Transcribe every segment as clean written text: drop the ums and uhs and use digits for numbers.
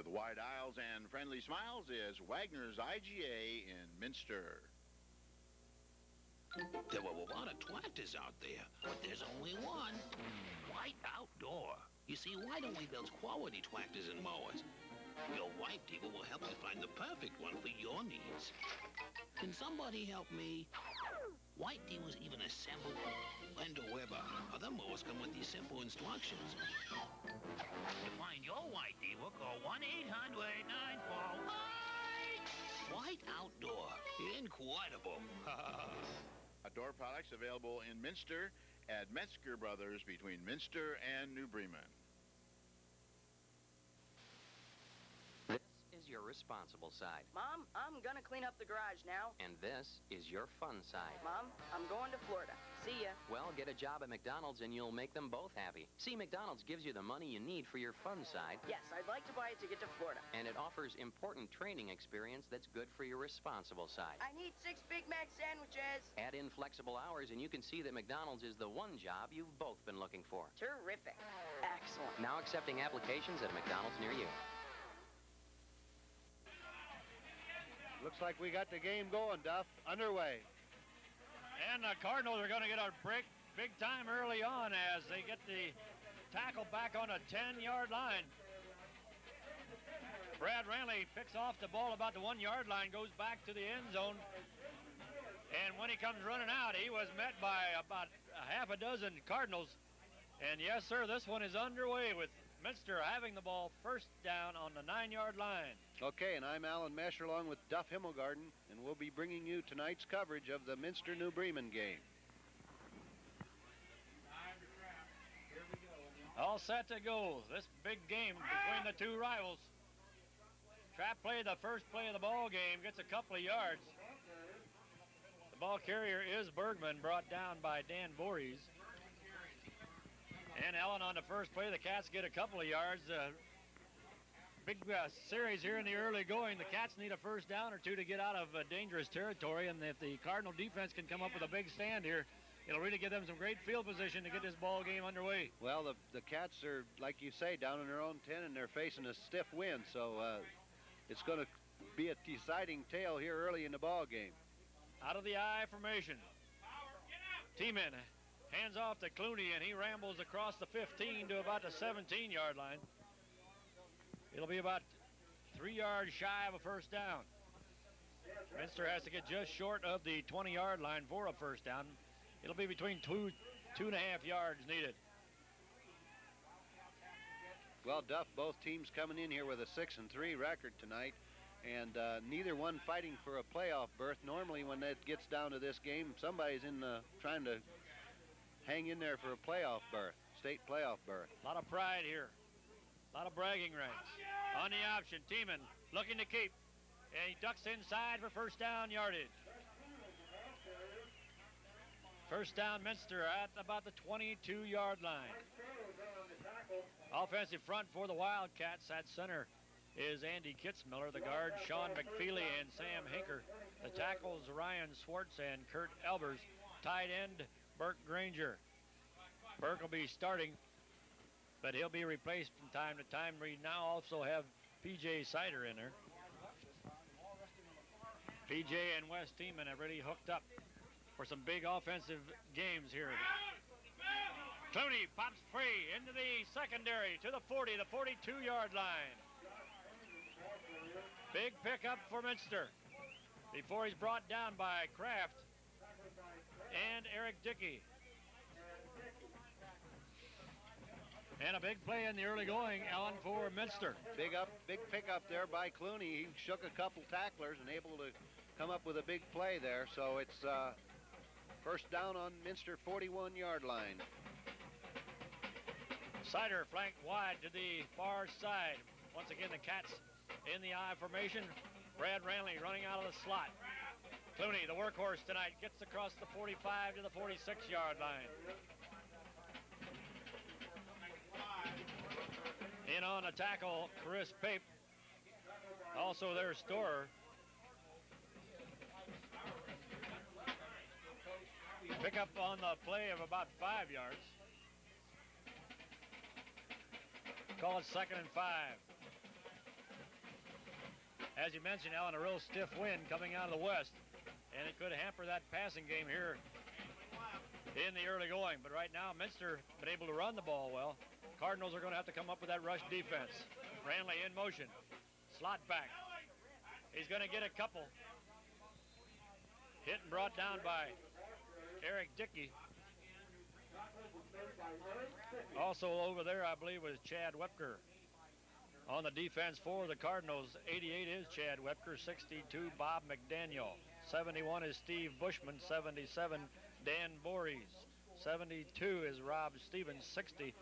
With wide aisles and friendly smiles is Wagner's IGA in Minster. There were a lot of tractors out there, but there's only one. White Outdoor. You see, White only builds quality tractors and mowers. Your White dealer will help you find the perfect one for your needs. Can somebody help me? White dealers even assemble Land Weber. Other mowers come with these simple instructions. To find your White dealer, call 1-800-94-WHITE. White Outdoor. Incredible. Outdoor products available in Minster at Metzger Brothers between Minster and New Bremen. Is your responsible side. Mom, I'm gonna clean up the garage now. And this is your fun side. Mom, I'm going to Florida. See ya. Well, get a job at McDonald's and you'll make them both happy. See, McDonald's gives you the money you need for your fun side. Yes, I'd like to buy a ticket to Florida. And it offers important training experience that's good for your responsible side. I need 6 Big Mac sandwiches. Add in flexible hours and you can see that McDonald's is the one job you've both been looking for. Terrific. Excellent. Now accepting applications at a McDonald's near you. Looks like we got the game going, Duff. Underway. And the Cardinals are going to get a break big time early on as they get the tackle back on a 10-yard line. Brad Ranley picks off the ball about the 1-yard line, goes back to the end zone. And when he comes running out, he was met by about a half a dozen Cardinals. And yes, sir, this one is underway with Minster having the ball first down on the 9-yard line. Okay, and I'm Alan Mesher along with Duff Himmelgarten, and we'll be bringing you tonight's coverage of the Minster-New Bremen game. All set to go. This big game between the two rivals. Trap play, the first play of the ball game, gets a couple of yards. The ball carrier is Bergman, brought down by Dan Voorhees. And Ellen on the first play, the Cats get a couple of yards. Big series here in the early going. The Cats need a first down or two to get out of dangerous territory, and if the Cardinal defense can come up with a big stand here, it'll really give them some great field position to get this ball game underway. Well, the Cats are, like you say, down in their own 10, and they're facing a stiff wind, so it's going to be a deciding tale here early in the ball game. Out of the I formation. T-men. Hands off to Clooney, and he rambles across the 15 to about the 17-yard line. It'll be about 3 yards shy of a first down. Minster has to get just short of the 20-yard line for a first down. It'll be between 2.5 yards needed. Well, Duff, both teams coming in here with a 6-3 record tonight, and neither one fighting for a playoff berth. Normally, when it gets down to this game, somebody's trying to hang in there for a playoff berth, state playoff berth. A lot of pride here. A lot of bragging rights. On the option, Tiemann looking to keep. And he ducks inside for first down yardage. First down, Minster at about the 22-yard line. Offensive front for the Wildcats. At center is Andy Kitzmiller. The guard, Sean McFeely and Sam Hinker. The tackles, Ryan Swartz and Kurt Elbers. Tight end, Burke Granger. Burke will be starting, but he'll be replaced from time to time. We now also have P.J. Sider in there. P.J. and Wes Tiemann have really hooked up for some big offensive games here. Clooney pops free into the secondary to the 40, the 42-yard line. Big pickup for Minster before he's brought down by Kraft and Eric Dickey. And a big play in the early going, Allen, for Minster. Big pickup there by Clooney. He shook a couple tacklers and able to come up with a big play there. So it's first down on Minster 41-yard line. Sider flanked wide to the far side. Once again, the Cats in the I formation. Brad Ranley running out of the slot. Clooney, the workhorse tonight, gets across the 45 to the 46-yard line. In on the tackle, Chris Pape. Also their storer. Pick up on the play of about 5 yards. Call it 2nd and 5. As you mentioned, Alan, a real stiff wind coming out of the west, and it could hamper that passing game here in the early going. But right now, Minster been able to run the ball well. Cardinals are going to have to come up with that rush defense. Ranley in motion. Slot back. He's going to get a couple. Hit and brought down by Eric Dickey. Also over there, I believe, was Chad Wepker. On the defense for the Cardinals, 88 is Chad Wepker, 62 Bob McDaniel, 71 is Steve Bushman, 77 Dan Voorhees, 72 is Rob Stevens, 60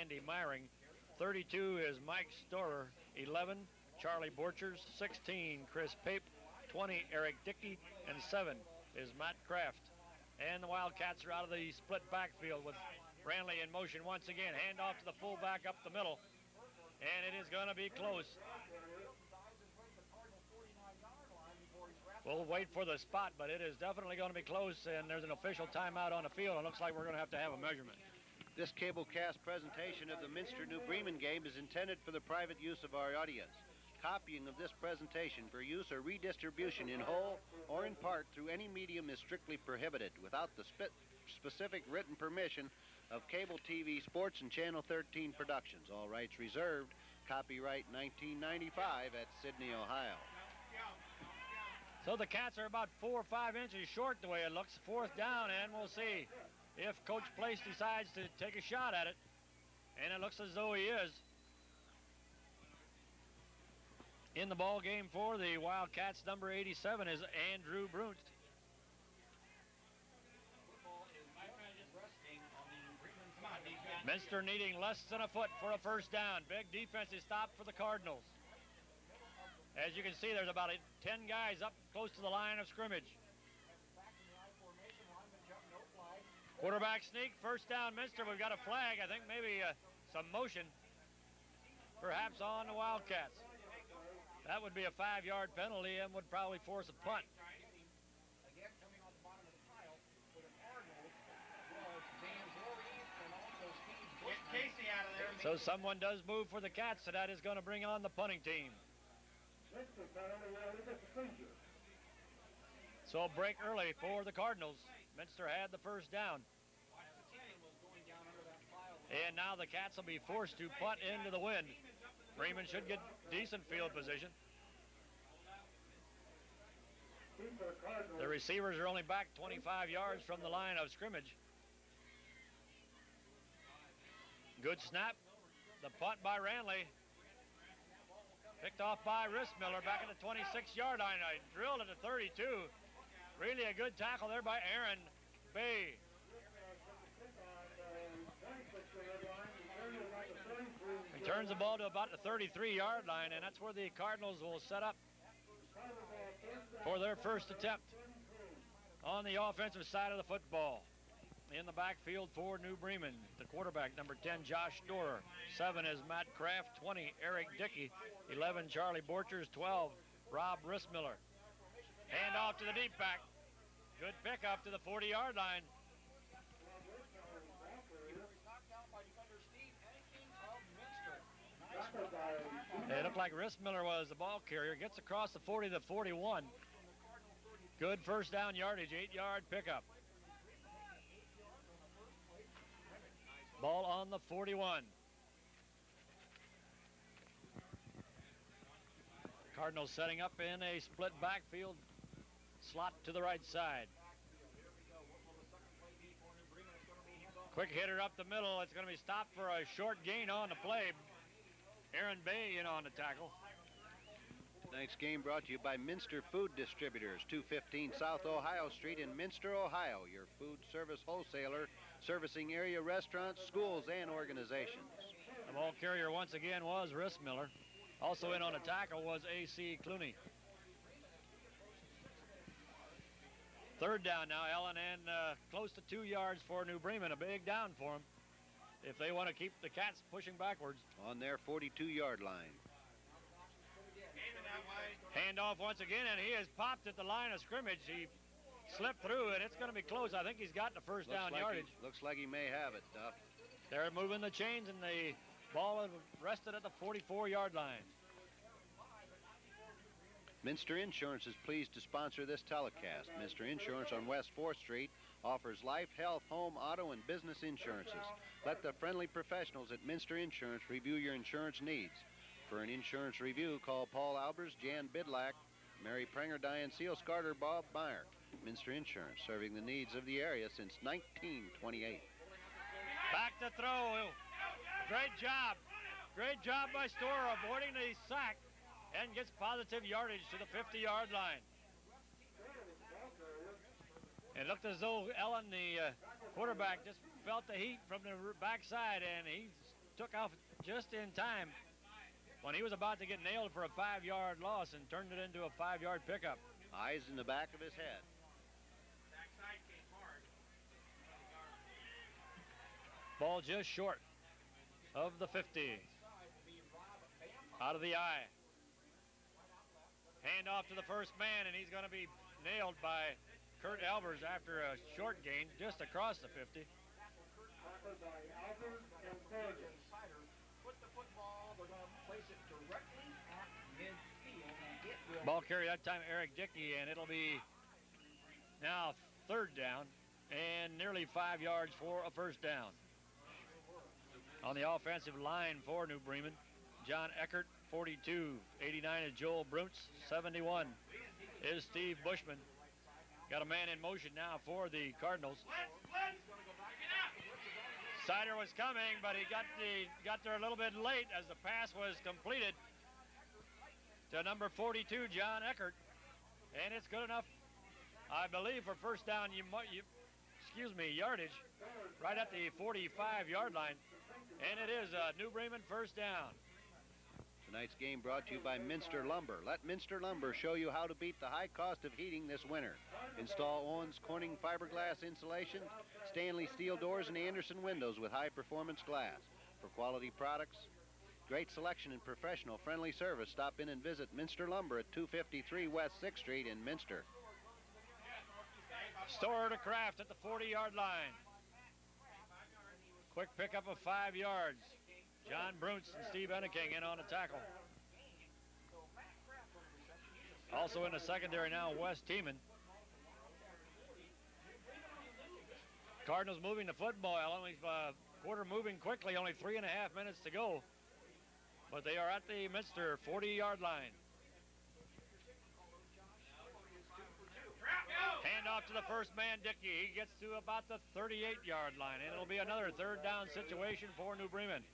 Andy Myring, 32 is Mike Storer, 11 Charlie Borchers, 16 Chris Pape, 20 Eric Dickey, and 7 is Matt Kraft. And the Wildcats are out of the split backfield with Ranley in motion once again. Hand off to the fullback up the middle. And it is going to be close. We'll wait for the spot, but it is definitely going to be close, and there's an official timeout on the field. It looks like we're going to have a measurement. This cablecast presentation of the Minster-New Bremen game is intended for the private use of our audience. Copying of this presentation for use or redistribution in whole or in part through any medium is strictly prohibited without the specific written permission of Cable TV Sports and Channel 13 Productions. All rights reserved. Copyright 1995 at Sydney, Ohio. So the Cats are about 4 or 5 inches short the way it looks. 4th down, and we'll see if Coach Place decides to take a shot at it. And it looks as though he is. In the ball game for the Wildcats, number 87 is Andrew Brunt. Minster needing less than a foot for a first down. Big defensive stop for the Cardinals. As you can see, there's about 10 guys up close to the line of scrimmage. Quarterback sneak, first down Minster. We've got a flag, I think maybe some motion, perhaps on the Wildcats. That would be a 5-yard penalty and would probably force a punt. Again, coming on the bottom of the pile for the Cardinals was Dan Voorhees and also Steve Bushman. Get Casey out of there. So someone does move for the Cats, so that is going to bring on the punting team. So a break early for the Cardinals. Minster had the first down. And now the Cats will be forced to punt into the wind. Bremen should get decent field position. The receivers are only back 25 yards from the line of scrimmage. Good snap. The punt by Ranley. Picked off by Rissmiller back at the 26-yard line. I drilled at the 32. Really a good tackle there by Aaron Bay. He turns the ball to about the 33-yard line, and that's where the Cardinals will set up for their first attempt on the offensive side of the football. In the backfield for New Bremen, the quarterback, number 10, Josh Storer. 7 is Matt Kraft. 20, Eric Dickey. 11, Charlie Borchers. 12, Rob Rissmiller. Hand off to the deep back. Good pickup to the 40-yard line. It looked like Rissmiller was the ball carrier. Gets across the 40 to the 41. Good first down yardage, 8-yard pickup. Ball on the 41. Cardinals setting up in a split backfield. Slot to the right side. Quick hitter up the middle. It's going to be stopped for a short gain on the play. Aaron Bay in on the tackle. Tonight's game brought to you by Minster Food Distributors, 215 South Ohio Street in Minster, Ohio. Your food service wholesaler, servicing area restaurants, schools, and organizations. The ball carrier once again was Rissmiller. Also in on the tackle was A.C. Clooney. Third down now, Ellen, and close to 2 yards for New Bremen. A big down for them if they want to keep the Cats pushing backwards. On their 42-yard line. Handoff once again, and he has popped at the line of scrimmage. He slipped through, and it's going to be close. I think he's got the first down yardage. Looks like he may have it, Duff. They're moving the chains, and the ball is rested at the 44-yard line. Minster Insurance is pleased to sponsor this telecast. Minster Insurance on West 4th Street offers life, health, home, auto, and business insurances. Let the friendly professionals at Minster Insurance review your insurance needs. For an insurance review, call Paul Albers, Jan Bidlack, Mary Prenger, Diane Seals, Carter, Bob Meyer. Minster Insurance, serving the needs of the area since 1928. Back to throw. Great job. Great job by Storer avoiding the sack and gets positive yardage to the 50-yard line. It looked as though Ellen, the quarterback, just felt the heat from the backside, and he took off just in time when he was about to get nailed for a 5-yard loss and turned it into a 5-yard pickup. Eyes in the back of his head. Ball just short of the 50. Out of the eye. Hand off to the first man, and he's going to be nailed by Kurt Albers after a short gain just across the 50. Ball carry that time Eric Dickey, and it'll be now 3rd down and nearly 5 yards for a first down. On the offensive line for New Bremen, John Eckert, 42. 89 is Joel Bruntz. 71 is Steve Bushman. Got a man in motion now for the Cardinals. Sider was coming, but he got there a little bit late as the pass was completed to number 42, John Eckert. And it's good enough, I believe, for first down, yardage, right at the 45-yard line. And it is a New Bremen first down. Tonight's game brought to you by Minster Lumber. Let Minster Lumber show you how to beat the high cost of heating this winter. Install Owens Corning fiberglass insulation, Stanley steel doors, and Anderson windows with high-performance glass. For quality products, great selection, and professional friendly service, stop in and visit Minster Lumber at 253 West 6th Street in Minster. Storer to Kraft at the 40-yard line. Quick pickup of 5 yards. John Bruntz and Steve Enneking in on a tackle. Also in the secondary now, Wes Tiemann. Cardinals moving the football. Only quarter moving quickly, only 3.5 minutes to go. But they are at the Minster 40-yard line. Hand off to the first man, Dickey. He gets to about the 38-yard line, and it'll be another 3rd down situation for New Bremen.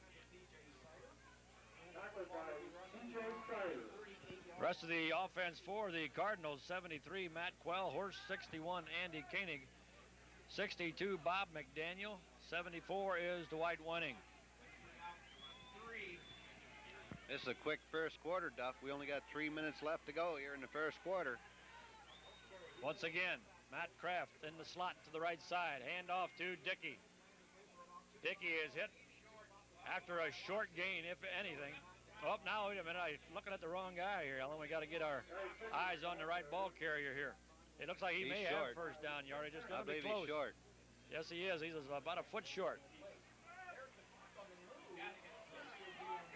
Rest of the offense for the Cardinals: 73, Matt Quell; Horst, 61, Andy Koenig; 62, Bob McDaniel; 74 is Dwight Wenning. This is a quick first quarter, Duff. We only got 3 minutes left to go here in the first quarter. Once again, Matt Kraft in the slot to the right side. Hand off to Dickey. Dickey is hit after a short gain, if anything. Oh, now, wait a minute. I'm looking at the wrong guy here, Ellen. We got to get our eyes on the right ball carrier here. It looks like he may have first down yardage. It's going to be close. He's short. Yes, he is. He's about a foot short.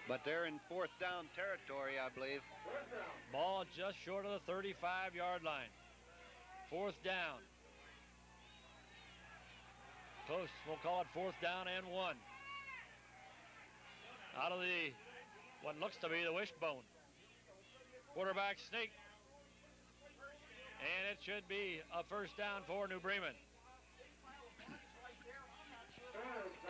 But they're in 4th down territory, I believe. Ball just short of the 35-yard line. 4th down. Close. We'll call it 4th down and 1. Out of the what looks to be the wishbone. Quarterback sneak. And it should be a first down for New Bremen.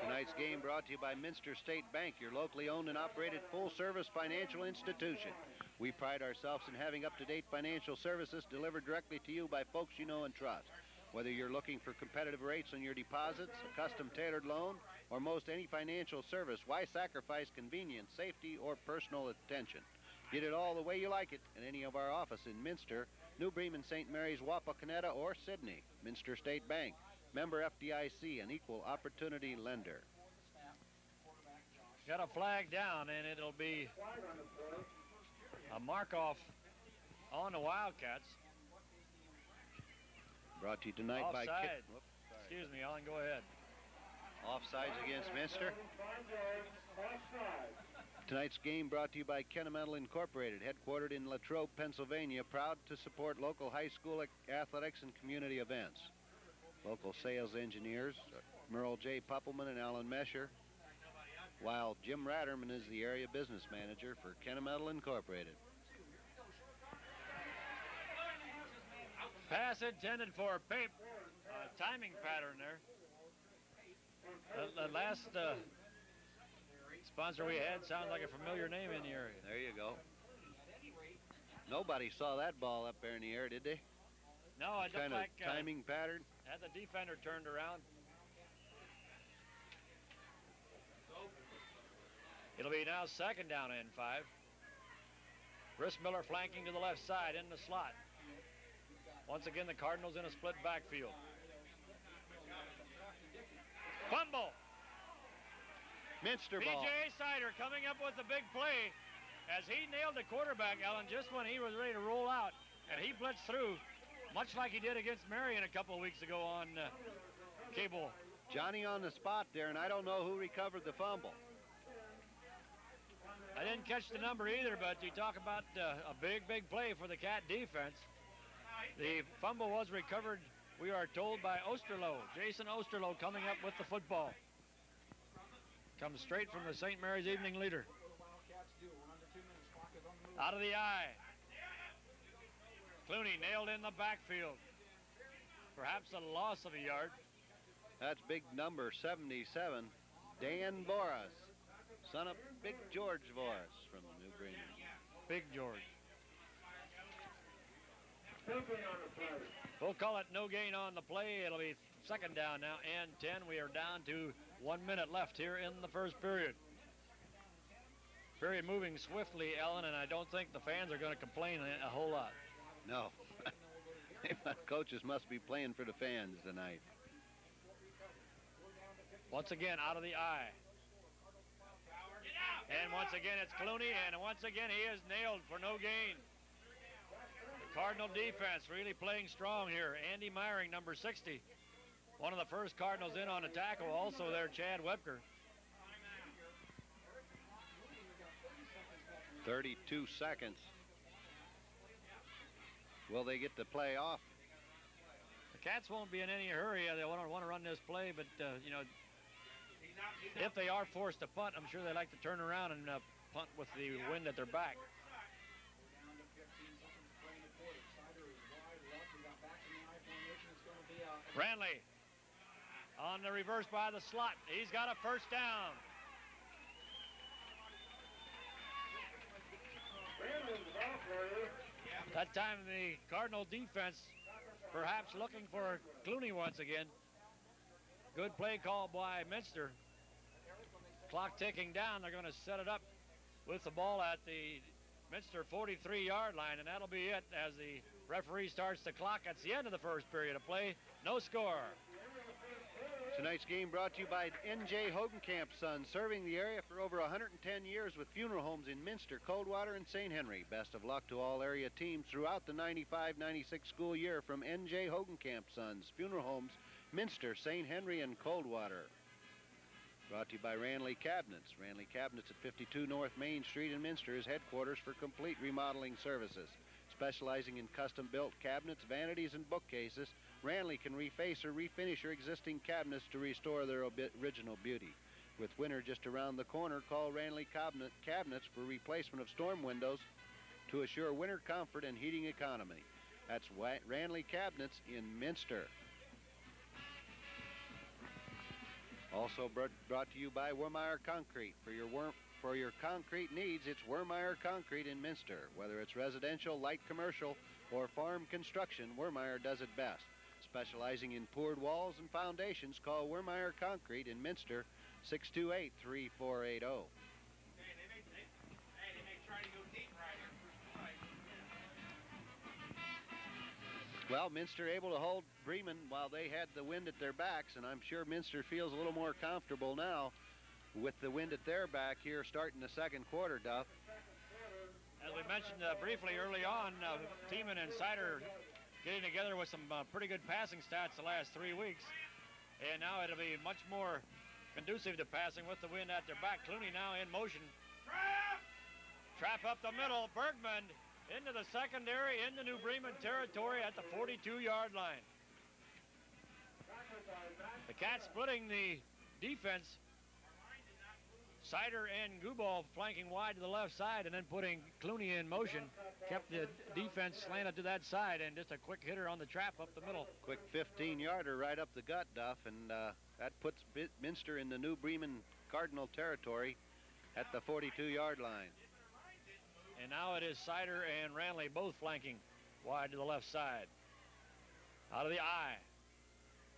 Tonight's game brought to you by Minster State Bank, your locally owned and operated full-service financial institution. We pride ourselves in having up-to-date financial services delivered directly to you by folks you know and trust. Whether you're looking for competitive rates on your deposits, a custom-tailored loan, or most any financial service, why sacrifice convenience, safety, or personal attention? Get it all the way you like it at any of our offices in Minster, New Bremen, St. Mary's, Wapakoneta, or Sydney. Minster State Bank, member FDIC, an equal opportunity lender. Got a flag down, and it'll be a mark-off on the Wildcats. Brought to you tonight Offside. by... Excuse me, Alan, go ahead. Offsides against Minster. Tonight's game brought to you by Kennemetal Incorporated, headquartered in Latrobe, Pennsylvania, proud to support local high school athletics and community events. Local sales engineers, Merle J. Puppelman and Alan Mesher, while Jim Ratterman is the area business manager for Kennemetal Incorporated. Pass intended for Pape. Timing pattern there. The last sponsor we had sounds like a familiar name in the area. There you go. Nobody saw that ball up there in the air, did they? No, it looked like timing pattern. Had the defender turned around. It'll be now second down and 5. Briss Miller flanking to the left side in the slot. Once again, the Cardinals in a split backfield. Fumble. Minster ball. B.J. Sider coming up with the big play as he nailed the quarterback, Ellen, just when he was ready to roll out. And he blitzed through, much like he did against Marion a couple of weeks ago on cable. Johnny on the spot there, and I don't know who recovered the fumble. I didn't catch the number either, but you talk about a big play for the Cat defense. The fumble was recovered, we are told, by Osterloh. Jason Osterloh coming up with the football. Comes straight from the St. Mary's Evening Leader. Out of the eye. Clooney nailed in the backfield. Perhaps a loss of a yard. That's big number 77, Dan Boras, son of Big George Boras from New Bremen. Big George. We'll call it no gain on the play. It'll be second down now and 10. We are down to 1 minute left here in the first period. Period moving swiftly, Ellen, and I don't think the fans are going to complain a whole lot. No. Coaches must be playing for the fans tonight. Once again, out of the eye. And once again, it's Clooney, and once again, he is nailed for no gain. The Cardinal defense really playing strong here. Andy Meyering, number 60. One of the first Cardinals in on a tackle. Also there, Chad Webker. 32 seconds. Will they get the play off? The Cats won't be in any hurry. They want to run this play, but, you know, if they are forced to punt, I'm sure they like to turn around and punt with the wind at their back. Ranley on the reverse by the slot. He's got a first down. That time the Cardinal defense perhaps looking for Clooney once again. Good play call by Minster. Clock ticking down. They're going to set it up with the ball at the Minster 43-yard line, and that'll be it as the referee starts the clock. That's the end of the first period of play. No score. Tonight's game brought to you by N.J. Hogenkamp Sons, serving the area for over 110 years with funeral homes in Minster, Coldwater, and St. Henry. Best of luck to all area teams throughout the 95-96 school year from N.J. Hogenkamp Sons, funeral homes, Minster, St. Henry, and Coldwater. Brought to you by Ranley Cabinets. Ranley Cabinets at 52 North Main Street in Minster is headquarters for complete remodeling services. Specializing in custom-built cabinets, vanities, and bookcases, Ranley can reface or refinish your existing cabinets to restore their original beauty. With winter just around the corner, call Ranley Cabinets for replacement of storm windows to assure winter comfort and heating economy. That's Ranley Cabinets in Minster. Also brought to you by Wermeyer Concrete. For your concrete needs, it's Wermeyer Concrete in Minster. Whether it's residential, light commercial, or farm construction, Wermeyer does it best. Specializing in poured walls and foundations, call Wermeyer Concrete in Minster, 628-3480. Well, Minster able to hold Bremen while they had the wind at their backs, and I'm sure Minster feels a little more comfortable now with the wind at their back here starting the second quarter, Duff. As we mentioned briefly early on, Tiemann and Sider getting together with some pretty good passing stats the last 3 weeks. And now it'll be much more conducive to passing with the wind at their back. Clooney now in motion. Trap up the middle. Bergman into the secondary, into New Bremen territory at the 42-yard line. The Cats splitting the defense. Sider and Gubal flanking wide to the left side and then putting Clooney in motion. Kept the defense slanted to that side, and just a quick hitter on the trap up the middle. Quick 15-yarder right up the gut, Duff, and that puts Minster in the New Bremen Cardinal territory at the 42-yard line. And now it is Sider and Ranley both flanking wide to the left side. Out of the eye.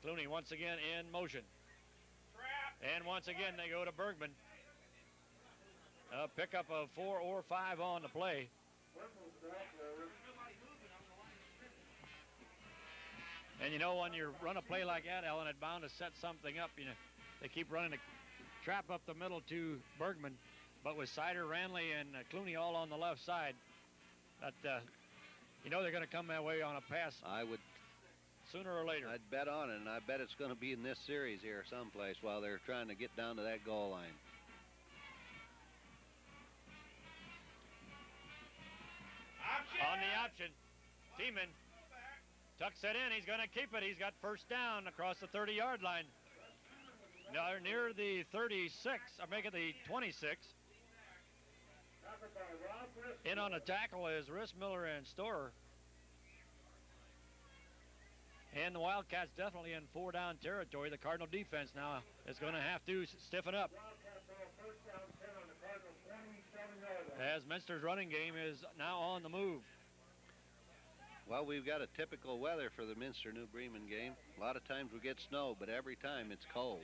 Clooney once again in motion. And once again they go to Bergman. A pickup of 4 or 5 on the play. And you know, when you run a play like that, Ellen, it's bound to set something up. You know, they keep running the trap up the middle to Bergman, but with Sider, Ranley, and Clooney all on the left side, that you know they're going to come that way on a pass. I would. Sooner or later. I'd bet on it, and I bet it's going to be in this series here someplace while they're trying to get down to that goal line. On the option, Tiemann tucks it in. He's going to keep it. He's got first down across the 30-yard line. Now they're near the 36, or make it the 26. In on the tackle is Rissmiller and Storer. And the Wildcats definitely in 4-down territory. The Cardinal defense now is going to have to stiffen up. As Minster's running game is now on the move. Well, we've got a typical weather for the Minster New Bremen game. A lot of times we get snow, but every time it's cold.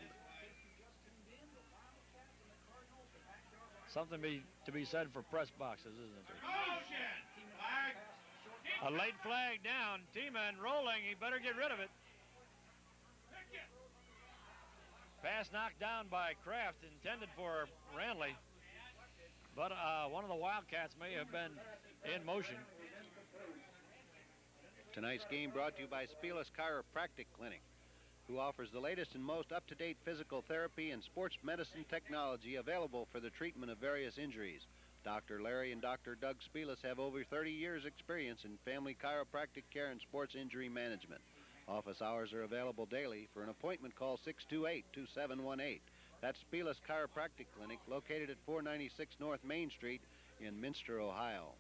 Something to be said for press boxes, isn't it? A late flag down. Tiemann rolling. He better get rid of it. Pass knocked down by Kraft, intended for Ranley. But one of the Wildcats may have been in motion. Tonight's game brought to you by Spielis Chiropractic Clinic, who offers the latest and most up-to-date physical therapy and sports medicine technology available for the treatment of various injuries. Dr. Larry and Dr. Doug Spielis have over 30 years' experience in family chiropractic care and sports injury management. Office hours are available daily. For an appointment, call 628-2718. That's Spielis Chiropractic Clinic, located at 496 North Main Street in Minster, Ohio.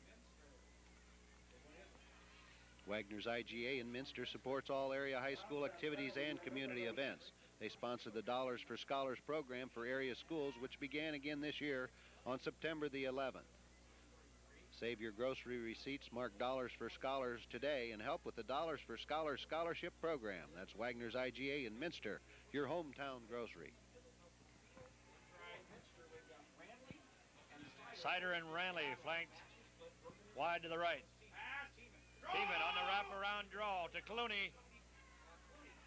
Wagner's IGA in Minster supports all area high school activities and community events. They sponsor the Dollars for Scholars program for area schools, which began again this year on September the 11th. Save your grocery receipts, mark Dollars for Scholars today, and help with the Dollars for Scholars Scholarship Program. That's Wagner's IGA in Minster, your hometown grocery. Sider and Ranley flanked wide to the right. Tiemann on the wraparound draw to Clooney.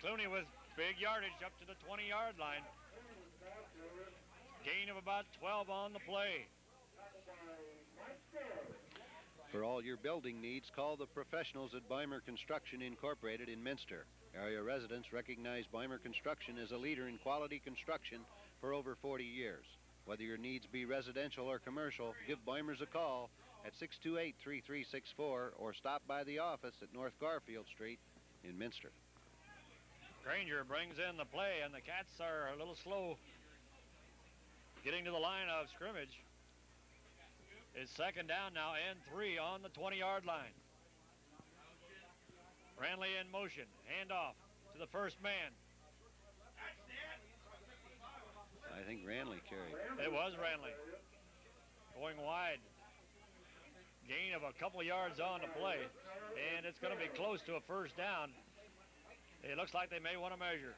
Clooney with big yardage up to the 20-yard line. Gain of about 12 on the play. For all your building needs, call the professionals at Beimer Construction Incorporated in Minster. Area residents recognize Beimer Construction as a leader in quality construction for over 40 years. Whether your needs be residential or commercial, give Beimers a call at 628-3364 or stop by the office at North Garfield Street in Minster. Granger brings in the play, and the Cats are a little slow getting to the line of scrimmage. It's second down now and 3 on the 20-yard line. Ranley in motion. Handoff to the first man. I think Ranley carried. It was Ranley. Going wide. Gain of a couple of yards on the play. And it's going to be close to a first down. It looks like they may want to measure.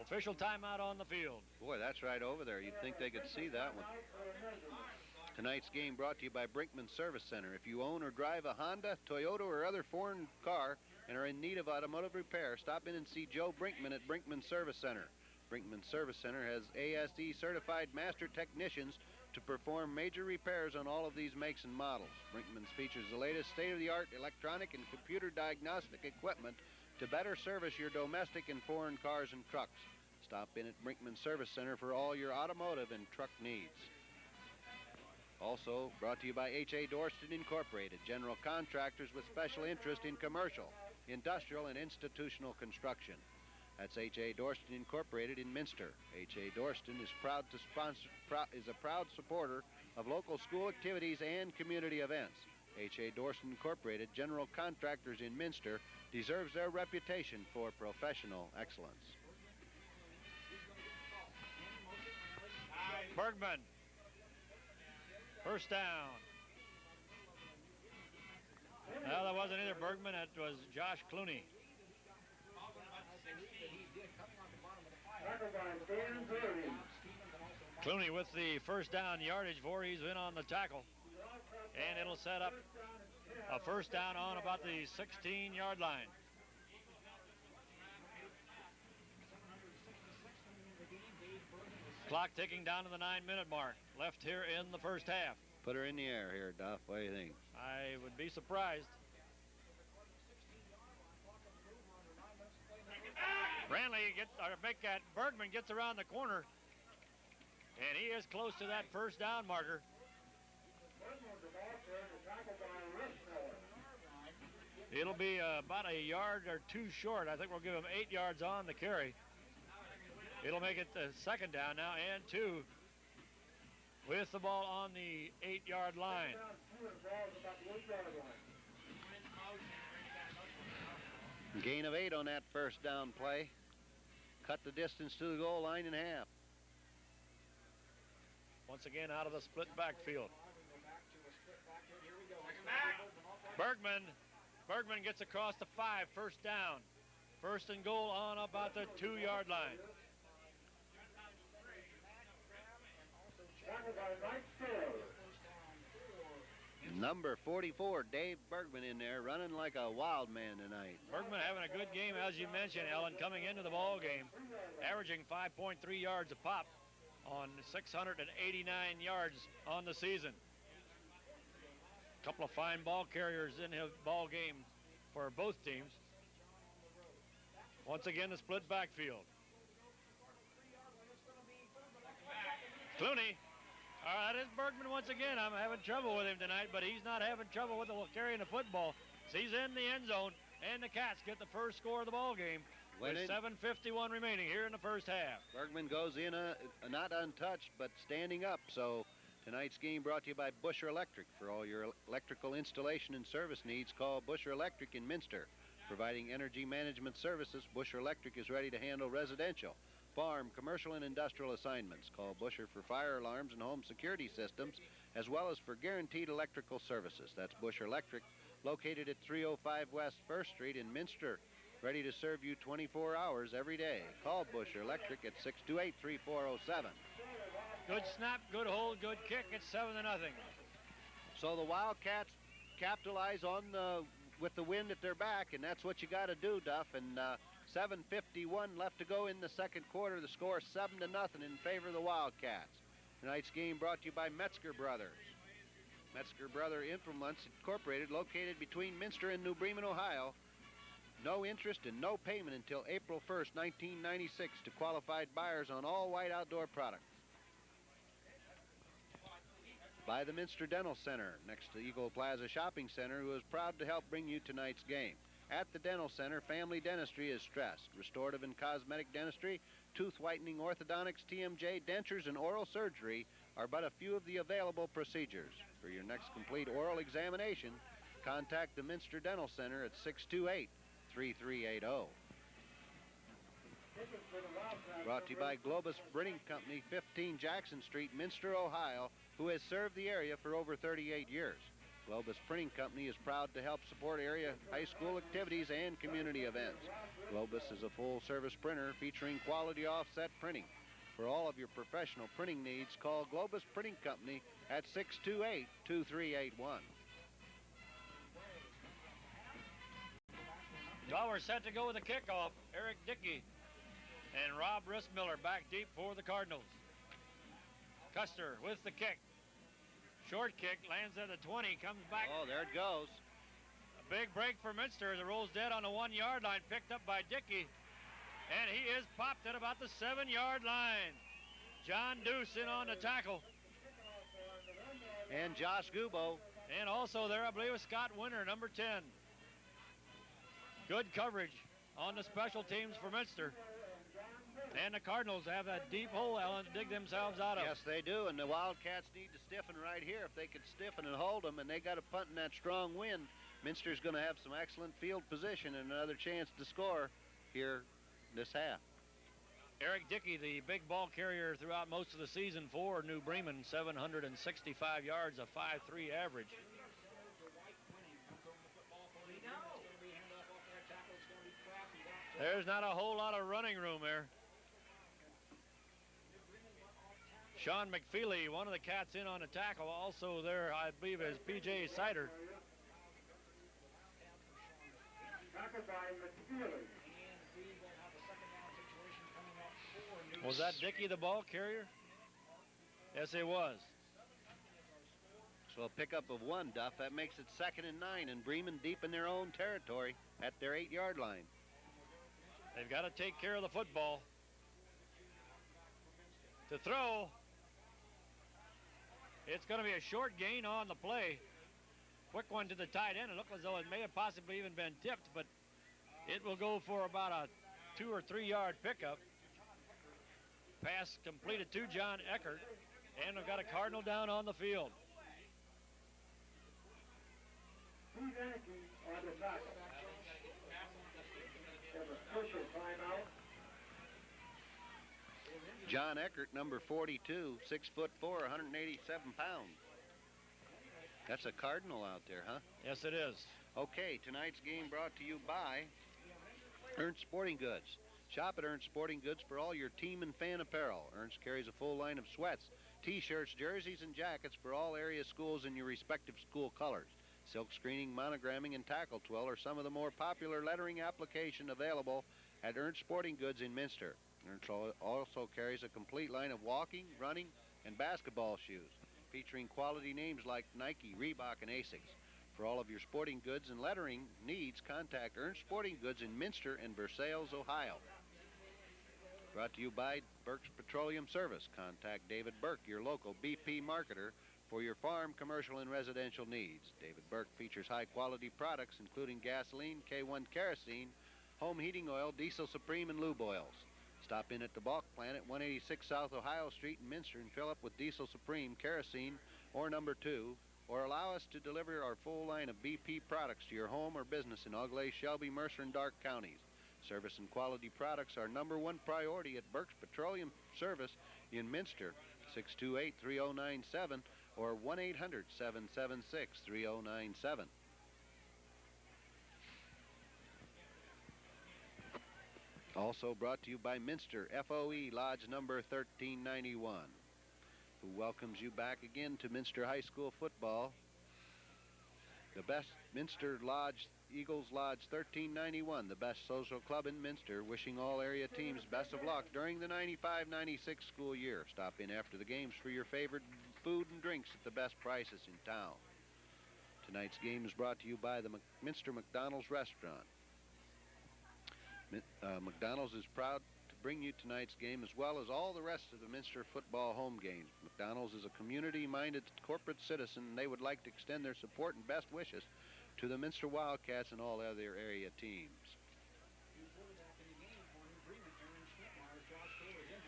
Official timeout on the field. Boy, that's right over there. You'd think they could see that one. Tonight's game brought to you by Brinkman Service Center. If you own or drive a Honda, Toyota, or other foreign car and are in need of automotive repair, stop in and see Joe Brinkman at Brinkman Service Center. Brinkman Service Center has ASE certified master technicians to perform major repairs on all of these makes and models. Brinkman's features the latest state-of-the-art electronic and computer diagnostic equipment to better service your domestic and foreign cars and trucks. Stop in at Brinkman Service Center for all your automotive and truck needs. Also brought to you by H.A. Dorston Incorporated, general contractors with special interest in commercial, industrial, and institutional construction. That's H.A. Dorston Incorporated in Minster. H.A. Dorston is a proud supporter of local school activities and community events. H.A. Dorston Incorporated, general contractors in Minster, deserves their reputation for professional excellence. Bergman. First down. No, that wasn't either Bergman. It was Josh Clooney. Clooney with the first down yardage. Voorhees in on the tackle. And it'll set up a first down on about the 16-yard line. Clock ticking down to the 9-minute mark. Left here in the first half. Put her in the air here, Duff. What do you think? I would be surprised. Bergman gets around the corner, and he is close to that first down marker. It'll be about a yard or two short. I think we'll give him 8 yards on the carry. It'll make it the second down now and 2 with the ball on the 8-yard line. Gain of 8 on that first down play. Cut the distance to the goal line in half. Once again out of the split backfield. Bergman gets across the 5, first down. First and goal on about the 2-yard line. Number 44, Dave Bergman in there, running like a wild man tonight. Bergman having a good game, as you mentioned, Ellen, coming into the ball game, averaging 5.3 yards a pop on 689 yards on the season. A couple of fine ball carriers in his ball game for both teams. Once again, the split backfield. Clooney. All right, that is Bergman once again. I'm having trouble with him tonight, but he's not having trouble with carrying the football. So he's in the end zone, and the Cats get the first score of the ball game with 7:51 remaining here in the first half. Bergman goes in not untouched, but standing up. So tonight's game brought to you by Busher Electric. For all your electrical installation and service needs, call Busher Electric in Minster. Providing energy management services, Busher Electric is ready to handle residential, farm, commercial, and industrial assignments. Call Busher for fire alarms and home security systems, as well as for guaranteed electrical services. That's Busher Electric, located at 305 West 1st Street in Minster, ready to serve you 24 hours every day. Call Busher Electric at 628-3407. Good snap, good hold, good kick. It's 7-0. So the Wildcats capitalize on with the wind at their back, and that's what you got to do, Duff. And 7:51 left to go in the second quarter. The score 7-0 in favor of the Wildcats. Tonight's game brought to you by Metzger Brothers. Metzger Brother Implements Incorporated, located between Minster and New Bremen, Ohio. No interest and no payment until April 1st, 1996 to qualified buyers on all white outdoor products. By the Minster Dental Center, next to Eagle Plaza Shopping Center, who is proud to help bring you tonight's game. At the Dental Center, family dentistry is stressed. Restorative and cosmetic dentistry, tooth whitening, orthodontics, TMJ, dentures, and oral surgery are but a few of the available procedures. For your next complete oral examination, contact the Minster Dental Center at 628-3380. Brought to you by Globus Printing Company, 15 Jackson Street, Minster, Ohio, who has served the area for over 38 years. Globus Printing Company is proud to help support area high school activities and community events. Globus is a full-service printer featuring quality offset printing. For all of your professional printing needs, call Globus Printing Company at 628-2381. Well, we're set to go with the kickoff. Eric Dickey and Rob Rissmiller back deep for the Cardinals. Custer with the kick. Short kick, lands at the 20, comes back. Oh, there it goes. A big break for Minster as it rolls dead on the 1-yard line, picked up by Dickey. And he is popped at about the 7-yard line. John Deuce in on the tackle. And Josh Gubo. And also there, I believe, is Scott Winter, number 10. Good coverage on the special teams for Minster. And the Cardinals have that deep hole, Alan, to dig themselves out of. Yes, they do, and the Wildcats need to stiffen right here. If they could stiffen and hold them, and they got a punt in that strong wind, Minster's going to have some excellent field position and another chance to score here this half. Eric Dickey, the big ball carrier throughout most of the season for New Bremen, 765 yards, a 5.3 average. There's not a whole lot of running room there. Sean McFeely, one of the Cats in on a tackle. Also there, I believe, is P.J. Sider. Was that Dickey, the ball carrier? Yes, it was. So a pickup of 1, Duff. That makes it 2nd and 9, and Bremen deep in their own territory at their 8-yard line. They've got to take care of the football. To throw. It's going to be a short gain on the play. Quick one to the tight end. It looked as though it may have possibly even been tipped, but it will go for about a 2 or 3 yard pickup. Pass completed to John Eckert, and we've got a Cardinal down on the field. John Eckert, number 42, 6'4", 187 pounds. That's a Cardinal out there, huh? Yes, it is. Okay, tonight's game brought to you by Ernst Sporting Goods. Shop at Ernst Sporting Goods for all your team and fan apparel. Ernst carries a full line of sweats, t-shirts, jerseys, and jackets for all area schools in your respective school colors. Silk screening, monogramming, and tackle twill are some of the more popular lettering application available at Ernst Sporting Goods in Minster. Ernst also carries a complete line of walking, running, and basketball shoes, featuring quality names like Nike, Reebok, and Asics. For all of your sporting goods and lettering needs, contact Ernst Sporting Goods in Minster and Versailles, Ohio. Brought to you by Burke's Petroleum Service. Contact David Burke, your local BP marketer, for your farm, commercial, and residential needs. David Burke features high-quality products, including gasoline, K1 kerosene, home heating oil, diesel supreme, and lube oils. Stop in at the bulk plant at 186 South Ohio Street in Minster and fill up with diesel supreme, kerosene, or number 2, or allow us to deliver our full line of BP products to your home or business in Auglaize, Shelby, Mercer, and Dark counties. Service and quality products are number 1 priority at Burke's Petroleum Service in Minster, 628-3097 or 1-800-776-3097. Also brought to you by Minster FOE Lodge number 1391, who welcomes you back again to Minster High School football. The best Minster Lodge, Eagles Lodge 1391, the best social club in Minster, wishing all area teams best of luck during the 95-96 school year. Stop in after the games for your favorite food and drinks at the best prices in town. Tonight's game is brought to you by the Minster McDonald's Restaurant. McDonald's is proud to bring you tonight's game as well as all the rest of the Minster football home games. McDonald's is a community-minded corporate citizen, and they would like to extend their support and best wishes to the Minster Wildcats and all other area teams.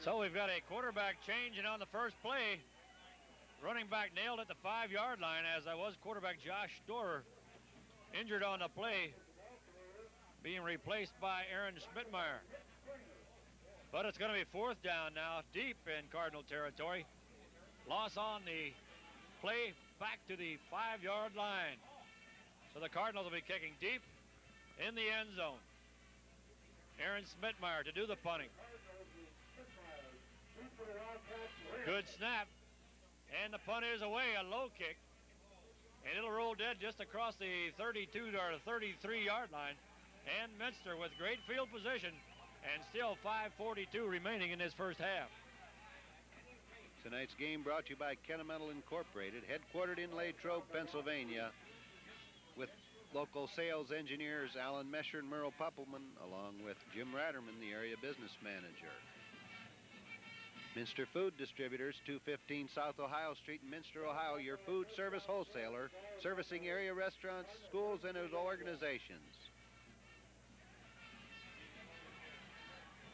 So we've got a quarterback change, and on the first play, running back nailed at the 5-yard line, as I was quarterback Josh Storer injured on the play, being replaced by Aaron Schmidtmeyer. But it's going to be 4th down now, deep in Cardinal territory. Loss on the play back to the 5-yard line. So the Cardinals will be kicking deep in the end zone. Aaron Schmidtmeyer to do the punting. Good snap. And the punt is away, a low kick. And it'll roll dead just across the 32 or 33-yard line. And Minster with great field position, and still 5:42 remaining in this first half. Tonight's game brought to you by Kennametal Incorporated, headquartered in Latrobe, Pennsylvania, with local sales engineers Alan Mesher and Merle Puppelman, along with Jim Ratterman, the area business manager. Minster Food Distributors, 215 South Ohio Street in Minster, Ohio, your food service wholesaler, servicing area restaurants, schools, and organizations.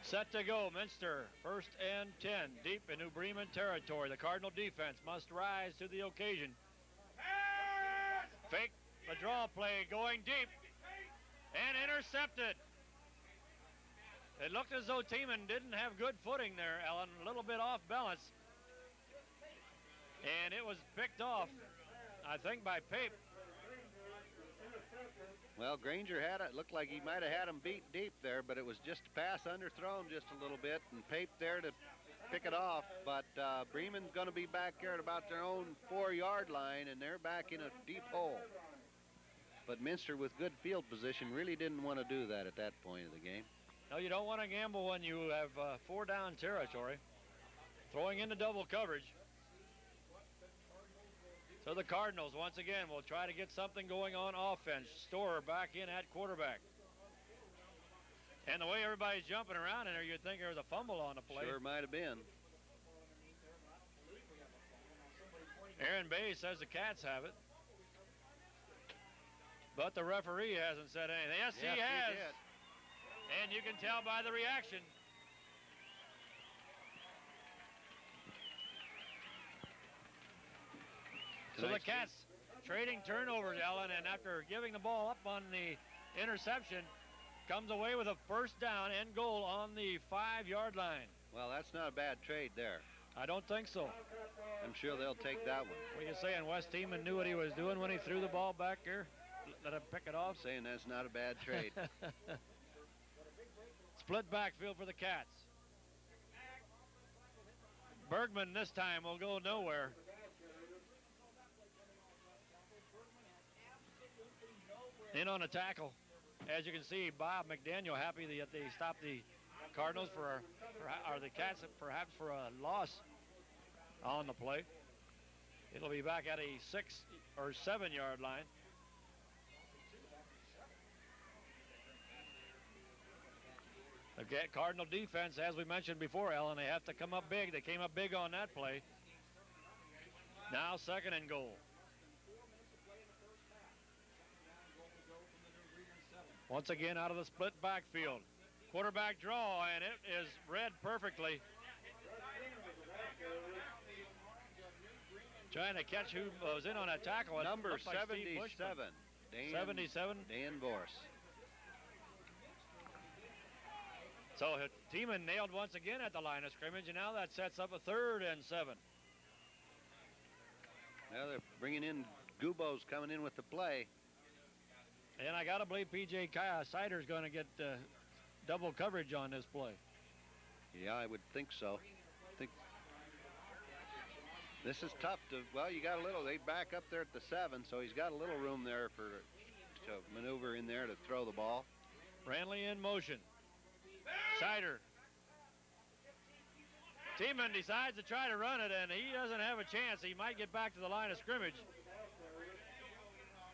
Set to go, Minster. First and 10, deep in New Bremen territory. The Cardinal defense must rise to the occasion. Fake the draw play, going deep, and intercepted. It looked as though Tiemann didn't have good footing there, Ellen, a little bit off balance. And it was picked off, I think, by Pape. Well, Granger had it. Looked like he might have had him beat deep there, but it was just a pass underthrown just a little bit, and Pape there to pick it off. But Bremen's going to be back here at about their own 4-yard line, and they're back in a deep hole. But Minster, with good field position, really didn't want to do that at that point of the game. No, you don't want to gamble when you have 4-down territory. Throwing into double coverage. So the Cardinals, once again, will try to get something going on offense. Storer back in at quarterback. And the way everybody's jumping around in there, you'd think there was a fumble on the play. Sure might have been. Aaron Bay says the Cats have it. But the referee hasn't said anything. Yes, he has. He did. And you can tell by the reaction. So the Cats trading turnovers, Ellen, and after giving the ball up on the interception, comes away with a first down and goal on the 5-yard line. Well, that's not a bad trade there. I don't think so. I'm sure they'll take that one. What are you saying? Wes Tiemann knew what he was doing when he threw the ball back here? Let him pick it off? Saying that's not a bad trade. Split backfield for the Cats. Bergman this time will go nowhere. In on a tackle. As you can see, Bob McDaniel happy that they stopped the Cardinals or the Cats perhaps for a loss on the play. It'll be back at a 6 or 7-yard line. The Cardinal defense, as we mentioned before, Ellen, they have to come up big. They came up big on that play. Now 2nd and goal. Once again out of the split backfield. Quarterback draw, and it is read perfectly. Trying to catch who was in on that tackle. Number like 77. 77. Dan Vorse. So Tiemann nailed once again at the line of scrimmage, and now that sets up a 3rd and 7. Now they're bringing in Gubos coming in with the play. And I got to believe P.J. Sider's going to get double coverage on this play. Yeah, I would think so. This is tough to, well, you got a little, they back up there at the 7, so he's got a little room there to maneuver in there to throw the ball. Brantley in motion. Sider. Tiemann decides to try to run it, and he doesn't have a chance. He might get back to the line of scrimmage.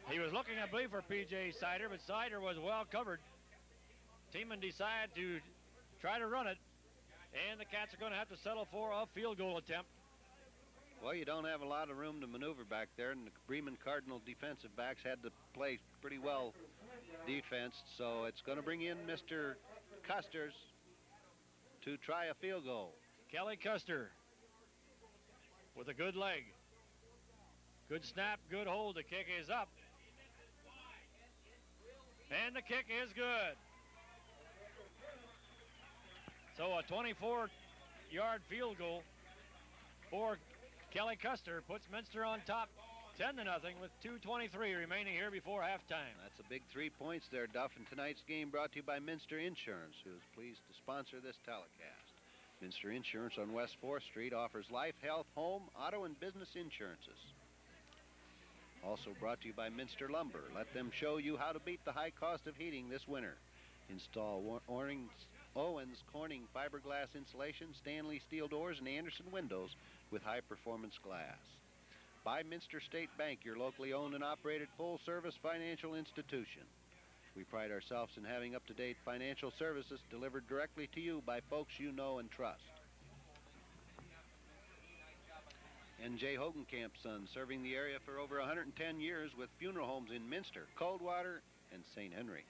He was looking, I believe, for P.J. Sider, but Sider was well covered. Tiemann decided to try to run it, and the Cats are going to have to settle for a field goal attempt. Well, you don't have a lot of room to maneuver back there, and the Bremen Cardinal defensive backs had to play pretty well defense, so it's going to bring in Mr. Custers to try a field goal. Kelly Custer with a good leg. Good snap, good hold. The kick is up. And the kick is good. So a 24-yard field goal for Kelly Custer puts Minster on top 10-0 with 2:23 remaining here before halftime. That's a big 3 points there, Duff. And tonight's game brought to you by Minster Insurance, who is pleased to sponsor this telecast. Minster Insurance on West 4th Street offers life, health, home, auto, and business insurances. Also brought to you by Minster Lumber. Let them show you how to beat the high cost of heating this winter. Install Owens Corning fiberglass insulation, Stanley steel doors, and Anderson windows with high-performance glass. By Minster State Bank, your locally owned and operated full-service financial institution. We pride ourselves in having up-to-date financial services delivered directly to you by folks you know and trust. N.J. Hogenkamp's son, serving the area for over 110 years with funeral homes in Minster, Coldwater, and St. Henry.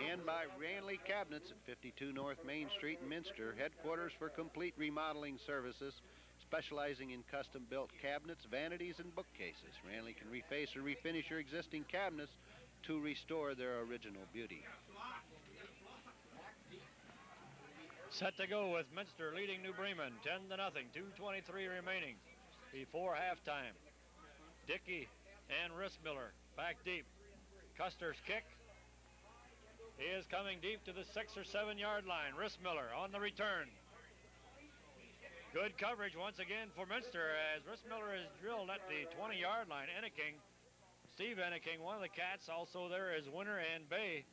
And by Ranley Cabinets at 52 North Main Street in Minster, headquarters for complete remodeling services, specializing in custom-built cabinets, vanities, and bookcases. Ranley can reface or refinish your existing cabinets to restore their original beauty. Set to go with Minster leading New Bremen 10-0, 2:23 remaining before halftime. Dickey and Rissmiller back deep. Custer's kick is coming deep to the 6 or 7 yard line. Rissmiller on the return. Good coverage once again for Minster as Rissmiller is drilled at the 20-yard line. Enneking, Steve Enneking, one of the Cats, also there is Winter and Bay.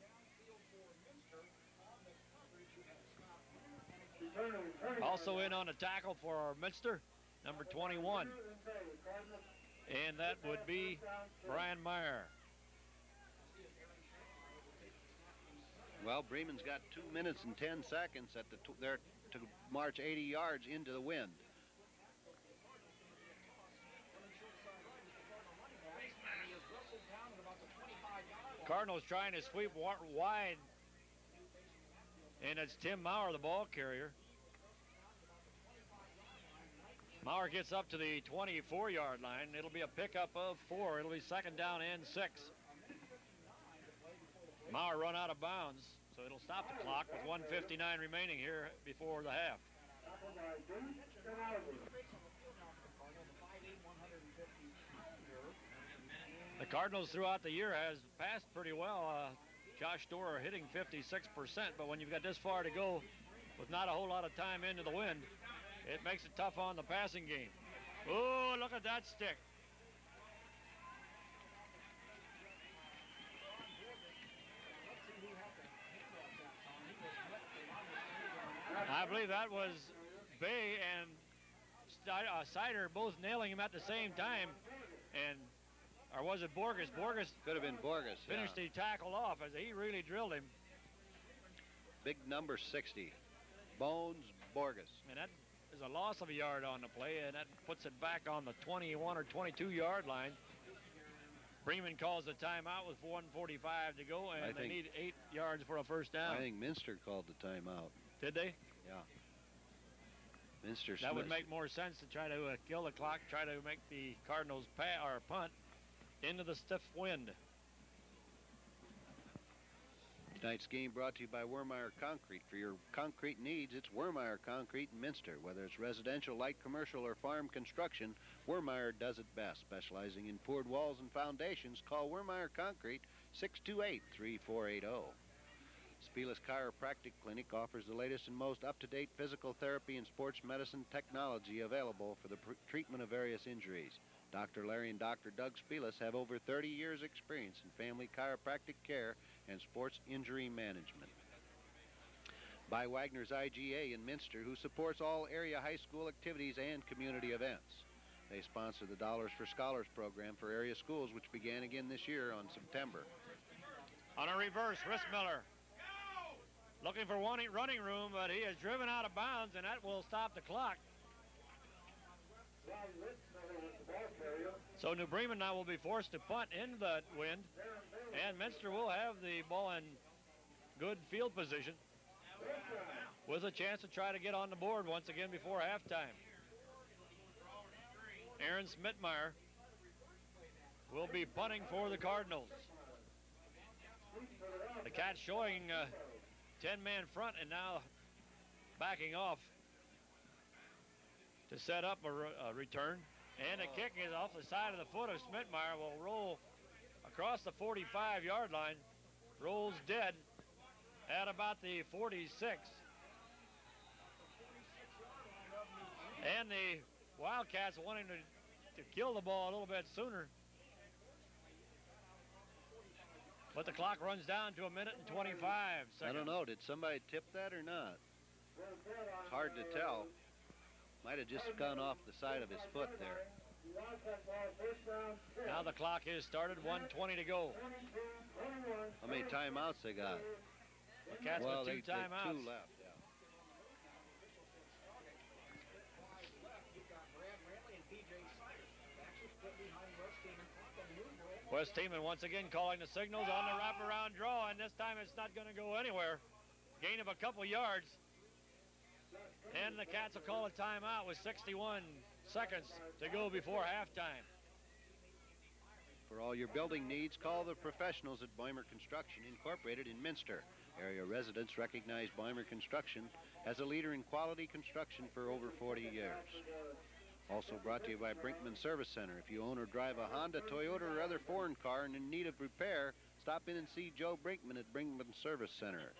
Also in on a tackle for Minster, number 21. And that would be Brian Meyer. Well, Bremen's got 2 minutes and 10 seconds at there to march 80 yards into the wind. Cardinals trying to sweep wide. And it's Tim Maurer, the ball carrier. Maurer gets up to the 24-yard line. It'll be a pickup of 4. It'll be second down and 6. Maurer run out of bounds, so it'll stop the clock with 1:59 remaining here before the half. The Cardinals throughout the year has passed pretty well. Josh Storer hitting 56%, but when you've got this far to go with not a whole lot of time into the wind, it makes it tough on the passing game. Oh, look at that stick. I believe that was Bay and Sider both nailing him at the same time. And, or was it Borges? Borges could have been Borges. Finished the tackle off as he really drilled him. Big number 60, Bones Borges. And that is a loss of a yard on the play, and that puts it back on the 21 or 22-yard line. Bremen calls the timeout with 1:45 to go, and they need 8 yards for a first down. I think Minster called the timeout. Did they? Yeah. Minster. That would make more sense to try to kill the clock, try to make the Cardinals punt into the stiff wind. Tonight's game brought to you by Wermeyer Concrete. For your concrete needs, it's Wermeyer Concrete in Minster. Whether it's residential, light commercial, or farm construction, Wermeyer does it best. Specializing in poured walls and foundations, call Wermeyer Concrete 628-3480. Spiel's Chiropractic Clinic offers the latest and most up-to-date physical therapy and sports medicine technology available for the treatment of various injuries. Dr. Larry and Dr. Doug Spielis have over 30 years' experience in family chiropractic care and sports injury management. By Wagner's IGA in Minster, who supports all area high school activities and community events. They sponsor the Dollars for Scholars program for area schools, which began again this year on September. On a reverse, Rissmiller looking for one running room, but he is driven out of bounds, and that will stop the clock. So New Bremen now will be forced to punt into the wind, and Minster will have the ball in good field position with a chance to try to get on the board once again before halftime. Aaron Schmidtmeyer will be punting for the Cardinals. The Cats showing 10-man front and now backing off to set up a return. And the kick is off the side of the foot of Schmidtmeyer, will roll across the 45-yard line, rolls dead at about the 46. And the Wildcats wanting to kill the ball a little bit sooner. But the clock runs down to 1:25. I don't know. Did somebody tip that or not? It's hard to tell. Might have just gone off the side of his foot there. Now the clock is started. 1:20 to go. How many timeouts they got? The Cats well, with 2 timeouts. 2 left. Yeah. West Teeman once again calling the signals on the wraparound draw, and this time it's not going to go anywhere. Gain of a couple yards. And the Cats will call a timeout with 61 seconds to go before halftime. For all your building needs, call the professionals at Boimer Construction Incorporated in Minster. Area residents recognize Boimer Construction as a leader in quality construction for over 40 years. Also brought to you by Brinkman Service Center. If you own or drive a Honda, Toyota, or other foreign car and in need of repair, stop in and see Joe Brinkman at Brinkman Service Center.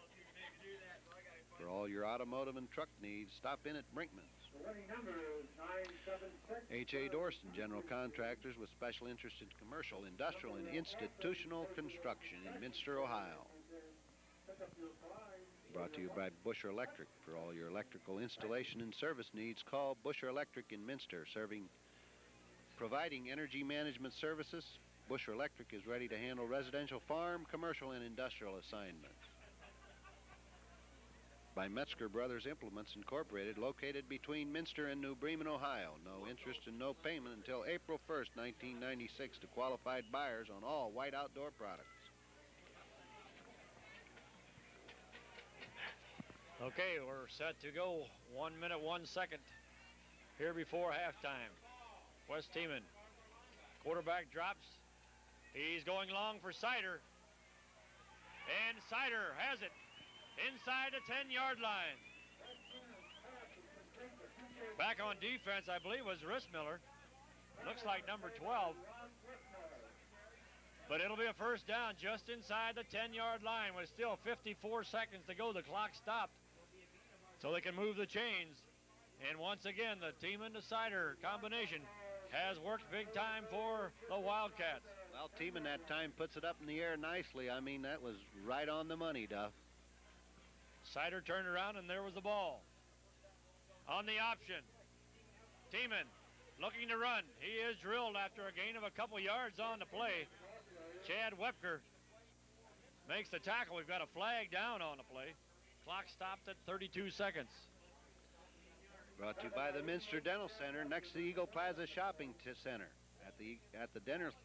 For all your automotive and truck needs, stop in at Brinkman's. H.A. Dorston, general contractors with special interest in commercial, industrial, and institutional construction in Minster, Ohio. Brought to you by Busher Electric. For all your electrical installation and service needs, call Busher Electric in Minster, providing energy management services. Busher Electric is ready to handle residential, farm, commercial, and industrial assignments. By Metzger Brothers Implements Incorporated, located between Minster and New Bremen, Ohio. No interest and no payment until April 1st, 1996 to qualified buyers on all white outdoor products. Okay, we're set to go. 1 minute, 1 second here before halftime. West Teeman. Quarterback drops. He's going long for Sider. And Sider has it inside the 10-yard line. Back on defense, I believe, was Rissmiller. Looks like number 12. But it'll be a first down just inside the 10-yard line with still 54 seconds to go. The clock stopped so they can move the chains. And once again, the Teeman to Sider combination has worked big time for the Wildcats. Well, Teeman that time puts it up in the air nicely. I mean, that was right on the money, Duff. Sider turned around, and there was the ball. On the option, Teeman looking to run. He is drilled after a gain of a couple yards on the play. Chad Wepker makes the tackle. We've got a flag down on the play. Clock stopped at 32 seconds. Brought to you by the Minster Dental Center next to the Eagle Plaza Shopping Center. At the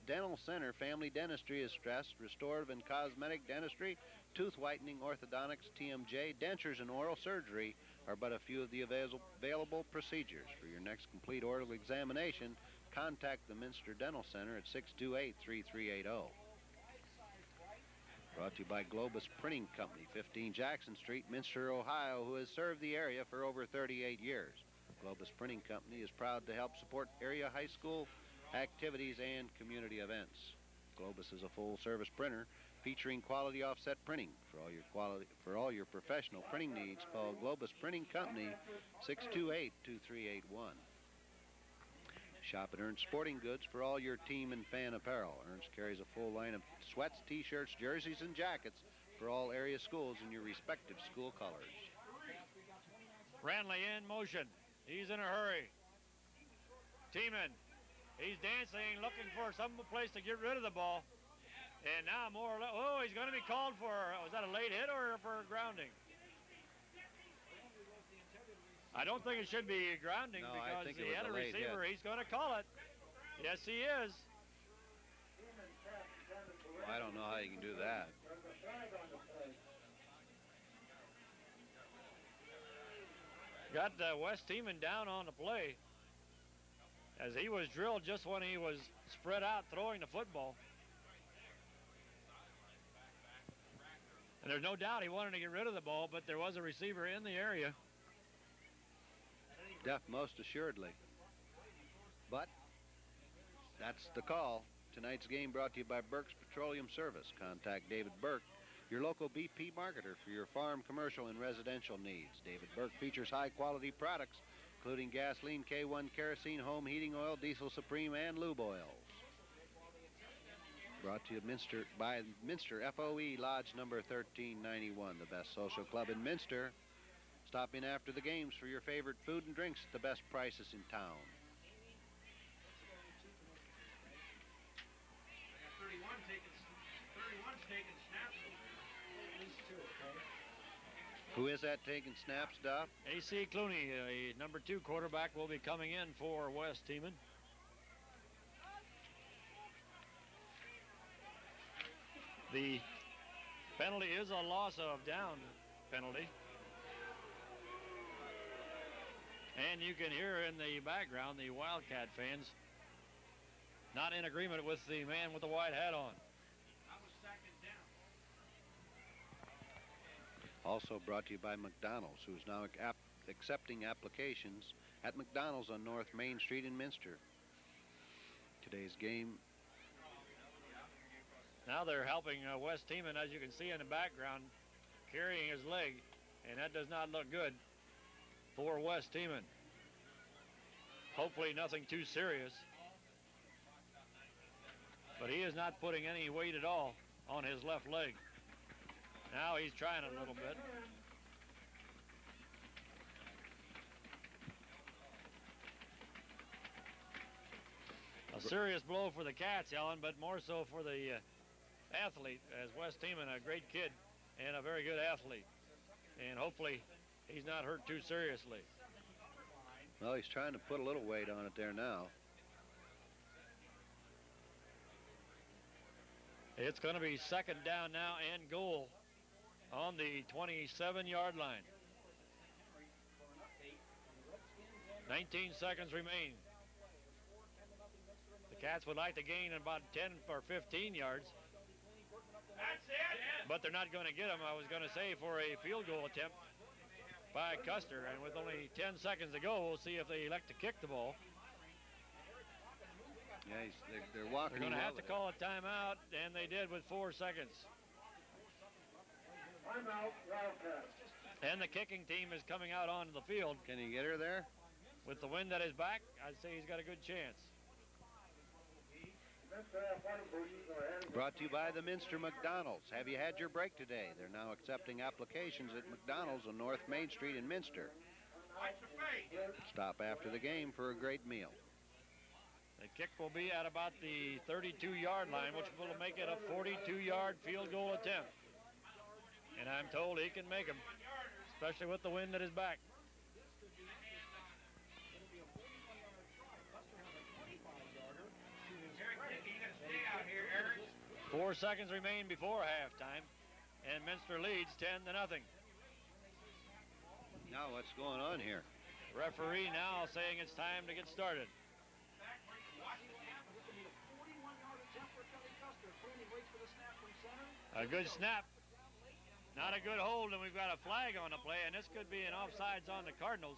Dental Center, family dentistry is stressed, restorative and cosmetic dentistry, tooth whitening, orthodontics, TMJ, dentures, and oral surgery are but a few of the available procedures. For your next complete oral examination, contact the Minster Dental Center at 628-3380. Brought to you by Globus Printing Company, 15 Jackson Street, Minster, Ohio, who has served the area for over 38 years. Globus Printing Company is proud to help support area high school activities and community events. Globus is a full-service printer featuring quality offset printing. For all your professional printing needs, call Globus Printing Company 628-2381. Shop at Ernst Sporting Goods for all your team and fan apparel. Ernst carries a full line of sweats, t-shirts, jerseys, and jackets for all area schools in your respective school colors. Ranley in motion. He's in a hurry. Teeman. He's dancing, looking for some place to get rid of the ball. And now more or less, oh, he's going to be called for, was that a late hit or for grounding? I don't think it should be grounding because he had a receiver. He's going to call it. Yes, he is. Well, I don't know how you can do that. Got West Teeman down on the play as he was drilled just when he was spread out throwing the football. And there's no doubt he wanted to get rid of the ball, but there was a receiver in the area. Duff, most assuredly. But that's the call. Tonight's game brought to you by Burke's Petroleum Service. Contact David Burke, your local BP marketer for your farm, commercial, and residential needs. David Burke features high-quality products, including gasoline, K1 kerosene, home heating oil, diesel supreme, and lube oils. Brought to you by Minster FOE Lodge number 1391, the best social club in Minster. Stop in after the games for your favorite food and drinks at the best prices in town. 31's taking snaps. At least two, okay? Who is that taking snaps, Duff? A.C. Clooney, a number 2 quarterback, will be coming in for West Teeman. The penalty is a loss of down penalty. And you can hear in the background the Wildcat fans not in agreement with the man with the white hat on. Also brought to you by McDonald's, who's now accepting applications at McDonald's on North Main Street in Minster. Today's game. Now they're helping Wes Teeman, as you can see in the background, carrying his leg, and that does not look good for Wes Teeman. Hopefully nothing too serious. But he is not putting any weight at all on his left leg. Now he's trying a little bit. A serious blow for the Cats, Ellen, but more so for the athlete, as Wes Teeman, a great kid and a very good athlete. And hopefully he's not hurt too seriously. Well, he's trying to put a little weight on it there now. It's going to be second down now and goal on the 27-yard line. 19 seconds remain. The Cats would like to gain about 10 or 15 yards. That's it. But they're not going to get them, I was going to say, for a field goal attempt by Custer. And with only 10 seconds to go, we'll see if they elect to kick the ball. Yeah, they're walking. They're going to have to call a timeout, and they did with 4 seconds. Timeout, Wildcats. And the kicking team is coming out onto the field. Can he get her there? With the wind at his back, I'd say he's got a good chance. Brought to you by the Minster McDonald's. Have you had your break today? They're now accepting applications at McDonald's on North Main Street in Minster. Stop after the game for a great meal. The kick will be at about the 32-yard line, which will make it a 42-yard field goal attempt. And I'm told he can make them, especially with the wind at his back. Four seconds remain before halftime, and Minster leads 10-0. Now what's going on here? Referee now saying it's time to get started. A good snap. Not a good hold, and we've got a flag on the play, and this could be an offsides on the Cardinals.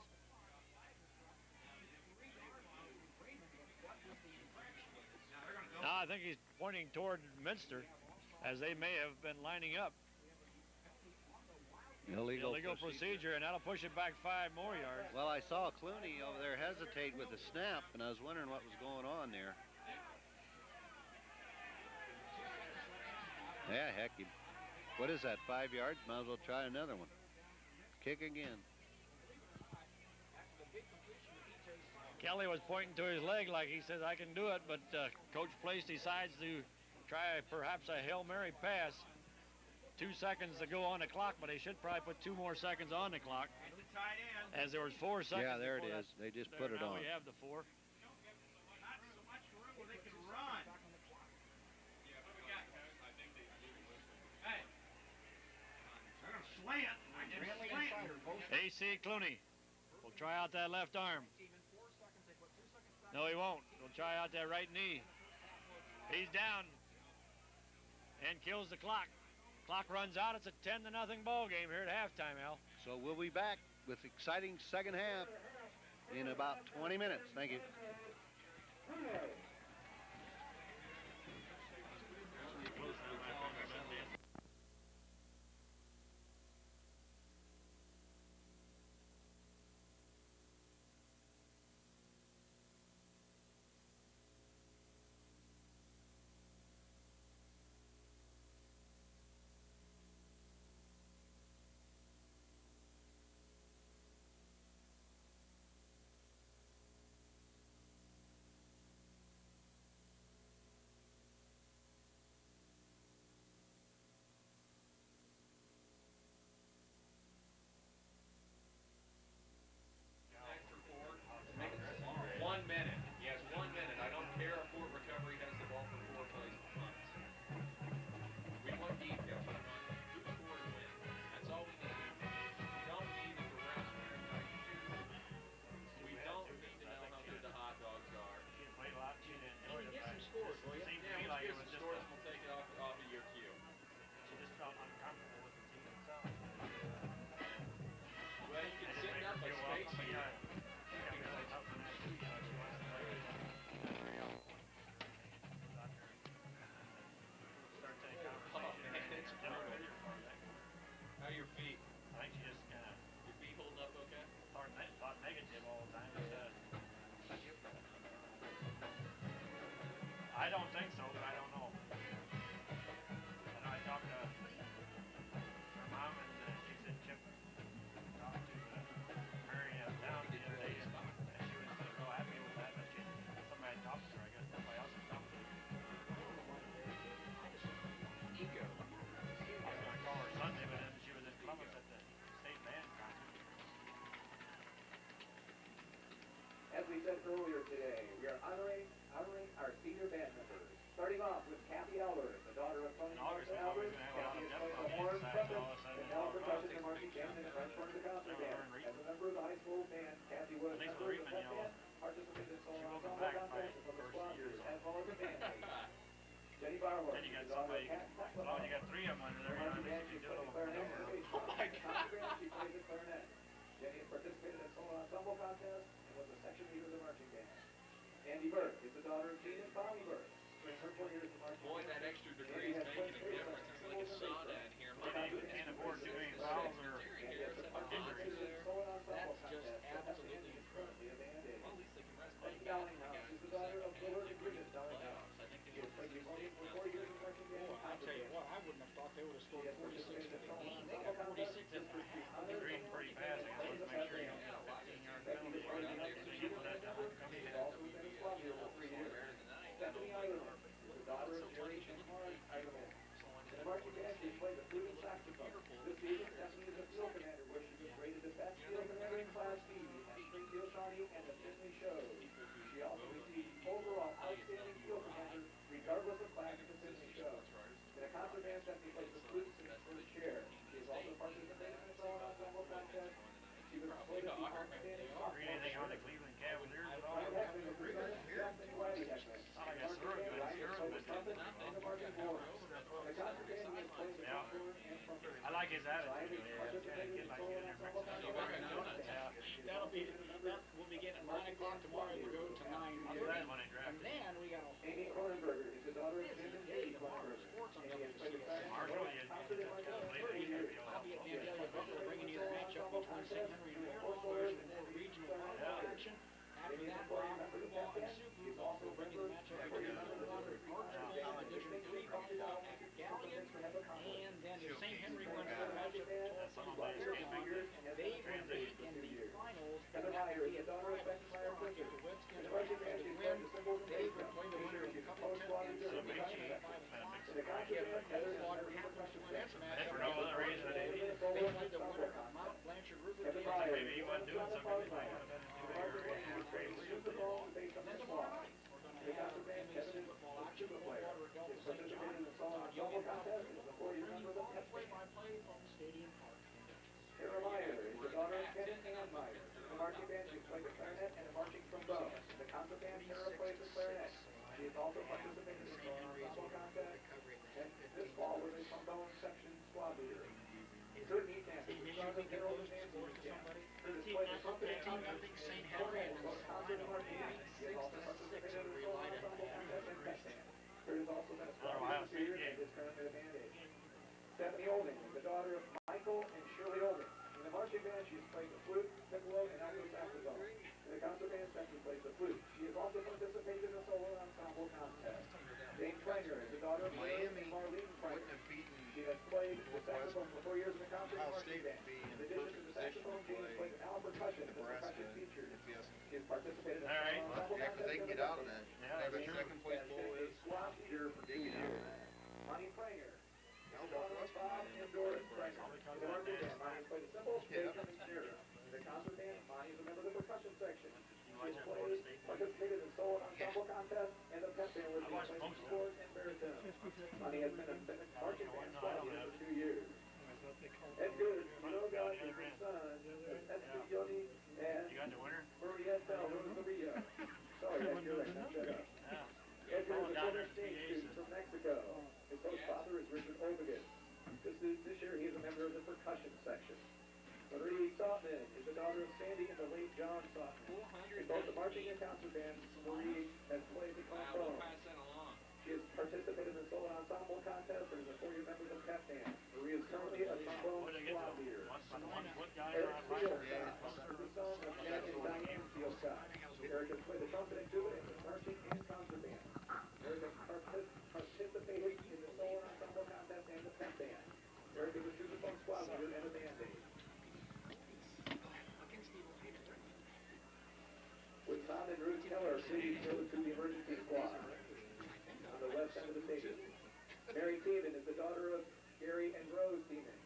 Now I think he's pointing toward Minster, as they may have been lining up. Illegal procedure, and that'll push it back 5 more yards. Well, I saw Clooney over there hesitate with the snap, and I was wondering what was going on there. Yeah, heck, what is that, 5 yards? Might as well try another one. Kick again. Kelly was pointing to his leg like he says, I can do it, but Coach Place decides to try perhaps a Hail Mary pass. 2 seconds to go on the clock, but they should probably put 2 more seconds on the clock. As there was 4 seconds. Yeah, there it is. They just put it on. Now we have the 4. AC Clooney will try out that left arm. No, he won't. He'll try out that right knee. He's down and kills the clock. Clock runs out. It's a 10-0 ball game here at halftime, Al. So we'll be back with exciting second half in about 20 minutes. Thank you. earlier today, we are honoring our senior band members. Starting off with Kathy Albers, the daughter of Tony Albers. Kathy is playing the horn, trumpet, and now percussion in the marching band and in front of the concert band. As a member of the high school band, Kathy was a member of the pep band, participated in solo ensemble contests from the squad leaders, as well as the band leader. Jenny Barlow, the daughter of Cat Tecklenburg. You got three of them under there. In the marching band, she plays the clarinet and the bass drum. In the concert band, she plays the clarinet. Jenny has participated in solo ensemble contests and was the section leader of the marching band. Andy Burke is the daughter of Gene and Bonnie Burke. During her 4 years of marching Boy, band, that extra Andy degree is has making played a bass difference. lessons It's like a and bass sauna drum. in here. Maybe you can't afford too many fouls or Andy has participated in solo ensemble That's just contests. absolutely Is currently a band aid. Well, at least they can rest Becky Dowlinghouse is the daughter of Willard and Bridget Dowlinghouse. She has played pneumonia for 4 years of marching band. Boy, I'll tell you what, I wouldn't have thought they would have She scored has 46 participated to in solo 15. They ensemble got 46 contests. at the half. they're reading pretty fast. I guess let's make sure you don't get a 15-yard penalty. Or you don't so you put that down. She has also been a squad leader for 3 years. Stephanie Eilerman is the daughter of Jerry and Maury Eilerman. In the marching band, she played the flute and saxophone. This season, Stephanie is a field commander where she was rated the best field commander in Class B at Springfield Shawnee and the Finley shows. She also received overall outstanding field commander regardless of class at the Finley show. In a concert band, Stephanie plays the flute and sings first chair. She has also participated in a solo ensemble contest. She was slated to be outstanding sophomore. Read anything on the Cleveland Cavaliers at all? Ryan Heckman is the son of Jeff and Whitey Heckman. Not like a surrogate. Ryan plays the trumpet and the marching horn. In the concert band, he has played the trombone and trumpet. I like his Ryan attitude. has Yeah, got a participated kid in like solo you in there ensemble mixing up. contests. That will begin at 9 o'clock tomorrow and go to 9. I'll do that when they draft And it. then we got a Amy Cronenberger is the daughter of Jim and Judy Cronenberger. Amy has played the clarinet Marshall, and you concert and marching band for 30 years. I'll be at Vandalia Butler bringing you the matchup between St. Henry and Maryland. There's more regional volleyball action. After that, Bob, football, and Sioux will bring you the matchup between Maryland and Archville, Division III volleyball at Galleon. And then if St. Henry wins their matchup, Some of these can't figure it. they will be in the finals. Heather Meyer is the daughter of Becky Meyer Pritchard. The In the Redskins marching to band, she's win. played the cymbals and They bass will drum. play the Be sure winner of she's the a couple co-squad tennis leader Some in the big concert cheese. section. Kind of In the concert band, Heather is a member of the percussion section. And for no other reason than They he played They the played solo the winner of ensemble Mount contest. Blanchard River. Heather Games. Meyer maybe he is wasn't the doing son of something. Bob He Meyer. might have been In the marching band, she's played the sousaphone, bass drum, and squad. In the concert band, Kevin is a tuba player. He's participated in the solo ensemble contest and is a 4-year member of the pep band. Play from Stadium Park. Tara Meyer is the daughter of Ken and Ann Meyer. In the marching band, she's played the clarinet and the marching trombone. In the concert band, Tara plays the clarinet. She has also participated in the solo ensemble contest and this fall was a trombone section squad leader. Kurt Eaton is the son of Harold and Nancy Eaton. Kurt has played the trumpet and concert, St. Henry and both concert and marching band. He has also participated in the solo ensemble contest and pep band. Kurt has also been a squad leader for years and is currently a band aid. Stephanie Olding is the daughter of Michael and Shirley Olding. In the marching band, she has played the flute, piccolo, and alto saxophone. In the concert band, Stephanie plays the flute. She has also participated in the solo ensemble contest. Jane Pranger is the daughter of Larry and Marlene Pranger. She has played the saxophone for 4 years in the concert and marching band. In addition to the saxophone, Jane has played alto percussion as a percussion feature. She has participated in the All right. solo ensemble Yeah, 'cause they can get out of that. Yeah, Whatever they the can. second place bowl is, Squad leader for 2 years. Monty Pranger. Bob and Doris Pranger. In the marching band, Monty has played the cymbals, bass drum, and snare drum. In the concert band, Monty is a member of the percussion section. She has participated in solo ensemble contests and the pep band where she has played the keyboard and baritone. Monty has been a marching band squad leader for 2 years. Edgar Yoga is the son of Esther Yoni and You got the winner? Maria Maria. Sorry, Edgar, I messed that up. Yeah. Edgar is a Down former there, exchange PA student from Mexico. His host father is Richard Ovigan. This year he is a member of the percussion section. Marie Sotman is the daughter of Sandy and the late John Sotman. In both the marching and concert bands, Marie has played the trombone. She has participated in the solo ensemble contest and is a 4-year member of the pep band. Marie is currently a trombone squad leader. One guy Eric around right. Fieldscott is the son of Jack and Diane Fieldscott. Eric has played the trumpet and tuba in the marching and concert band. Eric has participated in the solo ensemble contest and the pep band. Eric is a sousaphone squad leader and a band aid. With Tom and Ruth Keller, please go to the emergency squad on the west side of the stadium. Mary Teeman is the daughter of Gary and Rose Teeman.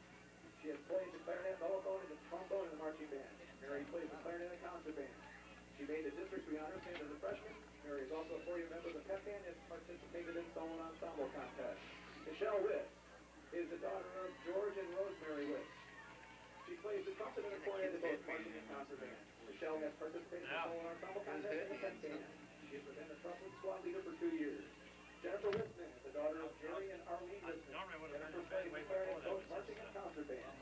She has played the clarinet, mellophone, and the trombone in the marching band. Mary plays the clarinet and concert band. She made the District 3 honors team as a freshman. Mary is also a 4-year member of the pep band and participated in solo and ensemble contests. Michelle Witt is the daughter of George and Rosemary Witt. She plays the trumpet and the cornet in both marching and concert band. Michelle has participated in solo and ensemble contests in the pep band. She has been the trumpet squad leader for 2 years. Jennifer Witzman is the daughter of Jerry and Arlene Witzman. Jennifer plays the clarinet in both marching and concert band.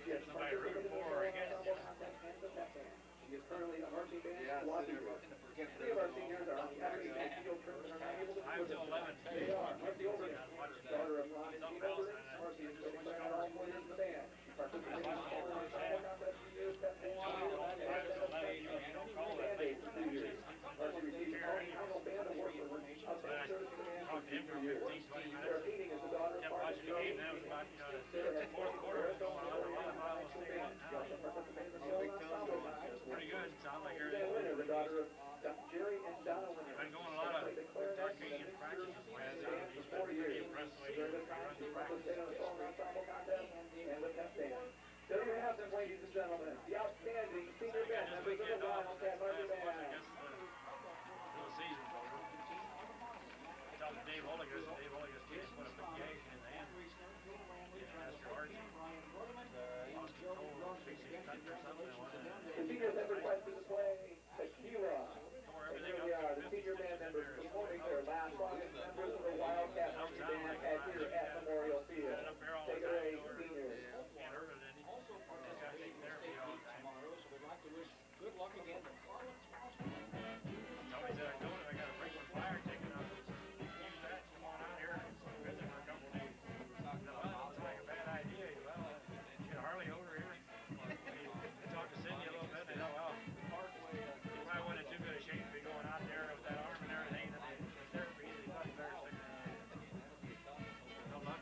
She has participated in the solo and ensemble contest and the pep band. She is currently a marching band squad leader. 3 of our seniors are on the Academy field trip and are not able to do it. They are Marcy Overton, daughter of Ron and Steve Overton. Marcy is the clarinet at all 4 years in the band. She participated in the solo and ensemble contest 2 years, pep band 2 years, and 2 years. Marcy received the Cardinals Band Award for outstanding service to the band for 2 years. Sarah Keating is the daughter of Martin Jones. Sarah has fourth quarter in the actual band. She also participated in the solo and ensemble contest. Pretty good. Sounds like you're Suzanne Winter, the daughter of Jerry and Donna Winter. been going a lot of Played the clarinet in the Minster band for 4 years. During this time, she participated in the solo and ensemble contest and the pep band. There you have them, ladies and gentlemen, the outstanding senior band members of the Wildcat Marching Band. The season's over. I talked to Dave Oligas, and Dave Oligas kids put a big gash in the hand. That's Archie. Lost control, fixing a cut or something. The seniors have requested to play Tequila. And here we are, the senior band members performing their last song as members of the Wildcat Marching Band here at Memorial Field. Take it away, seniors. Can't hurt it any. Also participating in the tomorrow, so we'd like to wish good luck again to Carlin Swanson. Tony said I told him I got a frequent flyer ticket. I'll use that. Come on out here and visit for a couple of days. Well, it looks like a bad idea. Well, get Harley over here. We talked to Cindy a little bit. They thought, well, he probably wasn't in too good a shape to be going out there with that arm and everything. And then the therapy, he thought he better stick around. No luck.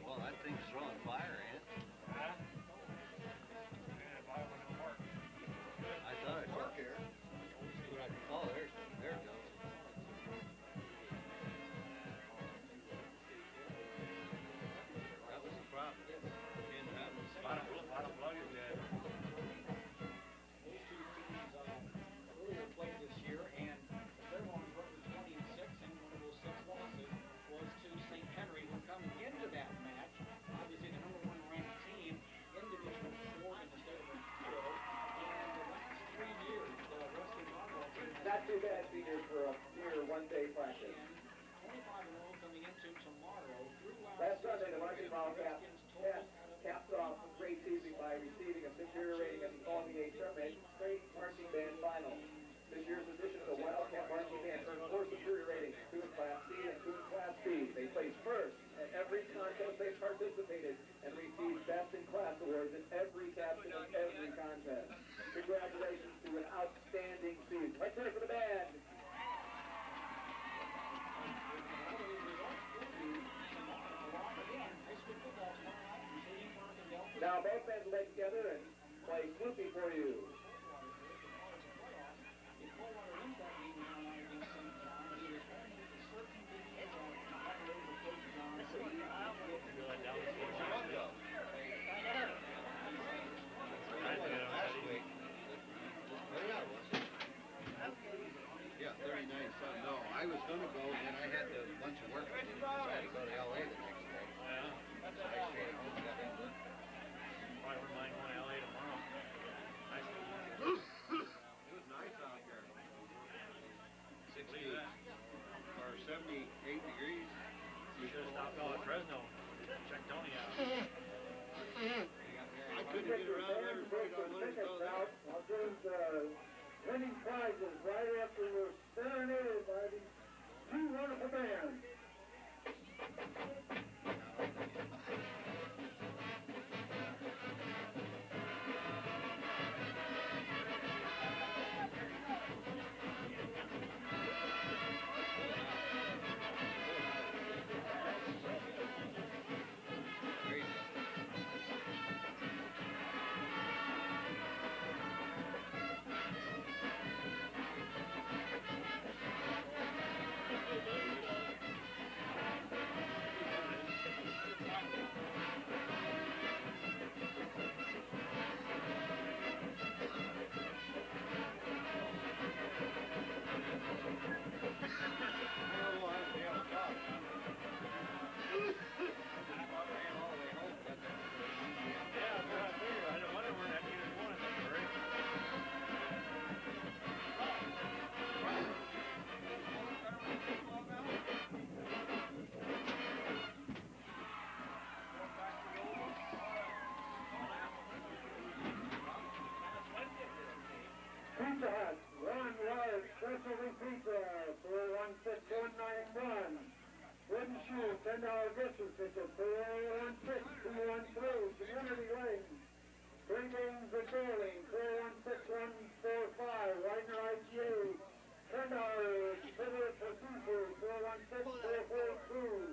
Well, that thing's throwing fire, ain't it? Huh? Yeah, if I wouldn't work. I thought I saw here. Oh, there it goes. That was the problem. Didn't happen. A lot of blood is dead. Those two teams earlier played this year, and the Fairlawns record 20-6, and one of those 6 losses was to St. Henry, who come into that match, obviously the number 1 ranked team in Division 4 in the state of Ontario, and the last 3 years, the Western Volleyball team has Not too bad, seniors, for a mere one-day practice. 25-0 coming into tomorrow. Last Sunday, the Marching Wildcats capped off a great season by receiving a superior rating at the All-NBA Tournament Straight Marching Band Final. This year's edition of the Wildcat Marching Band earned 4 superior ratings, 2 in Class C and 2 in Class B. They placed first at every contest they participated and received Best in Class awards in every caption of every contest. Congratulations to an outstanding season. Let's hear it for the band. Now both bands will get together and play Snoopy for you. Yeah, 39 something. No, I was gonna go, and then I had a bunch of work to do, so I had to go to LA the next day. Yeah. So I stayed home, got in. Probably wouldn't mind going to LA tomorrow. Nice. It was nice out there. 60 or 78 degrees. We should have stopped all at Fresno. Check Tony out. I couldn't get around there straight. I wanted to go there. I'll give winning prizes right after we're serenaded by these 2 wonderful bands. shoe, $10 distance ticket, 416-213, Community Lane. 3 games of bowling, 416-145, Widener IGA. $10 cigarette for seafood, 416-442.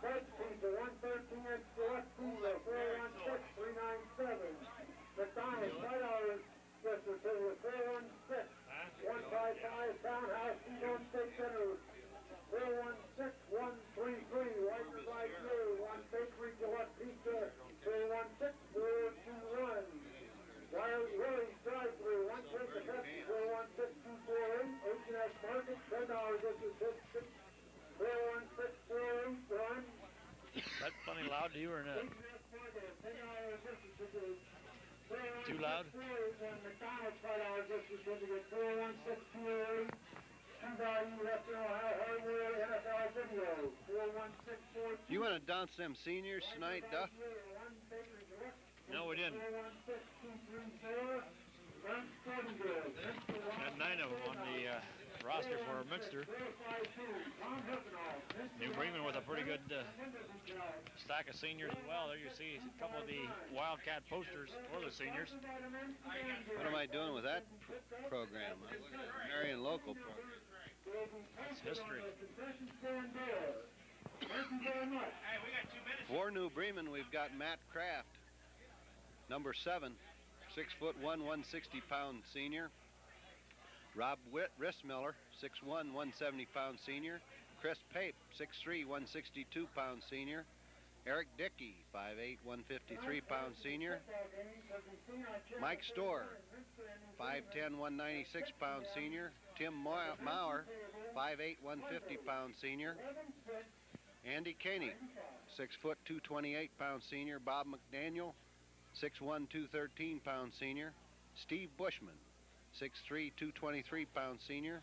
French pizza, 113-inch select cooler, 416-397. McDonald's, $5 Mr. Silver, 416-155, Townhouse, T-Bone Steak Dinner, 416-133, Widener's IGA, 1 Bakery Gillette Pizza, 416-421. Wild Willie's drive-thru, 1 case of Pepsi, 416-248, H&S Market, $10 distance ticket, 416-481. That funny loud to you or not? Too loud? McDonald's $5 distance ticket, 416-208. Value Western Ohio Hardware NFL Video, 416-4. You want to dance them seniors tonight, Duff? No, we didn't. Had 9 of them on the roster for Minster. New Bremen with a pretty good stack of seniors as well. There you see a couple of the Wildcat posters for the seniors. What am I doing with that program? Marion local program. That's history. For New Bremen, we've got Matt Kraft, number 7, 6'1", 160-pound senior. Rob Rissmiller, 6'1", 170-pound senior. Chris Pape, 6'3", 162-pound senior. Eric Dickey, 5'8", 153-pound senior. Mike Storr, 5'10", 196-pound senior. Tim Maurer, 5'8", 150-pound senior. Andy Koenig, 6 foot 228-pound senior. Bob McDaniel, 6'1", 213-pound senior. Steve Bushman, 6'3", 223-pound senior.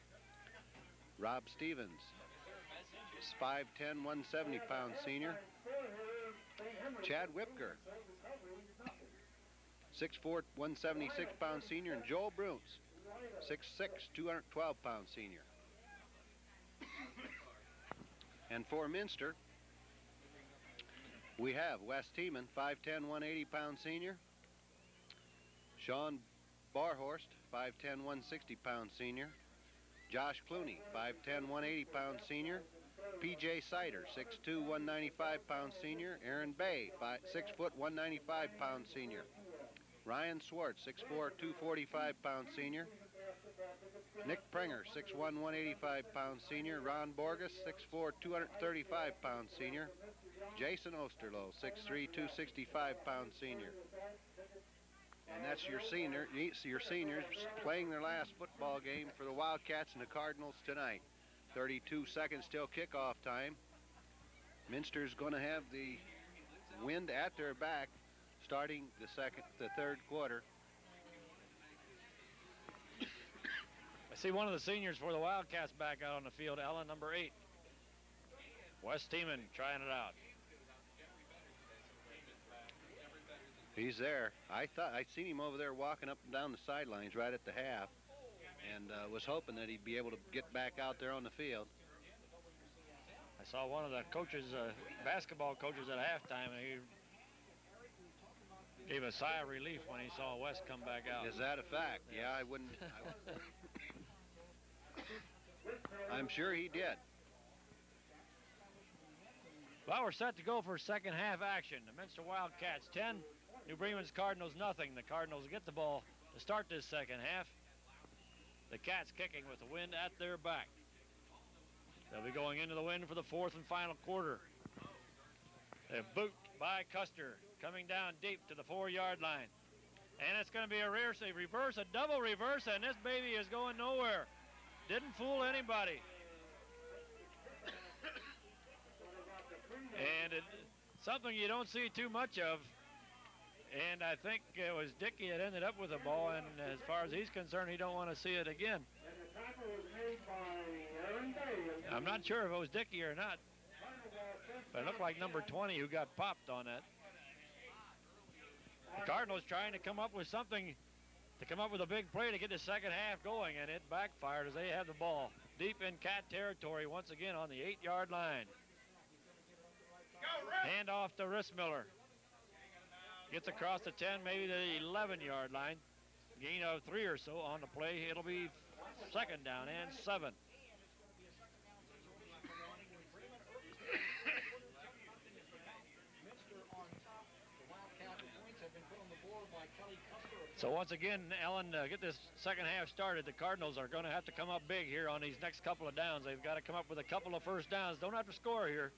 Rob Stevens, 5'10", 170-pound senior. Chad Whipker, 6'4", 176-pound senior. And Joel Bruns, 6'6", 212-pound senior. And for Minster, we have Wes Tiemann, 5'10", 180-pound senior. Sean Barhorst, 5'10", 160-pound senior. Josh Clooney, 5'10", 180-pound senior. P.J. Sider, 6'2", 195-pound senior. Aaron Bay, 6 foot 195-pound senior. Ryan Swartz, 6'4", 245-pound senior. Nick Prenger, 6'1", 185-pound senior. Ron Borges, 6'4", 235-pound senior. Jason Osterloh, 6'3", 265-pound senior. And that's your seniors playing their last football game for the Wildcats and the Cardinals tonight. 32 seconds till kickoff time. Minster's going to have the wind at their back starting the third quarter. I see one of the seniors for the Wildcats back out on the field, Allen, number 8. Wes Tiemann trying it out. He's there. I thought I'd seen him over there walking up and down the sidelines right at the half, and was hoping that he'd be able to get back out there on the field. I saw one of the coaches, basketball coaches at halftime, and he gave a sigh of relief when he saw Wes come back out. Is that a fact? Yes. Yeah, I wouldn't. I'm sure he did. Well, we're set to go for second half action. The Minster Wildcats 10, New Bremen's Cardinals nothing. The Cardinals get the ball to start this second half. The Cats kicking with the wind at their back. They'll be going into the wind for the fourth and final quarter. A boot by Custer coming down deep to the 4-yard line. And it's going to be a reverse, a double reverse, and this baby is going nowhere. Didn't fool anybody. And it's something you don't see too much of. And I think it was Dickey that ended up with the ball, and as far as he's concerned, he don't want to see it again. I'm not sure if it was Dickey or not, but it looked like number 20 who got popped on that. The Cardinals trying to come up with something, to come up with a big play to get the second half going, and it backfired as they had the ball deep in Cat territory once again on the 8-yard line. Hand off to Rissmiller. Gets across the 10, maybe the 11-yard line. Gain of 3 or so on the play. It'll be second down and 7. So once again, Ellen, get this second half started. The Cardinals are going to have to come up big here on these next couple of downs. They've got to come up with a couple of first downs. Don't have to score here,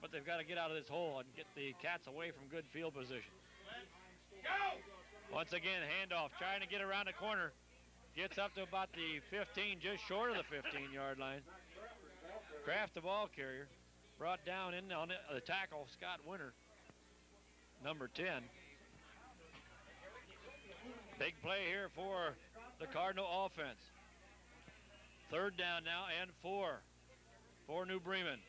but they've got to get out of this hole and get the Cats away from good field position. Once again, handoff, trying to get around the corner. Gets up to about the 15, just short of the 15-yard line. Kraft, the ball carrier, brought down in on the tackle, Scott Winter, number 10. Big play here for the Cardinal offense. Third down now and 4 for New Bremen.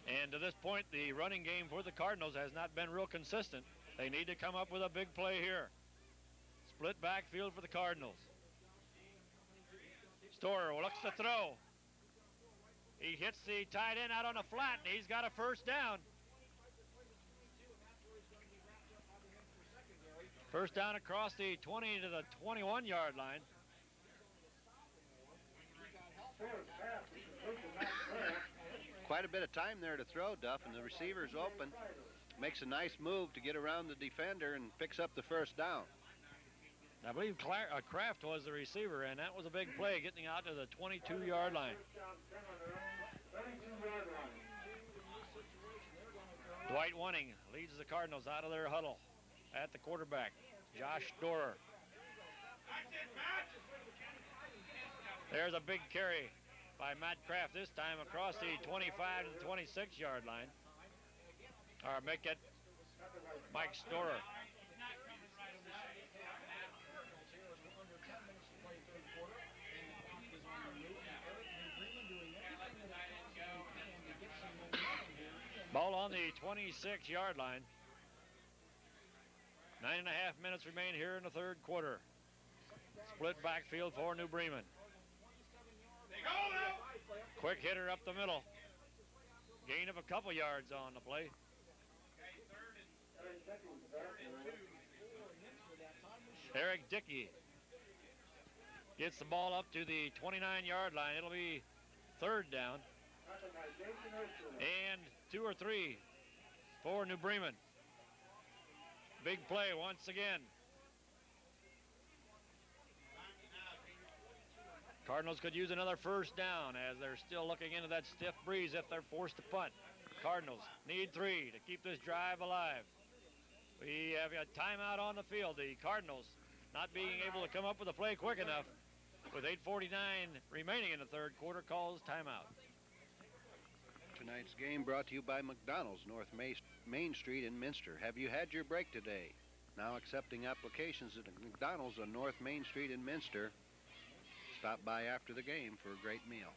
And to this point, the running game for the Cardinals has not been real consistent. They need to come up with a big play here. Split backfield for the Cardinals. Storer looks to throw. He hits the tight end out on a flat, and he's got a first down. First down across the 20 to the 21-yard line. Quite a bit of time there to throw, Duff, and the receiver's open. Makes a nice move to get around the defender and picks up the first down. I believe Kraft was the receiver, and that was a big play, getting out to the 22-yard line. Dwight Wunning leads the Cardinals out of their huddle at the quarterback, Josh Storer. There's a big carry by Matt Kraft, this time across the 25 to the 26-yard line. Or make it Mike Storer. Ball on the 26-yard line. 9.5 minutes remain here in the third quarter. Split backfield for New Bremen. Quick hitter up the middle. Gain of a couple yards on the play. Eric Dickey gets the ball up to the 29-yard line. It'll be third down. And 2 or 3 for New Bremen. Big play once again. Cardinals could use another first down as they're still looking into that stiff breeze if they're forced to punt. Cardinals need 3 to keep this drive alive. We have a timeout on the field. The Cardinals not being able to come up with a play quick enough with 8:49 remaining in the third quarter calls timeout. Tonight's game brought to you by McDonald's, North Main Street in Minster. Have you had your break today? Now accepting applications at McDonald's on North Main Street in Minster. Stop by after the game for a great meal.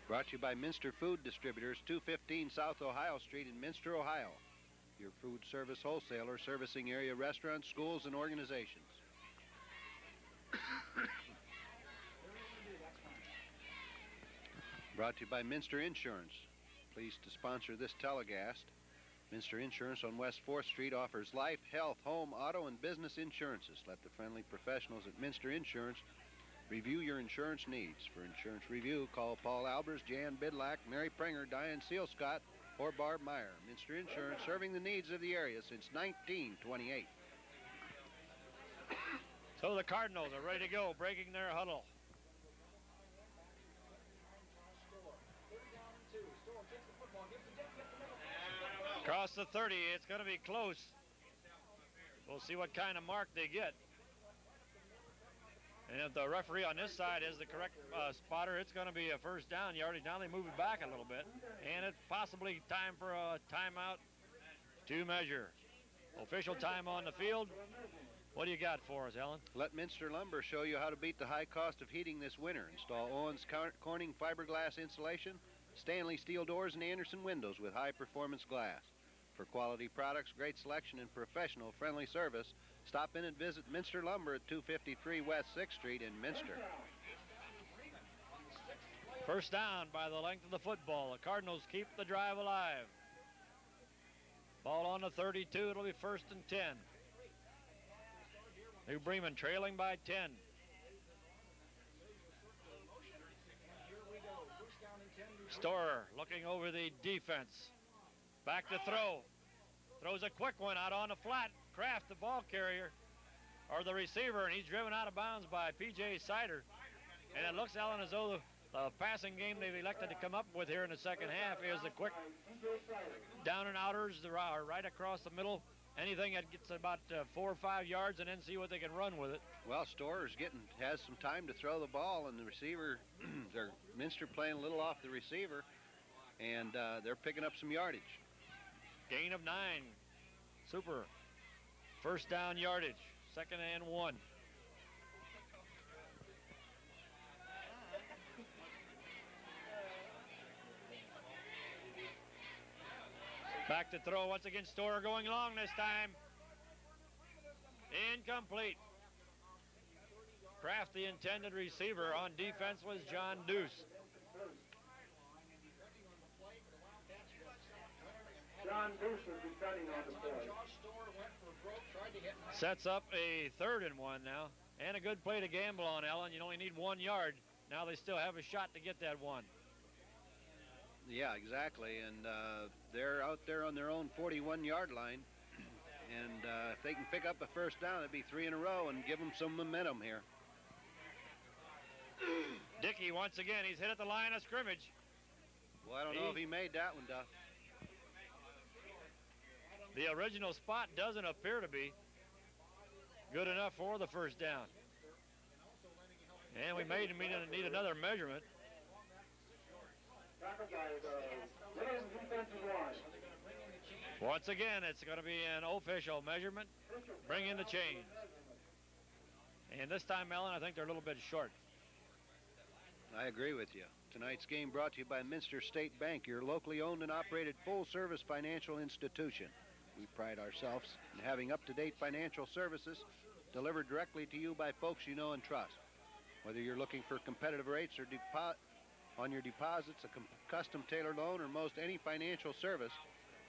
Brought to you by Minster Food Distributors, 215 South Ohio Street in Minster, Ohio. Your food service wholesaler servicing area restaurants, schools, and organizations. Brought to you by Minster Insurance. Pleased to sponsor this telecast. Minster Insurance on West 4th Street offers life, health, home, auto, and business insurances. Let the friendly professionals at Minster Insurance review your insurance needs. For insurance review, call Paul Albers, Jan Bidlack, Mary Prenger, Diane Sealscott, or Barb Meyer. Minster Insurance, serving the needs of the area since 1928. So the Cardinals are ready to go, breaking their huddle. Across the 30, it's going to be close. We'll see what kind of mark they get. And if the referee on this side is the correct spotter, it's going to be a first down yardage. Now they move it back a little bit. And it's possibly time for a timeout to measure. Official time on the field. What do you got for us, Ellen? Let Minster Lumber show you how to beat the high cost of heating this winter. Install Owens Corning fiberglass insulation, Stanley steel doors, and Anderson windows with high-performance glass. For quality products, great selection, and professional friendly service, stop in and visit Minster Lumber at 253 West 6th Street in Minster. First down by the length of the football. The Cardinals keep the drive alive. Ball on the 32. It'll be 1st and 10. New Bremen trailing by 10. Storer looking over the defense. Back to throw. Throws a quick one out on the flat. Kraft, the ball carrier, or the receiver, and he's driven out of bounds by P.J. Sider. And it looks, Alan, as though the passing game they've elected to come up with here in the second half is the quick down and outers right across the middle. Anything that gets about 4 or 5 yards, and then see what they can run with it. Well, Storer's has some time to throw the ball, and the receiver, Minster playing a little off the receiver, and they're picking up some yardage. Gain of 9. Super. First down yardage. 2nd and 1. Back to throw once again. Storer going long this time. Incomplete. Kraft, the intended receiver. On defense was John Deuce. John Deuce will be cutting on the play. Sets up a 3rd and 1 now. And a good play to gamble on, Ellen. You only need 1 yard. Now they still have a shot to get that one. Yeah, exactly. And they're out there on their own 41-yard line. And if they can pick up a first down, it'd be 3 in a row and give them some momentum here. Dickey, once again, he's hit at the line of scrimmage. Well, I don't know if he made that one, Duff. The original spot doesn't appear to be good enough for the first down. And we may need another measurement. Once again, it's going to be an official measurement. Bring in the chains. And this time, Ellen, I think they're a little bit short. I agree with you. Tonight's game brought to you by Minster State Bank, your locally owned and operated full-service financial institution. We pride ourselves in having up-to-date financial services delivered directly to you by folks you know and trust. Whether you're looking for competitive rates or on your deposits, a custom tailored loan, or most any financial service,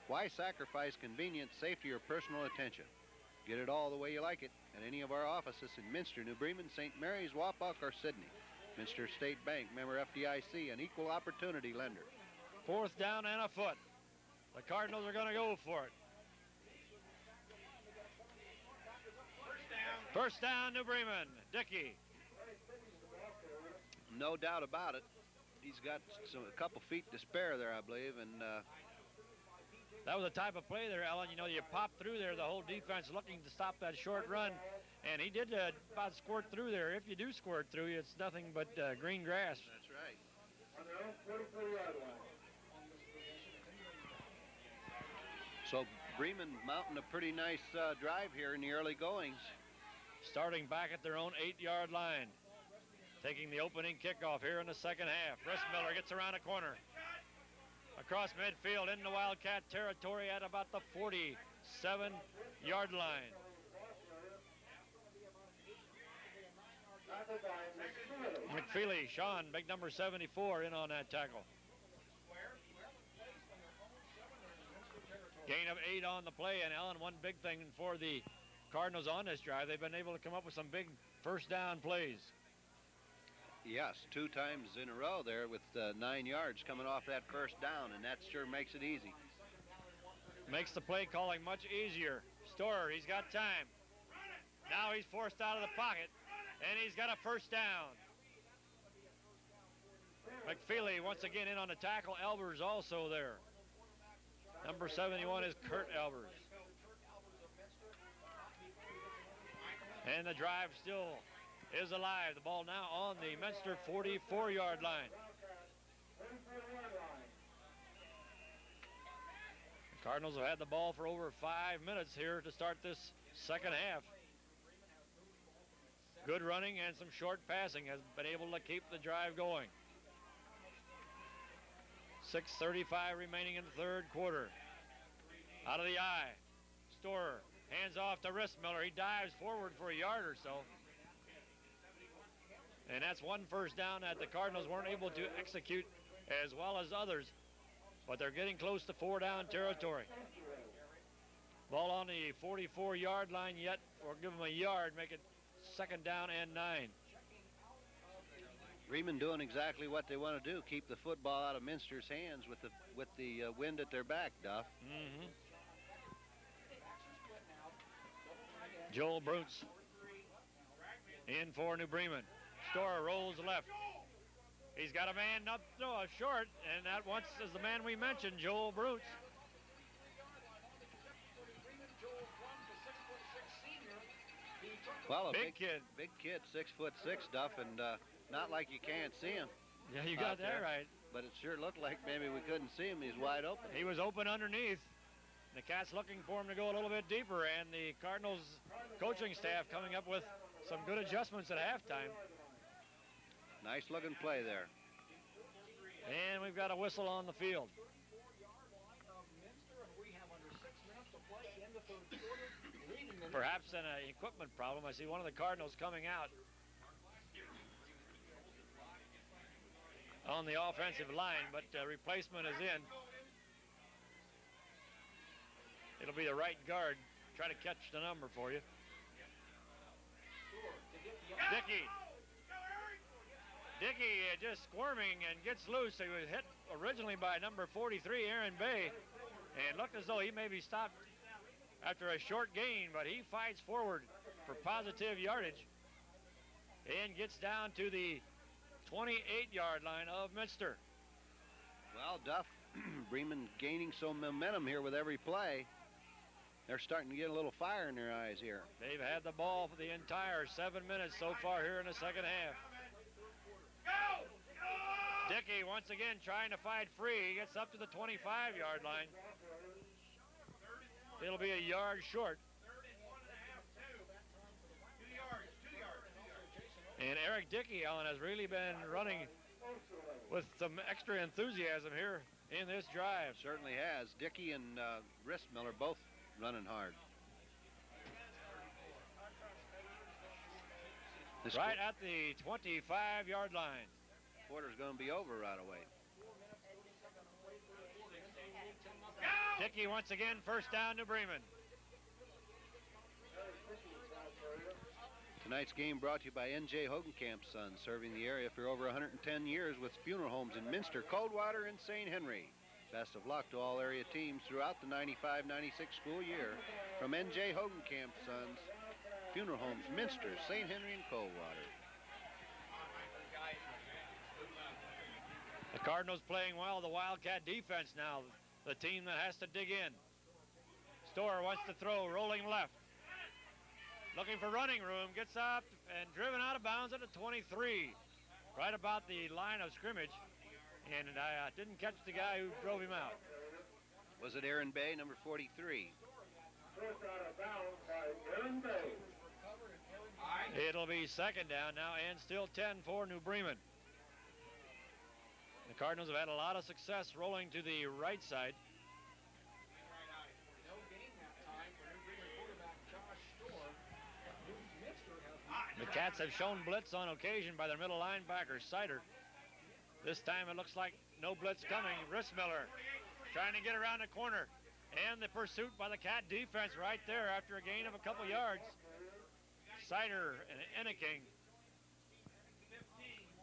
why sacrifice convenience, safety, or personal attention? Get it all the way you like it at any of our offices in Minster, New Bremen, St. Mary's, Wapak, or Sydney. Minster State Bank, member FDIC, an equal opportunity lender. 4th down and a foot. The Cardinals are going to go for it. First down, New Bremen. Dickey. No doubt about it. He's got a couple feet to spare there, I believe, and that was the type of play there, Ellen. You know, you pop through there, the whole defense looking to stop that short run, and he did about squirt through there. If you do squirt through, it's nothing but green grass. That's right. On their own 44-yard line. So Bremen mounting a pretty nice drive here in the early goings. Starting back at their own 8-yard line. Taking the opening kickoff here in the second half. Rissmiller gets around a corner. Across midfield into Wildcat territory at about the 47-yard line. McFeely, Sean, big number 74, in on that tackle. Gain of 8 on the play, and Alan, one big thing for the Cardinals on this drive, they've been able to come up with some big first down plays. Yes, 2 times in a row there with 9 yards coming off that first down, and that sure makes it easy. Makes the play calling much easier. Storer, he's got time. Now he's forced out of the pocket, and he's got a first down. McFeely once again in on the tackle. Elbers also there. Number 71 is Kurt Elbers. And the drive still is alive. The ball now on the Minster 44-yard line. The Cardinals have had the ball for over 5 minutes here to start this second half. Good running and some short passing has been able to keep the drive going. 6:35 remaining in the third quarter. Out of the eye. Storer hands off to Rissmiller. He dives forward for a yard or so. And that's one first down that the Cardinals weren't able to execute as well as others. But they're getting close to 4-down territory. Ball on the 44-yard line yet. Or give them a yard, make it 2nd down and 9. Bremen doing exactly what they want to do, keep the football out of Minster's hands with the wind at their back, Duff. Mm-hmm. Joel Broots in for New Bremen. Storer rolls left. He's got a man up short, and that once is the man we mentioned, Joel Broots. Well, a big kid, 6'6", Duff, and not like you can't see him. Yeah, you got that right. But it sure looked like maybe we couldn't see him. He's wide open. He was open underneath. The Cats looking for him to go a little bit deeper, and the Cardinals coaching staff coming up with some good adjustments at halftime. Nice looking play there. And we've got a whistle on the field. Perhaps an equipment problem. I see one of the Cardinals coming out on the offensive line, but replacement is in. It'll be the right guard. Try to catch the number for you. Dickey just squirming and gets loose. He was hit originally by number 43, Aaron Bay, and looked as though he may be stopped after a short gain, but he fights forward for positive yardage and gets down to the 28-yard line of Minster. Well, Duff, Bremen gaining some momentum here with every play. They're starting to get a little fire in their eyes here. They've had the ball for the entire 7 minutes so far here in the second half. Dickey once again trying to fight free. He gets up to the 25-yard line. It'll be a yard short. And Eric Dickey, Alan, has really been running with some extra enthusiasm here in this drive. Certainly has. Dickey and Rissmiller both running hard. Right at the 25-yard line. Quarter's going to be over right away. Dickey once again, first down to Bremen. Tonight's game brought to you by N.J. Hogenkamp's Sons, serving the area for over 110 years with funeral homes in Minster, Coldwater, and St. Henry. Best of luck to all area teams throughout the 95-96 school year. From N.J. Hogenkamp's Sons, funeral homes, Minster, St. Henry, and Coldwater. The Cardinals playing well. The Wildcat defense now, the team that has to dig in. Storer wants to throw, rolling left. Looking for running room, gets up and driven out of bounds at the 23. Right about the line of scrimmage. And I didn't catch the guy who drove him out. Was it Aaron Bay, number 43? It'll be second down now and still 10 for New Bremen. The Cardinals have had a lot of success rolling to the right side. The Cats have shown blitz on occasion by their middle linebacker, Sider. This time it looks like no blitz coming. Rissmiller trying to get around the corner. And the pursuit by the Cat defense right there after a gain of a couple yards. Sider and Enneking.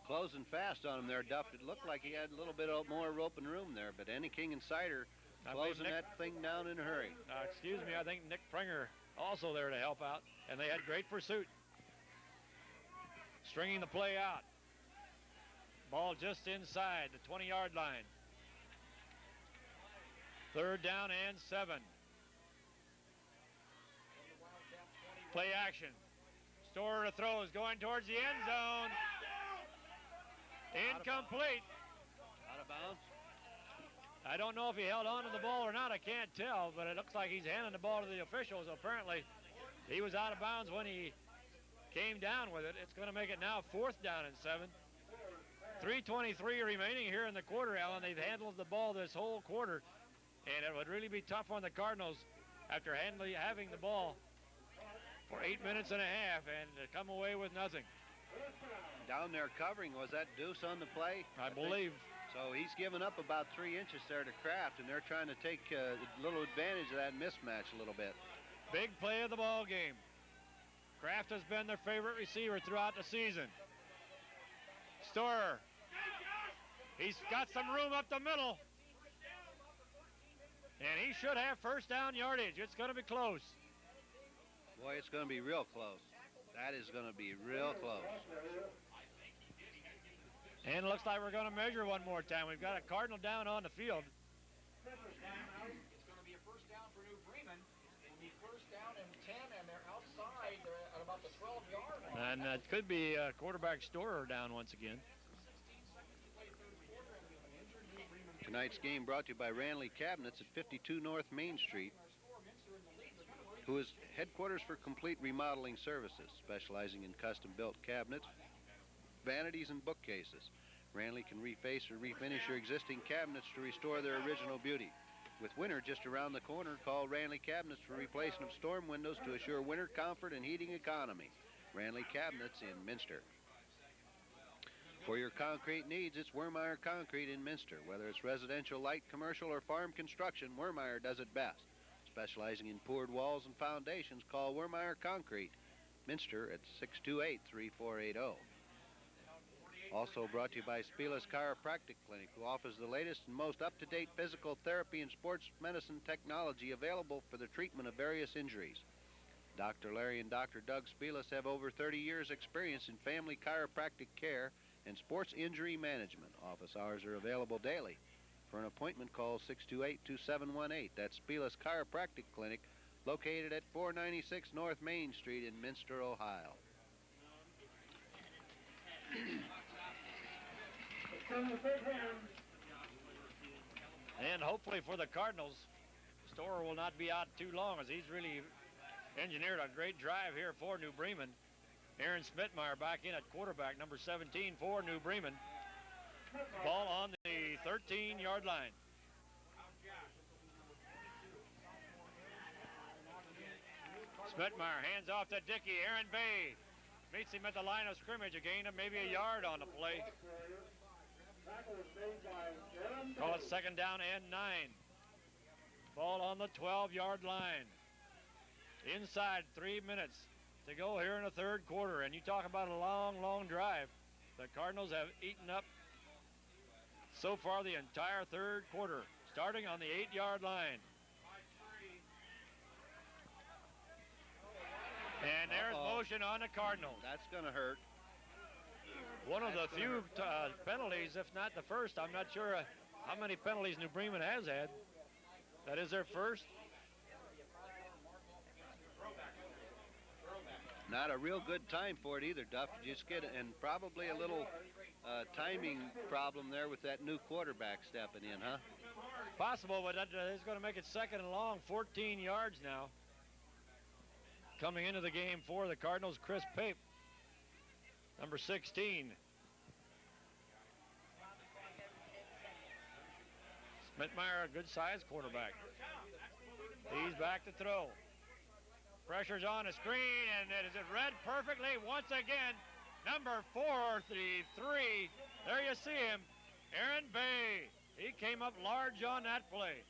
Closing fast on him there, Duff. It looked like he had a little bit more open room there, but Enneking and Sider closing that thing down in a hurry. Excuse me, I think Nick Pringer also there to help out, and they had great pursuit. Stringing the play out. Ball just inside the 20-yard line. Third down and 7. Play action. Storer to throw is going towards the end zone. Incomplete. Out of bounds. I don't know if he held on to the ball or not. I can't tell, but it looks like he's handing the ball to the officials. Apparently, he was out of bounds when he came down with it. It's going to make it now 4th down and 7. 3:23 remaining here in the quarter, Alan. They've handled the ball this whole quarter, and it would really be tough on the Cardinals after having the ball for 8 minutes and a half and to come away with nothing. Down there covering, was that Deuce on the play? I believe. So he's given up about 3 inches there to Kraft, and they're trying to take a little advantage of that mismatch a little bit. Big play of the ball game. Kraft has been their favorite receiver throughout the season. Storer. He's got some room up the middle. And he should have first down yardage. It's going to be close. Boy, it's going to be real close. That is going to be real close. And it looks like we're going to measure one more time. We've got a Cardinal down on the field. It's going to be a first down for New Bremen. It'll be first down and 10, and they're outside. They're at about the 12-yard line. And it could be quarterback Storer down once again. 16 seconds to play third quarter, and we have an injured New Bremen. Tonight's game brought to you by Ranley Cabinets at 52 North Main Street, who is headquarters for complete remodeling services, specializing in custom-built cabinets, vanities, and bookcases. Ranley can reface or refinish your existing cabinets to restore their original beauty. With winter just around the corner, call Ranley Cabinets for replacement of storm windows to assure winter comfort and heating economy. Ranley Cabinets in Minster. For your concrete needs, it's Wermeyer Concrete in Minster. Whether it's residential, light, commercial, or farm construction, Wermeyer does it best. Specializing in poured walls and foundations, call Wermeyer Concrete, Minster at 628-3480. Also brought to you by Spielus Chiropractic Clinic, who offers the latest and most up-to-date physical therapy and sports medicine technology available for the treatment of various injuries. Dr. Larry and Dr. Doug Spielus have over 30 years' experience in family chiropractic care and sports injury management. Office hours are available daily. For an appointment, call 628-2718. That's Spielus Chiropractic Clinic, located at 496 North Main Street in Minster, Ohio. And hopefully for the Cardinals, Storer will not be out too long, as he's really engineered a great drive here for New Bremen. Aaron Schmidtmeyer back in at quarterback, number 17 for New Bremen. Ball on the 13-yard line. Schmidtmeyer hands off to Dickey. Aaron Bay meets him at the line of scrimmage, a gain of maybe a yard on the play. Call it second down and 9. Ball on the 12-yard line. Inside 3 minutes to go here in the third quarter. And you talk about a long, long drive. The Cardinals have eaten up so far the entire third quarter, starting on the 8-yard line. And there's motion on the Cardinals. That's going to hurt. One of the few penalties, if not the first. I'm not sure how many penalties New Bremen has had. That is their first. Not a real good time for it either, Duff. You just get it, and probably a little timing problem there with that new quarterback stepping in, huh? Possible, but that is going to make it second and long, 14 yards now. Coming into the game for the Cardinals, Chris Pape, number 16. Schmidtmeyer, a good-sized quarterback. He's back to throw. Pressure's on the screen, and it is read perfectly once again. Number 43. There you see him, Aaron Bay. He came up large on that play.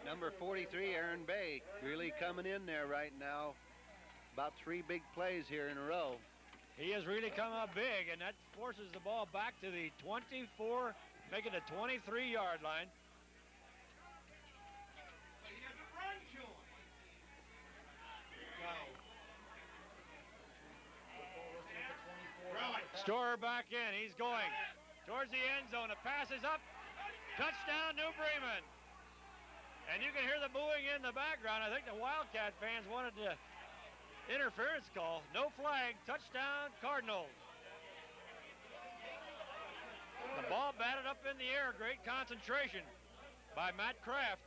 Number 43, Aaron Bay, really coming in there right now. About 3 big plays here in a row. He has really come up big, and that forces the ball back to the 24, making the 23-yard line. Storer back in. He's going towards the end zone. The pass is up. Touchdown, New Bremen. And you can hear the booing in the background. I think the Wildcat fans wanted the interference call. No flag. Touchdown, Cardinals. The ball batted up in the air. Great concentration by Matt Kraft.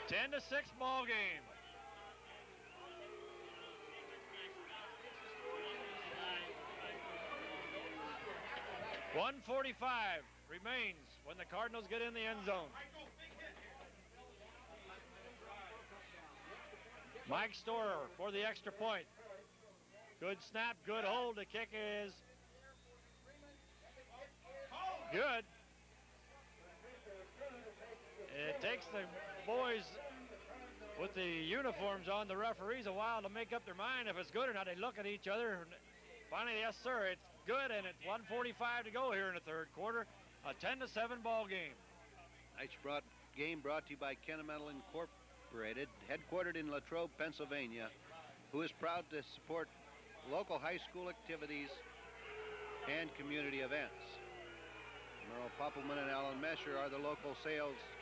Ten to 6 ball game. .145 remains when the Cardinals get in the end zone. Mike Storer for the extra point. Good snap, good hold. The kick is good. It takes the boys with the uniforms on, the referees, a while to make up their mind if it's good or not. They look at each other. And finally, yes, sir, it's good, and it's 1:45 to go here in the third quarter. A 10-7 ball game. Tonight's game brought to you by Kennametal Incorporated, headquartered in Latrobe, Pennsylvania, who is proud to support local high school activities and community events. Merle Poppelman and Alan Mesher are the local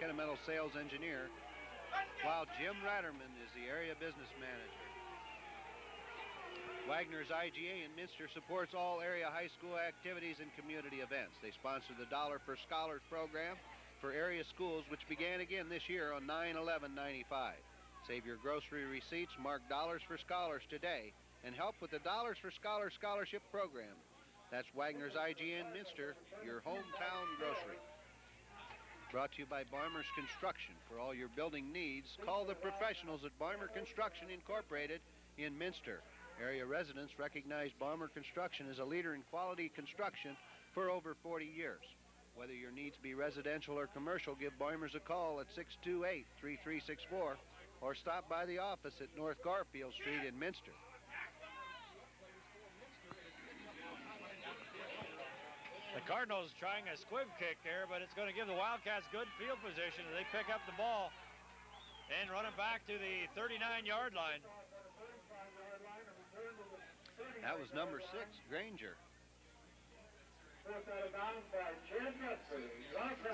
Kennametal sales engineer, while Jim Ratterman is the area business manager. Wagner's IGA in Minster supports all area high school activities and community events. They sponsor the Dollar for Scholars program for area schools, which began again this year on 9/11/95. Save your grocery receipts, mark Dollars for Scholars today, and help with the Dollars for Scholars Scholarship program. That's Wagner's IGA in Minster, your hometown grocery. Brought to you by Barmer's Construction. For all your building needs, call the professionals at Barmer Construction Incorporated in Minster. Area residents recognize Barmer Construction as a leader in quality construction for over 40 years. Whether your needs be residential or commercial, give Barmer's a call at 628-3364 or stop by the office at North Garfield Street in Minster. The Cardinals trying a squib kick there, but it's going to give the Wildcats good field position as they pick up the ball and run it back to the 39-yard line. That was number 6, Granger.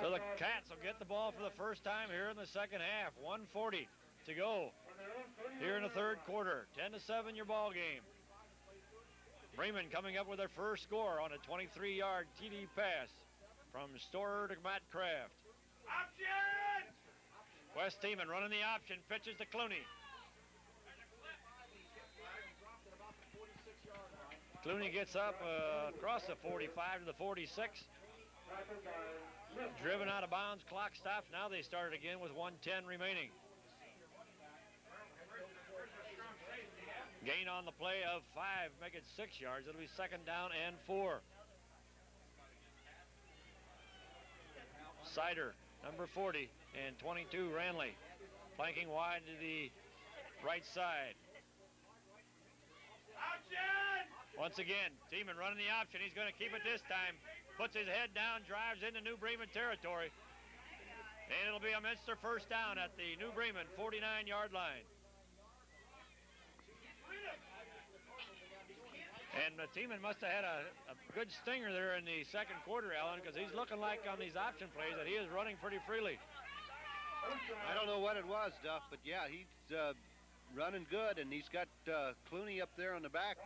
So the Cats will get the ball for the first time here in the second half. 1:40 to go here in the third quarter. 10-7 your ball game. Bremen coming up with their first score on a 23-yard TD pass from Storer to Matt Kraft. Option! West Teeman running the option, pitches to Clooney. Clooney gets up across the 45 to the 46. Driven out of bounds, clock stops. Now they start again with 1:10 remaining. Gain on the play of 5, make it 6 yards. It'll be second down and 4. Sider, number 40, and 22, Ranley. Flanking wide to the right side. Once again, Teeman running the option. He's going to keep it this time. Puts his head down, drives into New Bremen territory. And it'll be a Minster first down at the New Bremen 49-yard line. And Teeman must have had a good stinger there in the second quarter, Alan, because he's looking like on these option plays that he is running pretty freely. I don't know what it was, Duff, but yeah, he's running good, and he's got Clooney up there on the back,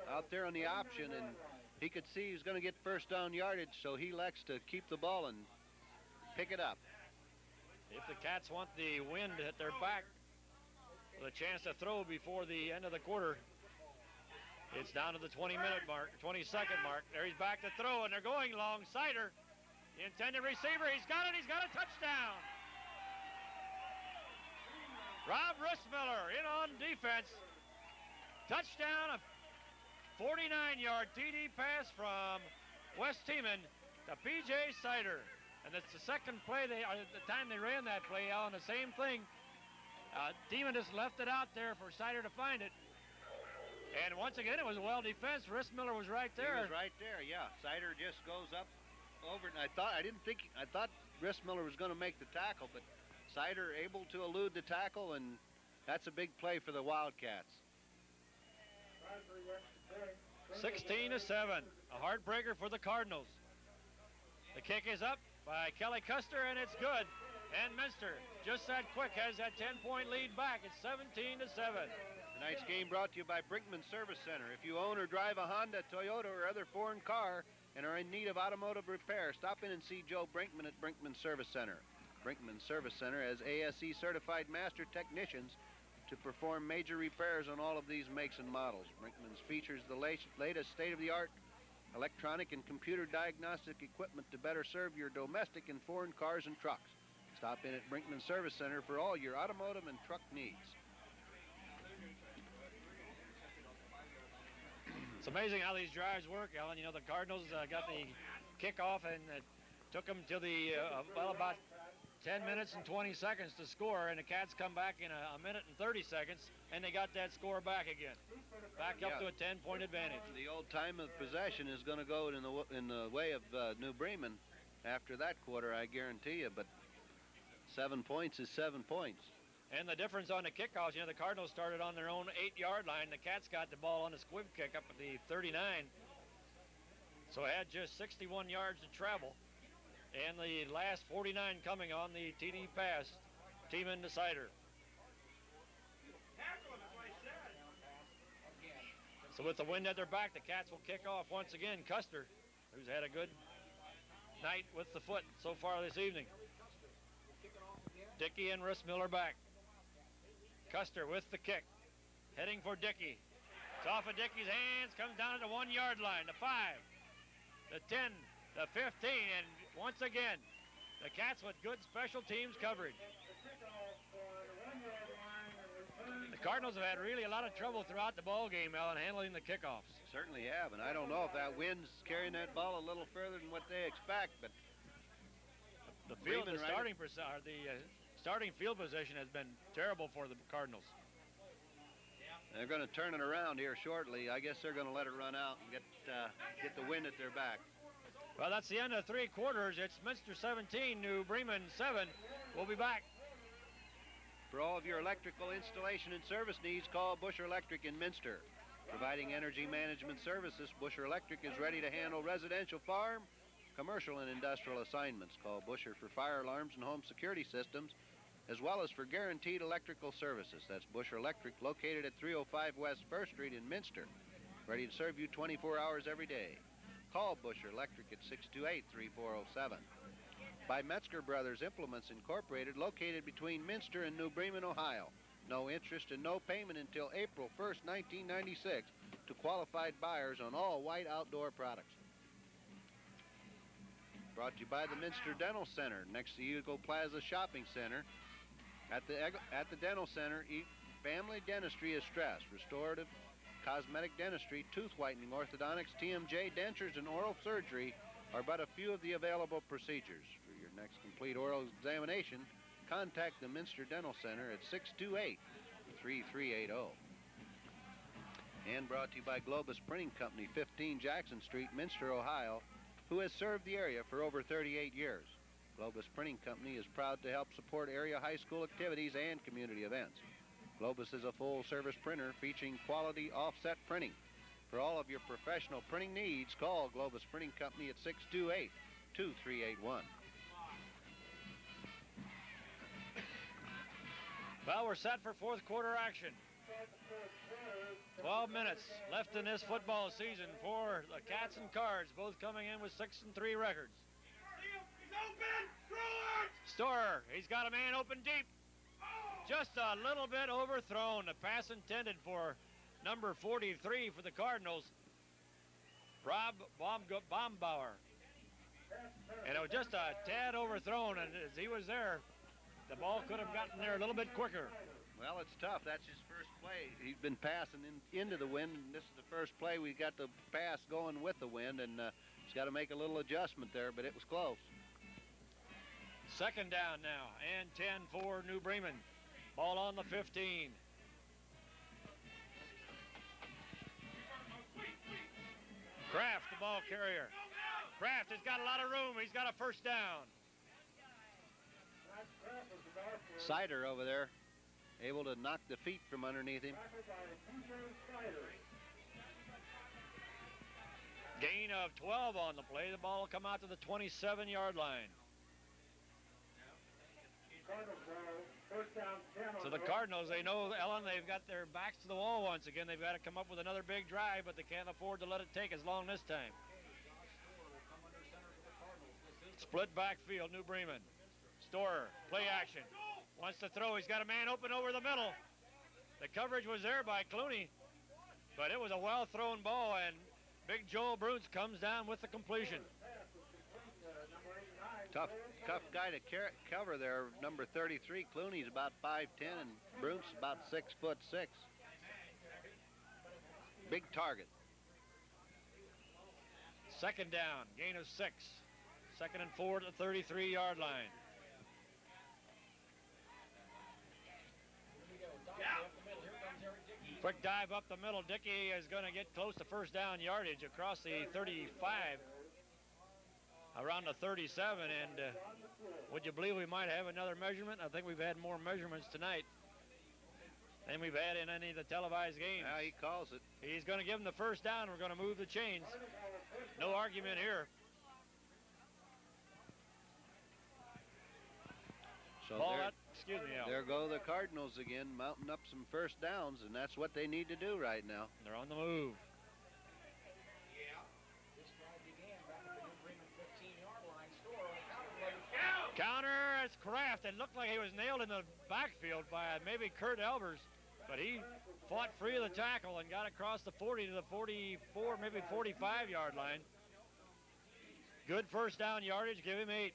out there on the option, and he could see he was going to get first down yardage, so he elects to keep the ball and pick it up. If the Cats want the wind at their back with a chance to throw before the end of the quarter, it's down to the 20-minute mark, 20-second mark. There he's back to throw, and they're going long. Sider, the intended receiver, he's got it, he's got a touchdown. Rob Rissmiller in on defense. Touchdown, a 49-yard TD pass from West Teeman to P.J. Sider. And it's the second play, the time they ran that play, Alan, the same thing. Teeman just left it out there for Sider to find it. And once again, it was a well defense. Rissmiller was right there. He was right there, yeah. Sider just goes up over it. And I thought Rissmiller was going to make the tackle, but Sider able to elude the tackle, and that's a big play for the Wildcats. 16-7, a heartbreaker for the Cardinals. The kick is up by Kelly Custer, and it's good. And Minster, just that quick, has that 10-point lead back. It's 17-7. Tonight's game brought to you by Brinkman Service Center. If you own or drive a Honda, Toyota, or other foreign car and are in need of automotive repair, stop in and see Joe Brinkman at Brinkman Service Center. Brinkman Service Center has ASE certified master technicians to perform major repairs on all of these makes and models. Brinkman's features the latest state-of-the-art electronic and computer diagnostic equipment to better serve your domestic and foreign cars and trucks. Stop in at Brinkman Service Center for all your automotive and truck needs. amazing how these drives work, Alan. You know, the Cardinals got the kickoff, and it took them till the, about 10 minutes and 20 seconds to score, and the Cats come back in a minute and 30 seconds, and they got that score back again. Back up to a 10-point advantage. The old time of possession is going to go in the way of New Bremen after that quarter, I guarantee you, but 7 points is 7 points. And the difference on the kickoffs, you know, the Cardinals started on their own 8-yard line. The Cats got the ball on a squib kick up at the 39. So it had just 61 yards to travel. And the last 49 coming on the TD pass, Teeman decider. So with the wind at their back, the Cats will kick off once again. Custer, who's had a good night with the foot so far this evening. Dickey and Rissmiller back. Custer with the kick, heading for Dickey. It's off of Dickey's hands, comes down at the 1-yard line, the 5, the 10, the 15, and once again, the Cats with good special teams coverage. The Cardinals have had really a lot of trouble throughout the ball game, Alan, handling the kickoffs. Certainly have, and I don't know if that wind's carrying that ball a little further than what they expect, but the starting field position has been terrible for the Cardinals. They're going to turn it around here shortly. I guess they're going to let it run out and get the wind at their back. Well, that's the end of 3 quarters. It's Minster 17, New Bremen 7. We'll be back. For all of your electrical installation and service needs, call Busher Electric in Minster. Providing energy management services, Busher Electric is ready to handle residential, farm, commercial, and industrial assignments. Call Busher for fire alarms and home security systems, as well as for guaranteed electrical services. That's Busher Electric, located at 305 West 1st Street in Minster. Ready to serve you 24 hours every day. Call Busher Electric at 628-3407. By Metzger Brothers Implements Incorporated, located between Minster and New Bremen, Ohio. No interest and no payment until April 1st, 1996 to qualified buyers on all white outdoor products. Brought to you by the Minster Dental Center, next to Eagle Plaza Shopping Center. At the Dental Center, family dentistry is stressed. Restorative, cosmetic dentistry, tooth whitening, orthodontics, TMJ, dentures, and oral surgery are but a few of the available procedures. For your next complete oral examination, contact the Minster Dental Center at 628-3380. And brought to you by Globus Printing Company, 15 Jackson Street, Minster, Ohio, who has served the area for over 38 years. Globus Printing Company is proud to help support area high school activities and community events. Globus is a full-service printer featuring quality offset printing. For all of your professional printing needs, call Globus Printing Company at 628-2381. Well, we're set for 4th quarter action. 12 minutes left in this football season for the Cats and Cards, both coming in with 6-3 records. Storer, he's got a man open deep. Just a little bit overthrown. The pass intended for number 43 for the Cardinals, Rob Bombauer. And it was just a tad overthrown, and as he was there, the ball could have gotten there a little bit quicker. Well, it's tough. That's his first play. He's been passing into the wind, and this is the first play we got the pass going with the wind, and he's got to make a little adjustment there, but it was close. 2nd down now, and 10 for New Bremen. Ball on the 15. Kraft, the ball carrier. Kraft has got a lot of room. He's got a 1st down. Sider over there, able to knock the feet from underneath him. Gain of 12 on the play. The ball will come out to the 27-yard line. So the Cardinals, they know, Ellen, they've got their backs to the wall once again. They've got to come up with another big drive, but they can't afford to let it take as long this time. Split backfield, New Bremen. Storer, play action. Wants to throw. He's got a man open over the middle. The coverage was there by Clooney, but it was a well-thrown ball, and Big Joel Bruns comes down with the completion. Tough guy to cover there, number 33. Clooney's about 5'10", and Bruns about 6'6". Big target. Second down, gain of 6. 2nd and 4 to the 33-yard line. Quick dive up the middle. Dickey is going to get close to first down yardage across the 35, around the 37. And would you believe we might have another measurement? I think we've had more measurements tonight than we've had in any of the televised games. Yeah, he calls it. He's going to give him the first down. We're going to move the chains. No argument here. So excuse me, Al. there go the Cardinals again, mounting up some first downs, and that's what they need to do right now. They're on the move. Counter, it's Kraft. It looked like he was nailed in the backfield by maybe Kurt Elvers, but he fought free of the tackle and got across the 40 to the 44, maybe 45-yard line. Good first down yardage, give him 8.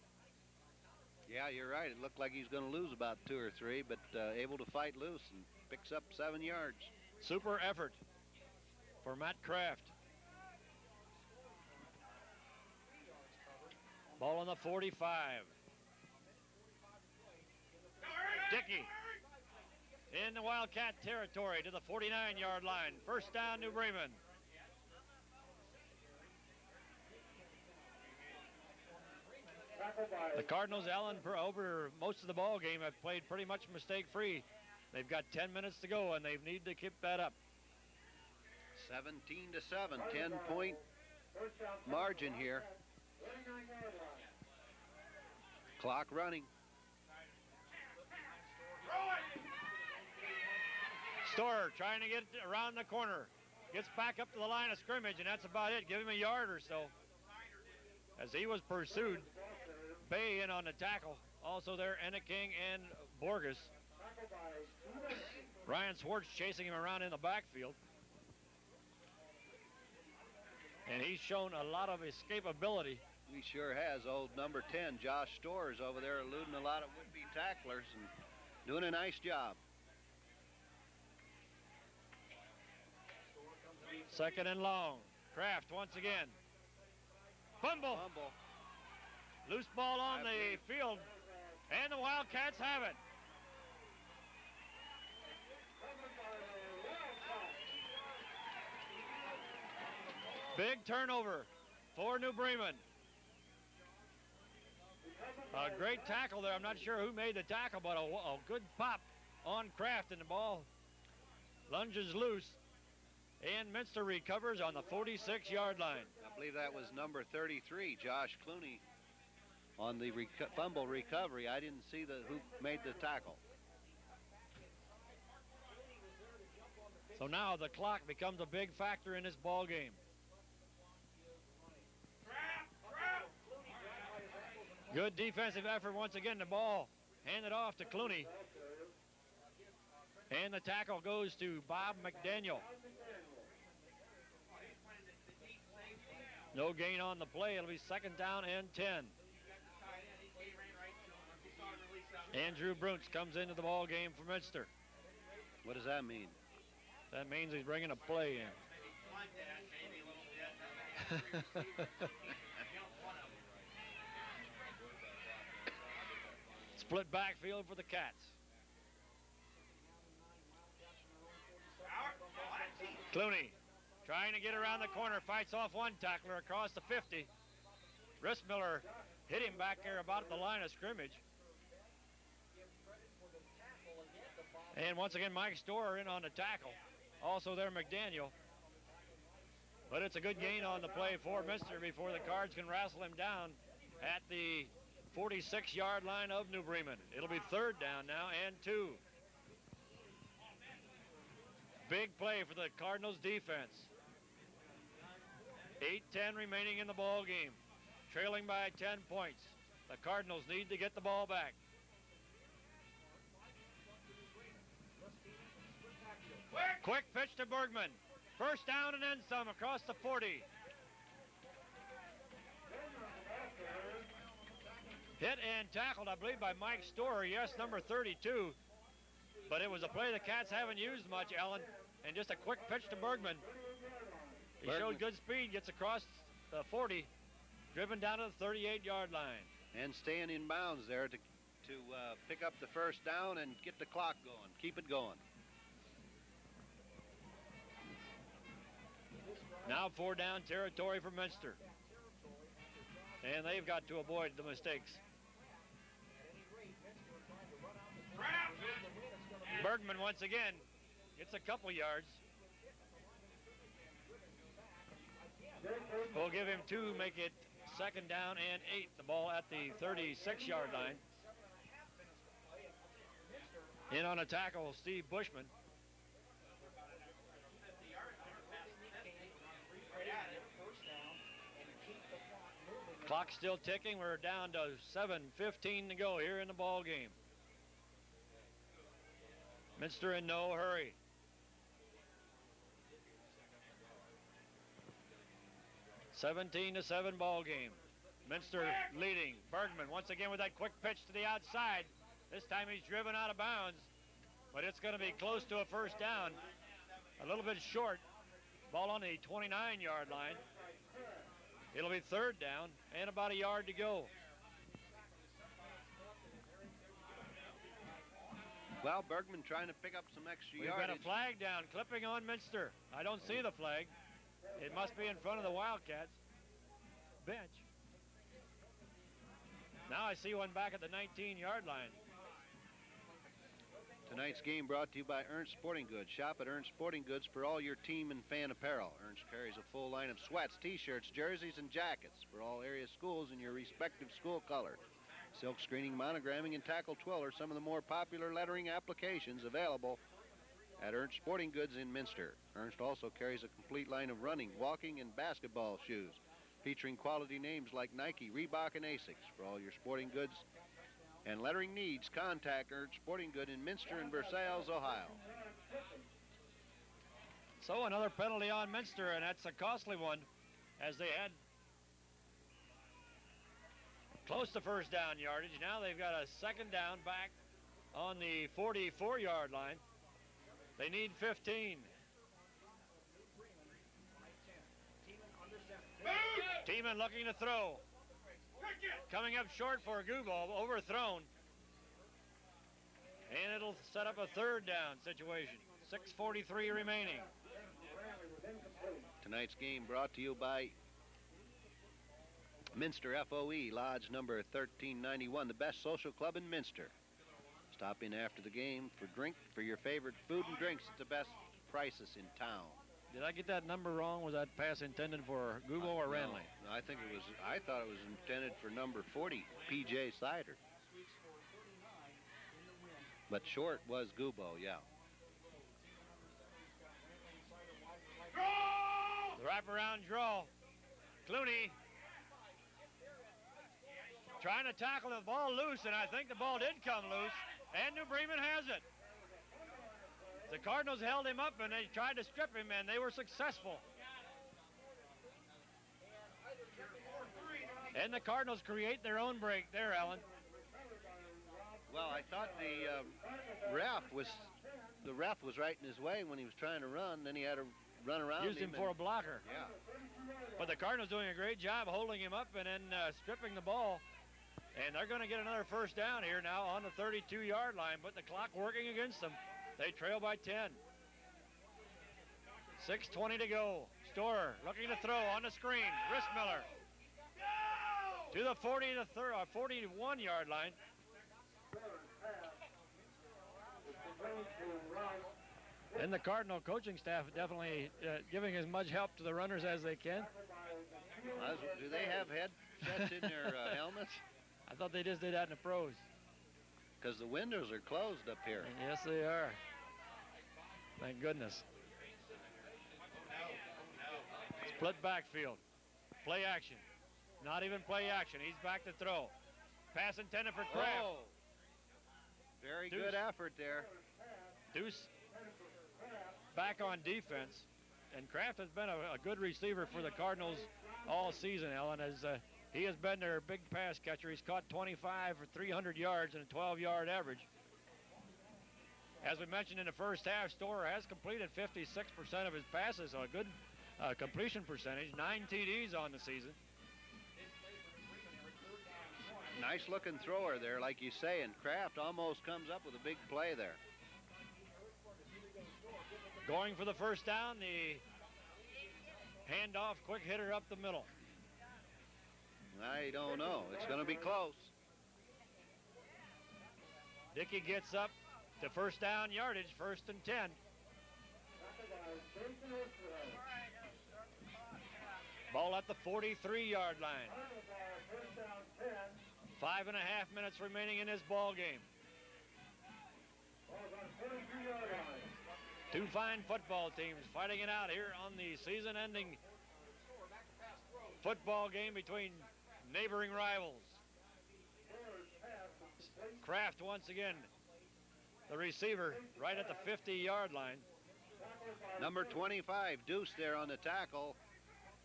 Yeah, you're right. It looked like he's going to lose about 2 or 3, but able to fight loose and picks up 7 yards. Super effort for Matt Kraft. Ball on the 45. Dickey in the Wildcat territory to the 49-yard line. First down, New Bremen. The Cardinals, Allen, over most of the ball game have played pretty much mistake-free. They've got 10 minutes to go, and they need to keep that up. 17-7, 10-point margin here. Clock running. Storer trying to get around the corner. Gets back up to the line of scrimmage, and that's about it. Give him a yard or so. As he was pursued, Bay in on the tackle. Also there, Enneking and Borges. Ryan Swartz chasing him around in the backfield. And he's shown a lot of escapability. He sure has. Old number 10, Josh Storrs, over there eluding a lot of would-be tacklers and doing a nice job. 2nd and long. Kraft once again. Fumble. Loose ball on the field, and the Wildcats have it. Big turnover for New Bremen. A great tackle there. I'm not sure who made the tackle, but a good pop on Kraft, and the ball lunges loose. And Minster recovers on the 46-yard line. I believe that was number 33, Josh Clooney, on the fumble recovery. I didn't see who made the tackle. So now the clock becomes a big factor in this ball game. Good defensive effort once again. The ball handed off to Clooney. And the tackle goes to Bob McDaniel. No gain on the play. It'll be 2nd down and 10. Andrew Bruntz comes into the ball game for Minster. What does that mean? That means he's bringing a play in. Split backfield for the Cats. Clooney trying to get around the corner, fights off one tackler across the 50. Rissmiller hit him back there about at the line of scrimmage. And once again, Mike Storer in on the tackle. Also there, McDaniel. But it's a good gain on the play for Minster before the Cards can wrestle him down at the 46-yard line of New Bremen. It'll be 3rd down now and 2. Big play for the Cardinals defense. 8:10 remaining in the ball game. Trailing by 10 points. The Cardinals need to get the ball back. Quick pitch to Bergman. First down and then some across the 40. Hit and tackled, I believe, by Mike Storer. Yes, number 32. But it was a play the Cats haven't used much, Ellen. And just a quick pitch to Bergman. He showed good speed, gets across the 40, driven down to the 38-yard line. And staying in bounds there to pick up the first down and get the clock going. Keep it going. Now 4-down territory for Minster. And they've got to avoid the mistakes. Bergman once again gets a couple yards. We'll give him 2, make it 2nd down and 8. The ball at the 36-yard line. In on a tackle, Steve Bushman. Clock still ticking. We're down to 7:15 to go here in the ball game. Minster in no hurry. (17-7) ball game. Minster leading. Bergman once again with that quick pitch to the outside. This time he's driven out of bounds, but it's going to be close to a first down. A little bit short. Ball on the 29-yard line. It'll be 3rd down and about a yard to go. Well, Bergman trying to pick up some extra We've yardage. got a flag down, clipping on Minster. I don't see the flag. It must be in front of the Wildcats bench. Now I see one back at the 19-yard line. Tonight's game brought to you by Ernst Sporting Goods. Shop at Ernst Sporting Goods for all your team and fan apparel. Ernst carries a full line of sweats, t-shirts, jerseys, and jackets for all area schools in your respective school color. Silk screening, monogramming, and tackle twill are some of the more popular lettering applications available at Ernst Sporting Goods in Minster. Ernst also carries a complete line of running, walking, and basketball shoes, featuring quality names like Nike, Reebok, and Asics. For all your sporting goods and lettering needs, contact Ernst Sporting Good in Minster and Versailles, Ohio. So another penalty on Minster, and that's a costly one, as they had close to first down yardage. Now they've got a 2nd down back on the 44-yard line. They need 15. Tiemann looking to throw. Coming up short for Gubo, overthrown. And it'll set up a 3rd down situation. 6:43 remaining. Tonight's game brought to you by Minster FOE, Lodge number 1391, the best social club in Minster. Stop in after the game for your favorite food and drinks at the best prices in town. Did I get that number wrong? Was that pass intended for Gubo or Ranley? No, I thought it was intended for number 40, PJ Sider. But short was Gubo, yeah. The wraparound draw. Clooney trying to tackle the ball loose, and I think the ball did come loose, and New Bremen has it. The Cardinals held him up, and they tried to strip him, and they were successful. And the Cardinals create their own break there, Alan. Well, I thought the ref was right in his way when he was trying to run. Then he had to run around Used him for a blocker. Yeah. But the Cardinals doing a great job holding him up and then stripping the ball. And they're going to get another first down here now on the 32-yard line, but the clock working against them. They trail by 10. 6:20 to go. Storer looking to throw on the screen. Rissmiller to the 41-yard line. And the Cardinal coaching staff definitely giving as much help to the runners as they can. Do they have headsets in their helmets? I thought they just did that in the pros. Because the windows are closed up here. Yes, they are. Thank goodness. Split backfield. Play action. Not even play action. He's back to throw. Pass intended for Kraft. Oh. Very good effort there. Deuce back on defense. And Kraft has been a good receiver for the Cardinals all season, Ellen, as he has been their big pass catcher. He's caught 25 for 300 yards and a 12-yard average. As we mentioned in the first half, Storer has completed 56% of his passes, so a good completion percentage, 9 TDs on the season. Nice looking thrower there, like you say, and Kraft almost comes up with a big play there. Going for the first down, the handoff, quick hitter up the middle. I don't know. It's going to be close. Dickey gets up to first down yardage, 1st and 10. Ball at the 43-yard line. 5.5 minutes remaining in this ball game. Two fine football teams fighting it out here on the season-ending football game between neighboring rivals. Kraft once again, the receiver, right at the 50-yard line. Number 25, Deuce there on the tackle.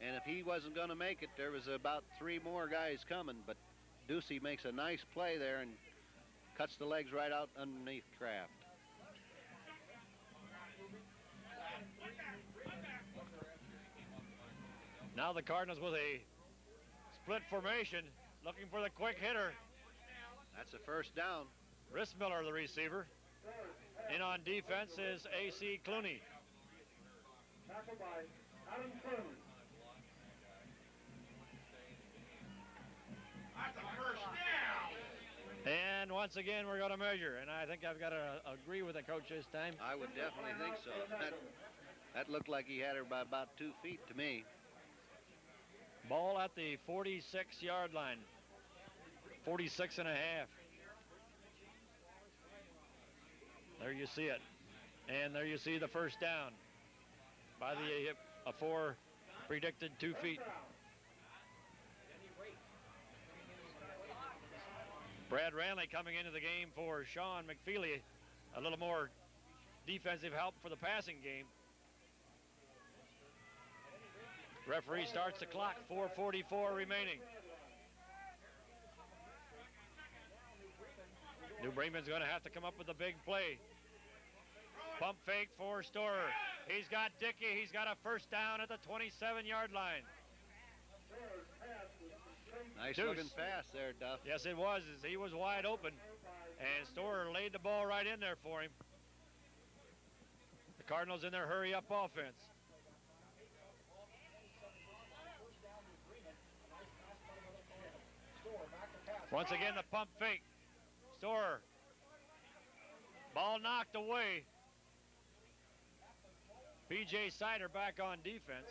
And if he wasn't going to make it, there was about 3 more guys coming. But Ducey makes a nice play there and cuts the legs right out underneath Kraft. Now the Cardinals with a split formation, looking for the quick hitter. That's a first down. Rissmiller, the receiver. In on defense is A.C. Clooney. Tackled by Adam Clooney. That's a first down. And once again, we're going to measure. And I think I've got to agree with the coach this time. I would definitely think so. That looked like he had her by about 2 feet to me. Ball at the 46-yard line. 46 and a half. There you see it. And there you see the first down by the 4 predicted 2 feet. Brad Ranley coming into the game for Sean McFeely. A little more defensive help for the passing game. Referee starts the clock, 4:44 remaining. New Bremen's going to have to come up with a big play. Pump fake for Storer. He's got Dickey. He's got a first down at the 27-yard line. Nice Deuce. looking pass there, Duff. Yes, it was. He was wide open, and Storer laid the ball right in there for him. The Cardinals in their hurry-up offense. Once again, the pump fake. Storer. Ball knocked away. P.J. Sider back on defense.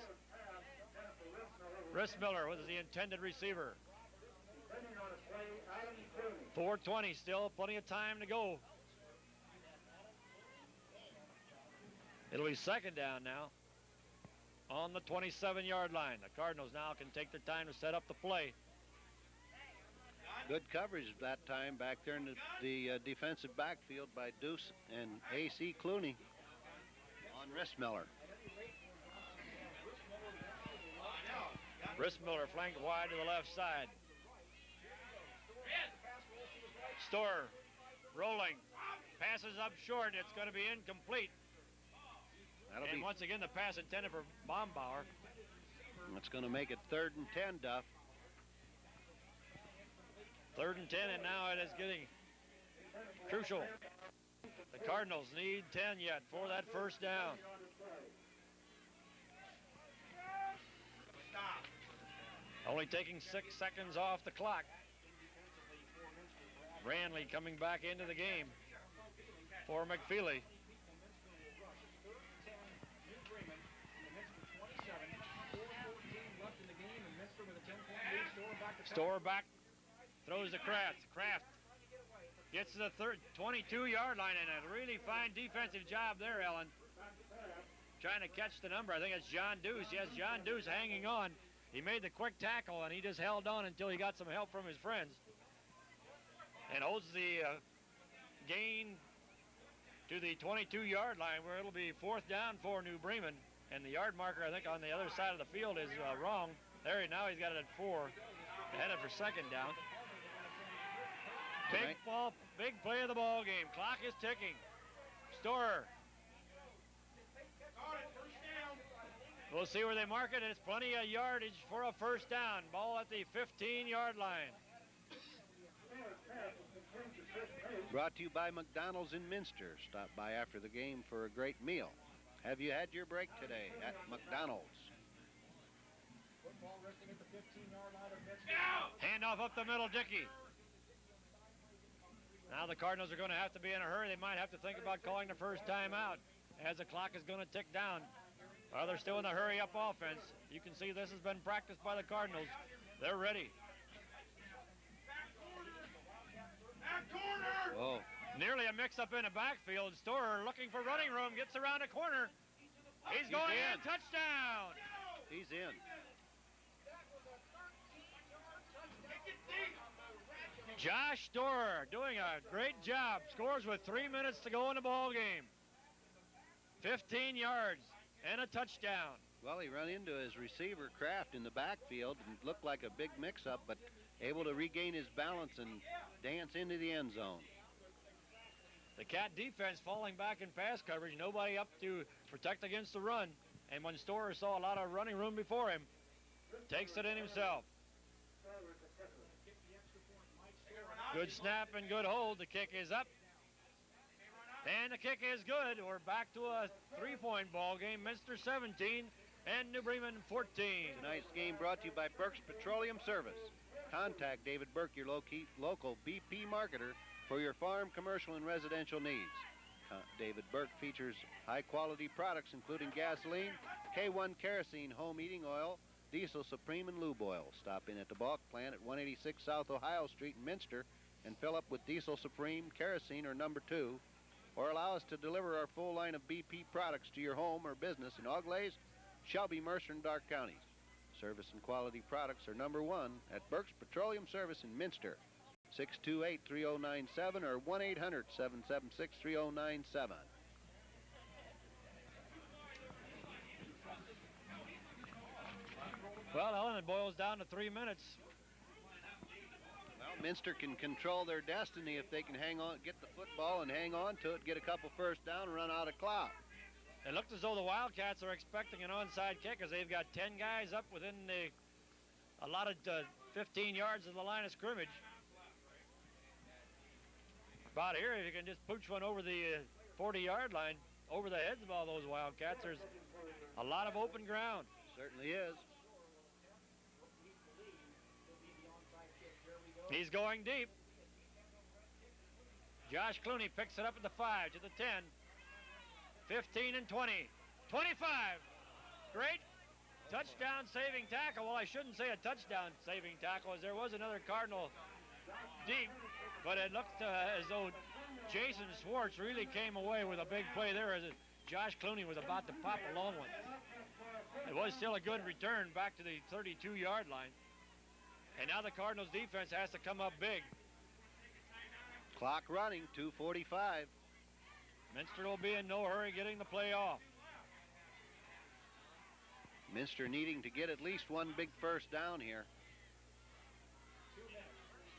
Rissmiller was the intended receiver. 4:20 still, plenty of time to go. It'll be second down now on the 27-yard line. The Cardinals now can take their time to set up the play. Good coverage that time back there in the defensive backfield by Deuce and A.C. Clooney on Rissmiller. Rissmiller flanked wide to the left side. Storer rolling. Passes up short. It's going to be incomplete. And once again, the pass intended for Bombauer. That's going to make it 3rd and 10, Duff. 3rd and 10, and now it is getting crucial. The Cardinals need 10 yet for that first down. Only taking 6 seconds off the clock. Ranley coming back into the game for McFeely. Storer back, throws to Kraft. Kraft gets to the 22-yard line, and a really fine defensive job there, Ellen. Trying to catch the number. I think it's John Deuce. Yes, John Deuce hanging on. He made the quick tackle, and he just held on until he got some help from his friends. And holds the gain to the 22-yard line, where it'll be 4th down for New Bremen. And the yard marker, I think, on the other side of the field is wrong. There, now he's got it at 4. Headed for 2nd down. Big ball, big play of the ball game. Clock is ticking. Storer. We'll see where they mark it. It's plenty of yardage for a first down. Ball at the 15-yard line. Brought to you by McDonald's in Minster. Stop by after the game for a great meal. Have you had your break today at McDonald's? Football resting at the 15-yard line of Minster. Handoff up the middle, Dickey. Now the Cardinals are going to have to be in a hurry. They might have to think about calling the first time out as the clock is going to tick down. Well, they're still in the hurry-up offense. You can see this has been practiced by the Cardinals. They're ready. Oh. Nearly a mix-up in the backfield. Storer looking for running room, gets around a corner. He's going in. Touchdown. He's in. Josh Storer doing a great job. Scores with 3 minutes to go in the ball game. 15 yards and a touchdown. Well, he ran into his receiver, Kraft, in the backfield and looked like a big mix-up, but able to regain his balance and dance into the end zone. The Cat defense falling back in pass coverage. Nobody up to protect against the run. And when Storer saw a lot of running room before him, takes it in himself. Good snap and good hold. The kick is up. And the kick is good. We're back to a three-point ball game. Minster 17 and New Bremen 14. Tonight's game brought to you by Burke's Petroleum Service. Contact David Burke, your local BP marketer, for your farm, commercial, and residential needs. David Burke features high-quality products including gasoline, K1 kerosene home heating oil, Diesel Supreme, and lube oil. Stop in at the bulk plant at 186 South Ohio Street in Minster and fill up with Diesel Supreme, kerosene, or number 2, or allow us to deliver our full line of BP products to your home or business in Auglaize, Shelby, Mercer, and Dark counties. Service and quality products are number 1 at Burke's Petroleum Service in Minster. 628-3097 or 1-800-776-3097. Well, Ellen, it boils down to 3 minutes. Well, Minster can control their destiny if they can hang on, get the football and hang on to it, get a couple first down, and run out of clock. It looks as though the Wildcats are expecting an onside kick as they've got 10 guys up within the allotted 15 yards of the line of scrimmage. About here, if you can just pooch one over the 40-yard line, over the heads of all those Wildcats, there's a lot of open ground. Certainly is. He's going deep. Josh Clooney picks it up at the 5 to the 10. 15 and 20. 25. Great touchdown saving tackle. Well, I shouldn't say a touchdown saving tackle, as there was another Cardinal deep, but it looked as though Jason Schwartz really came away with a big play there as Josh Clooney was about to pop a long one. It was still a good return back to the 32-yard line. And now the Cardinals defense has to come up big. Clock running, 2:45. Minster will be in no hurry getting the play off. Minster needing to get at least one big first down here. 2 minutes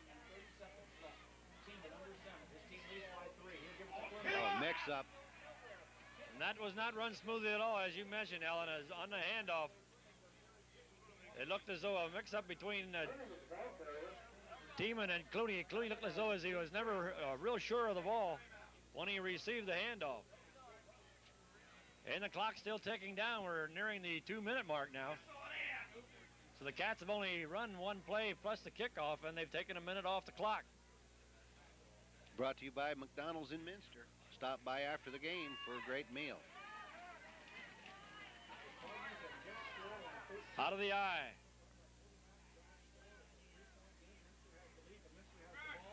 and 30 seconds left. Team at under 7. This team leads by 3. Here, give us a Oh, mix up. And that was not run smoothly at all, as you mentioned, Ellen, as on the handoff. It looked as though a mix-up between Tiemann and Clooney. Clooney looked as though as he was never real sure of the ball when he received the handoff. And the clock's still ticking down. We're nearing the 2-minute mark now. So the Cats have only run one play plus the kickoff, and they've taken a minute off the clock. Brought to you by McDonald's in Minster. Stop by after the game for a great meal. Out of the eye.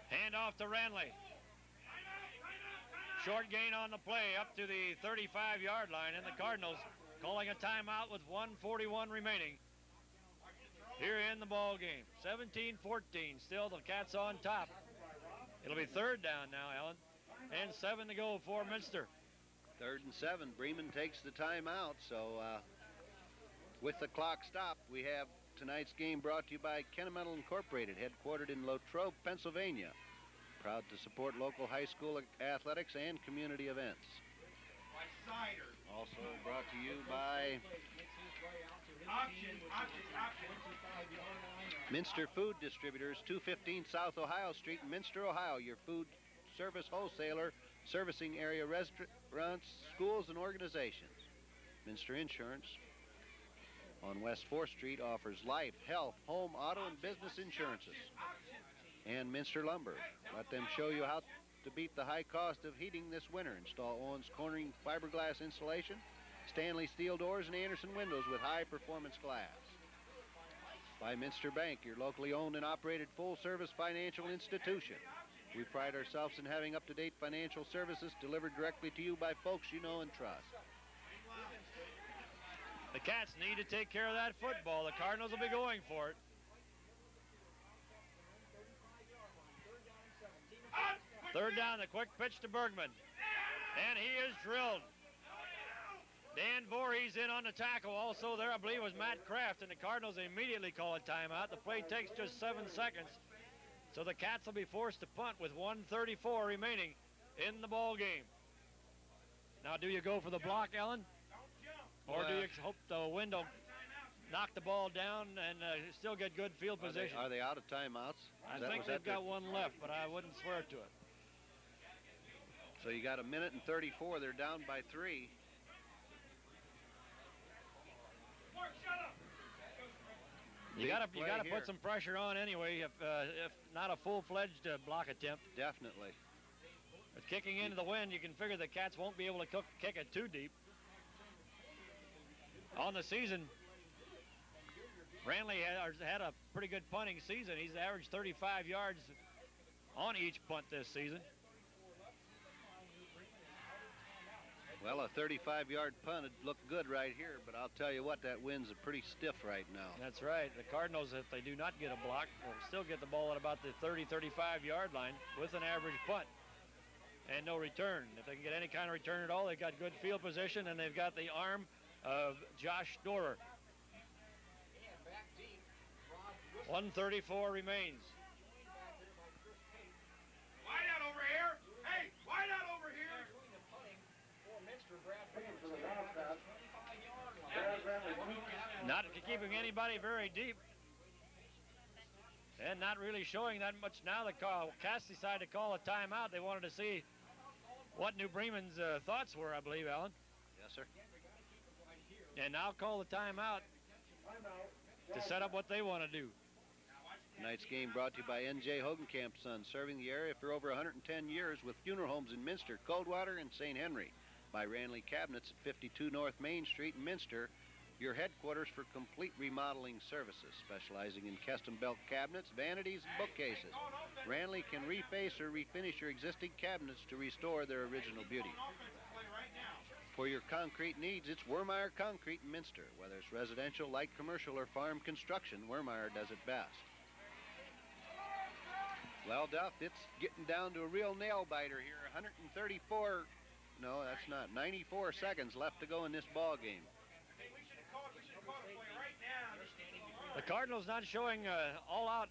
Hand off to Ranley. Short gain on the play up to the 35-yard line, and the Cardinals calling a timeout with 1:41 remaining here in the ball game. 17-14, still the Cats on top. It'll be third down now, Ellen, and 7 to go for Minster. 3rd and 7. Bremen takes the timeout, so with the clock stopped, we have tonight's game brought to you by Kennemetal Incorporated, headquartered in Latrobe, Pennsylvania. Proud to support local high school athletics and community events. Also brought to you by Minster Food Distributors, 215 South Ohio Street, Minster, Ohio. Your food service wholesaler, servicing area restaurants, schools, and organizations. Minster Insurance on West 4th Street offers life, health, home, auto, and business insurances. And Minster Lumber. Let them show you how to beat the high cost of heating this winter. Install Owens Cornering fiberglass insulation, Stanley steel doors, and Anderson windows with high-performance glass. By Minster Bank, your locally owned and operated full-service financial institution. We pride ourselves in having up-to-date financial services delivered directly to you by folks you know and trust. The Cats need to take care of that football. The Cardinals will be going for it. Third down, the quick pitch to Bergman. And he is drilled. Dan Voorhees in on the tackle. Also there, I believe, was Matt Kraft, and the Cardinals immediately call a timeout. The play takes just 7 seconds. So the Cats will be forced to punt with 1:34 remaining in the ball game. Now, do you go for the block, Ellen? Or do you hope the wind will knock the ball down and still get good field position? Are they out of timeouts? I think they've got one left, but I wouldn't swear to it. So you got 1:34. They're down by 3. You got to put some pressure on anyway, if not a full-fledged block attempt. Definitely. With kicking into the wind, you can figure the Cats won't be able to kick it too deep. On the season, Ranley has had a pretty good punting season. He's averaged 35 yards on each punt this season. Well, a 35-yard punt would look good right here, but I'll tell you what, that wind's pretty stiff right now. That's right. The Cardinals, if they do not get a block, will still get the ball at about the 30, 35-yard line with an average punt and no return. If they can get any kind of return at all, they've got good field position, and they've got the arm of Josh Storer. 1:34 remains. Wide out over here. Hey, wide out over here. Not keeping anybody very deep. And not really showing that much now. The Cats decided to call a timeout. They wanted to see what New Bremen's thoughts were, I believe, Alan. Yes, sir. And now call the timeout to set up what they want to do. Tonight's game brought to you by N.J. Hogenkamp's Son, serving the area for over 110 years with funeral homes in Minster, Coldwater, and St. Henry. By Ranley Cabinets at 52 North Main Street in Minster, your headquarters for complete remodeling services, specializing in custom-built cabinets, vanities, and bookcases. Ranley can reface or refinish your existing cabinets to restore their original beauty. For your concrete needs, it's Wermeyer Concrete in Minster. Whether it's residential, light commercial, or farm construction, Wermeyer does it best. Well, Duff, it's getting down to a real nail-biter here. 134, no, that's not, 94 seconds left to go in this ball game. The Cardinals not showing all-out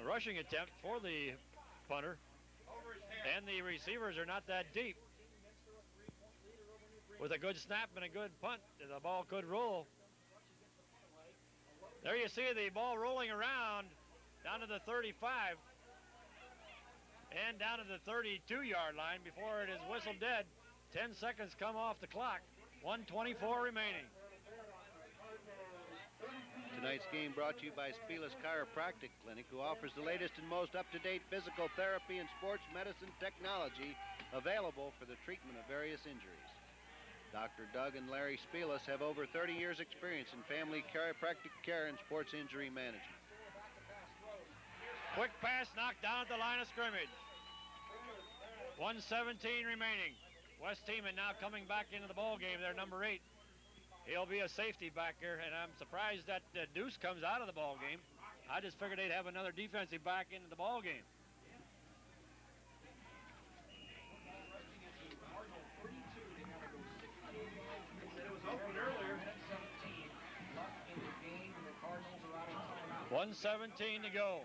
rushing attempt for the punter, and the receivers are not that deep. With a good snap and a good punt, the ball could roll. There you see the ball rolling around down to the 35 and down to the 32-yard line before it is whistled dead. 10 seconds come off the clock. 1:24 remaining. Tonight's game brought to you by Spiela's Chiropractic Clinic, who offers the latest and most up-to-date physical therapy and sports medicine technology available for the treatment of various injuries. Dr. Doug and Larry Spielas have over 30 years' experience in family chiropractic care and sports injury management. Quick pass knocked down at the line of scrimmage. 1:17 remaining. West Teeman now coming back into the ball game. They're number 8. He'll be a safety back here, and I'm surprised that Deuce comes out of the ball game. I just figured they'd have another defensive back into the ball game. .117 to go.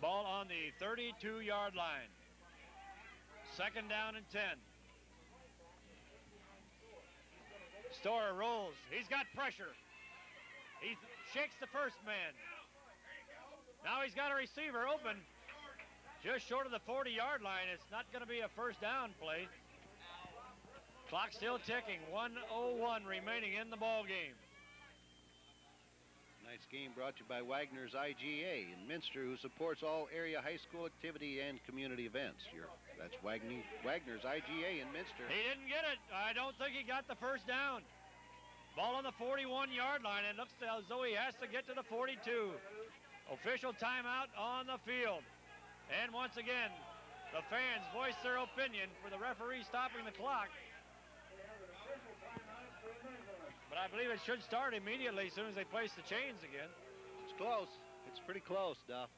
Ball on the 32-yard line. Second down and 10. Storer rolls. He's got pressure. He shakes the first man. Now he's got a receiver open just short of the 40-yard line. It's not going to be a first down play. Clock still ticking. 1:01 remaining in the ball game. Tonight's game brought to you by Wagner's IGA in Minster, who supports all area high school activity and community events. That's Wagner's IGA in Minster. He didn't get it. I don't think he got the first down. Ball on the 41-yard line. It looks as though he has to get to the 42. Official timeout on the field. And once again, the fans voice their opinion for the referee stopping the clock. But I believe it should start immediately as soon as they place the chains again. It's close. It's pretty close, Duff.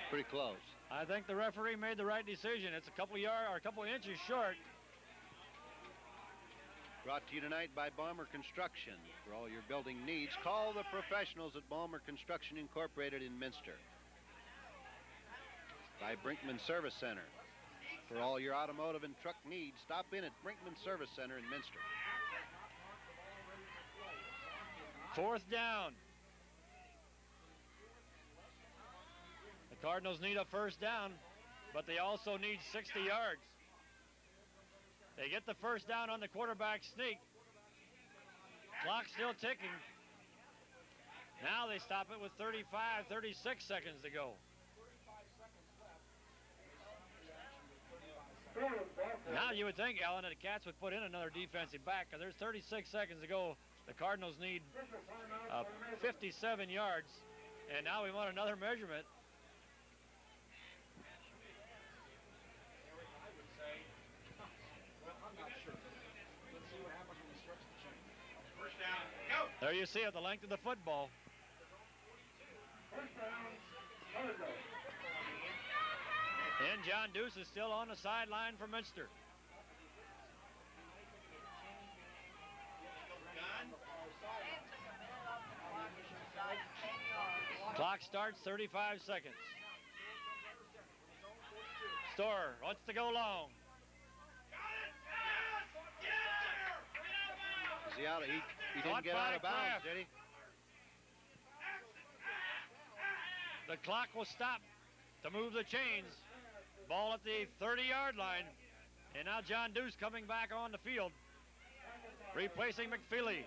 Pretty close. I think the referee made the right decision. It's a couple inches short. Brought to you tonight by Balmer Construction. For all your building needs, call the professionals at Balmer Construction Incorporated in Minster. By Brinkman Service Center. For all your automotive and truck needs, stop in at Brinkman Service Center in Minster. Fourth down. The Cardinals need a first down, but they also need 60 yards. They get the first down on the quarterback sneak. Clock still ticking. Now they stop it with 36 seconds to go. Now you would think, Alan, that the Cats would put in another defensive back, because there's 36 seconds to go. The Cardinals need 57 yards, and now we want another measurement. There you see it, the length of the football. And John Deuce is still on the sideline for Minster. Clock starts, 35 seconds. Storer wants to go long. Is he out? He didn't get out of bounds, did he? The clock will stop to move the chains. Ball at the 30-yard line. And now John Deuce coming back on the field, replacing McFeely.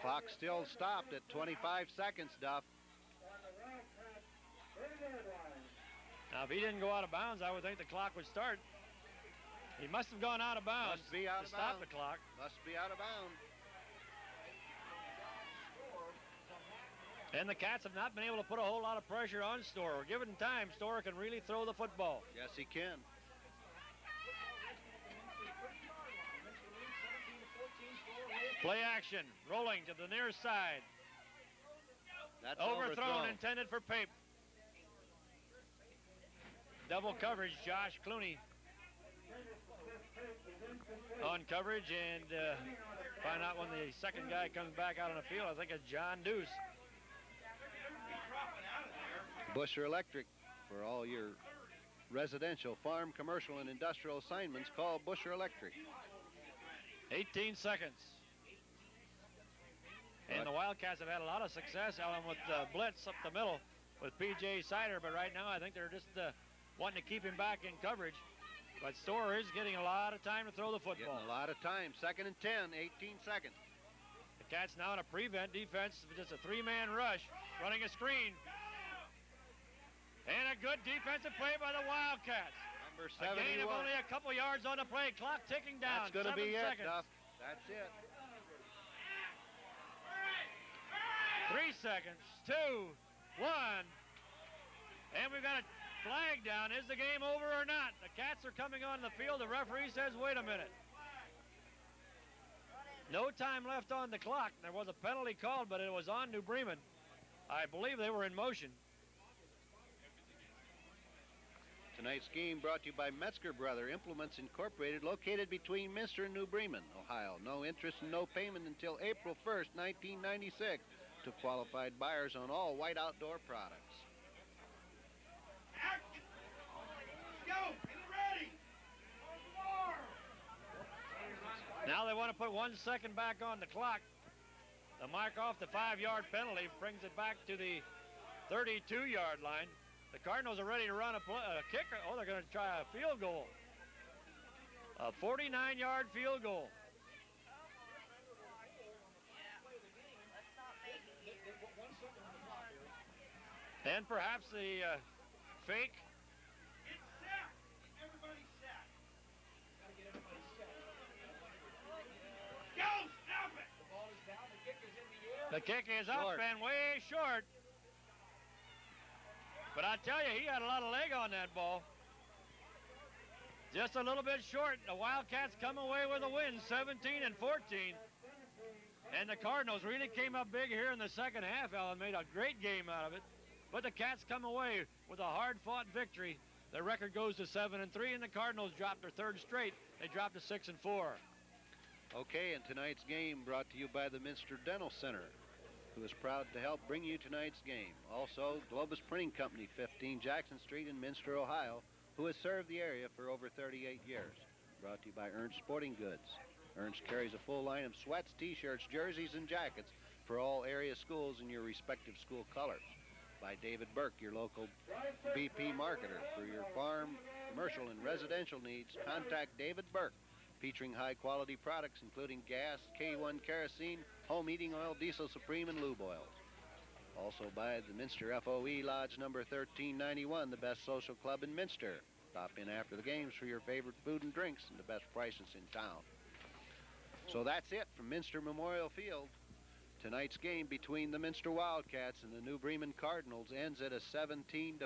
Clock still stopped at 25 seconds, Duff. Now, if he didn't go out of bounds, I would think the clock would start. He must have gone out of bounds to stop the clock. Must be out of bounds. And the Cats have not been able to put a whole lot of pressure on Storer. Given time, Storer can really throw the football. Yes, he can. Play action, rolling to the near side. That's overthrown, intended for Pape. Double coverage, Josh Clooney on coverage, and find out when the second guy comes back out on the field. I think it's John Deuce. Busher Electric. For all your residential, farm, commercial, and industrial assignments, call Busher Electric. 18 seconds. And the Wildcats have had a lot of success, Alan, with blitz up the middle with P.J. Sider, but right now I think they're just wanting to keep him back in coverage. But Storer is getting a lot of time to throw the football. Getting a lot of time. 2nd and 10, 18 seconds. The Cats now in a prevent defense, just a three-man rush, running a screen. And a good defensive play by the Wildcats. Number 71. A gain of only a couple yards on the play. Clock ticking down. That's going to be seconds. it, Duff. That's it. 3 seconds. 2, 1. And we've got a flag down. Is the game over or not? The Cats are coming on the field. The referee says, wait a minute. No time left on the clock. There was a penalty called, but it was on New Bremen. I believe they were in motion. Tonight's game brought to you by Metzger Brother Implements Incorporated, located between Minster and New Bremen, Ohio. No interest and no payment until April 1st, 1996. to qualified buyers on all White Outdoor products. Action! Let's go! Get it ready! Now they want to put 1 second back on the clock. The mark off the 5-yard penalty brings it back to the 32-yard line. The Cardinals are ready to run a kicker. Oh, they're going to try a field goal. A 49-yard field goal. And perhaps the fake. Get set! Everybody set! Gotta get everybody set. Go! Snap it! The ball is down, the kick is in the air. The kick is up Short. and way short. But I tell you, he had a lot of leg on that ball. Just a little bit short. The Wildcats come away with a win, 17-14. And the Cardinals really came up big here in the second half, Alan. Made a great game out of it. But the Cats come away with a hard-fought victory. Their record goes to 7-3, and the Cardinals dropped their third straight. They dropped to 6-4. Okay, and tonight's game brought to you by the Minster Dental Center, who is proud to help bring you tonight's game. Also, Globus Printing Company, 15 Jackson Street in Minster, Ohio, who has served the area for over 38 years. Brought to you by Ernst Sporting Goods. Ernst carries a full line of sweats, t-shirts, jerseys, and jackets for all area schools in your respective school colors. By David Burke, your local BP marketer. For your farm, commercial, and residential needs, contact David Burke, featuring high-quality products including gas, K1 kerosene, home heating oil, diesel supreme, and lube oils. Also by the Minster FOE Lodge number 1391, the best social club in Minster. Stop in after the games for your favorite food and drinks and the best prices in town. So that's it from Minster Memorial Field. Tonight's game between the Minster Wildcats and the New Bremen Cardinals ends at a 17-14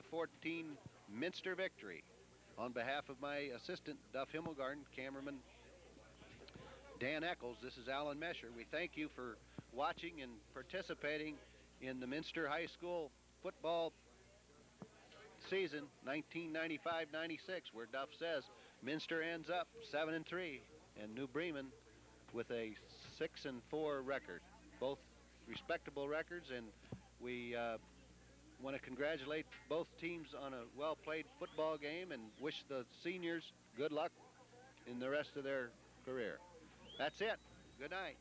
Minster victory. On behalf of my assistant, Duff Himmelgarten, cameraman Dan Eccles, this is Alan Mesher. We thank you for watching and participating in the Minster High School football season 1995-96, where Duff says Minster ends up 7-3 and New Bremen with a 6-4 record. Both respectable records, and we want to congratulate both teams on a well-played football game and wish the seniors good luck in the rest of their career. That's it. Good night.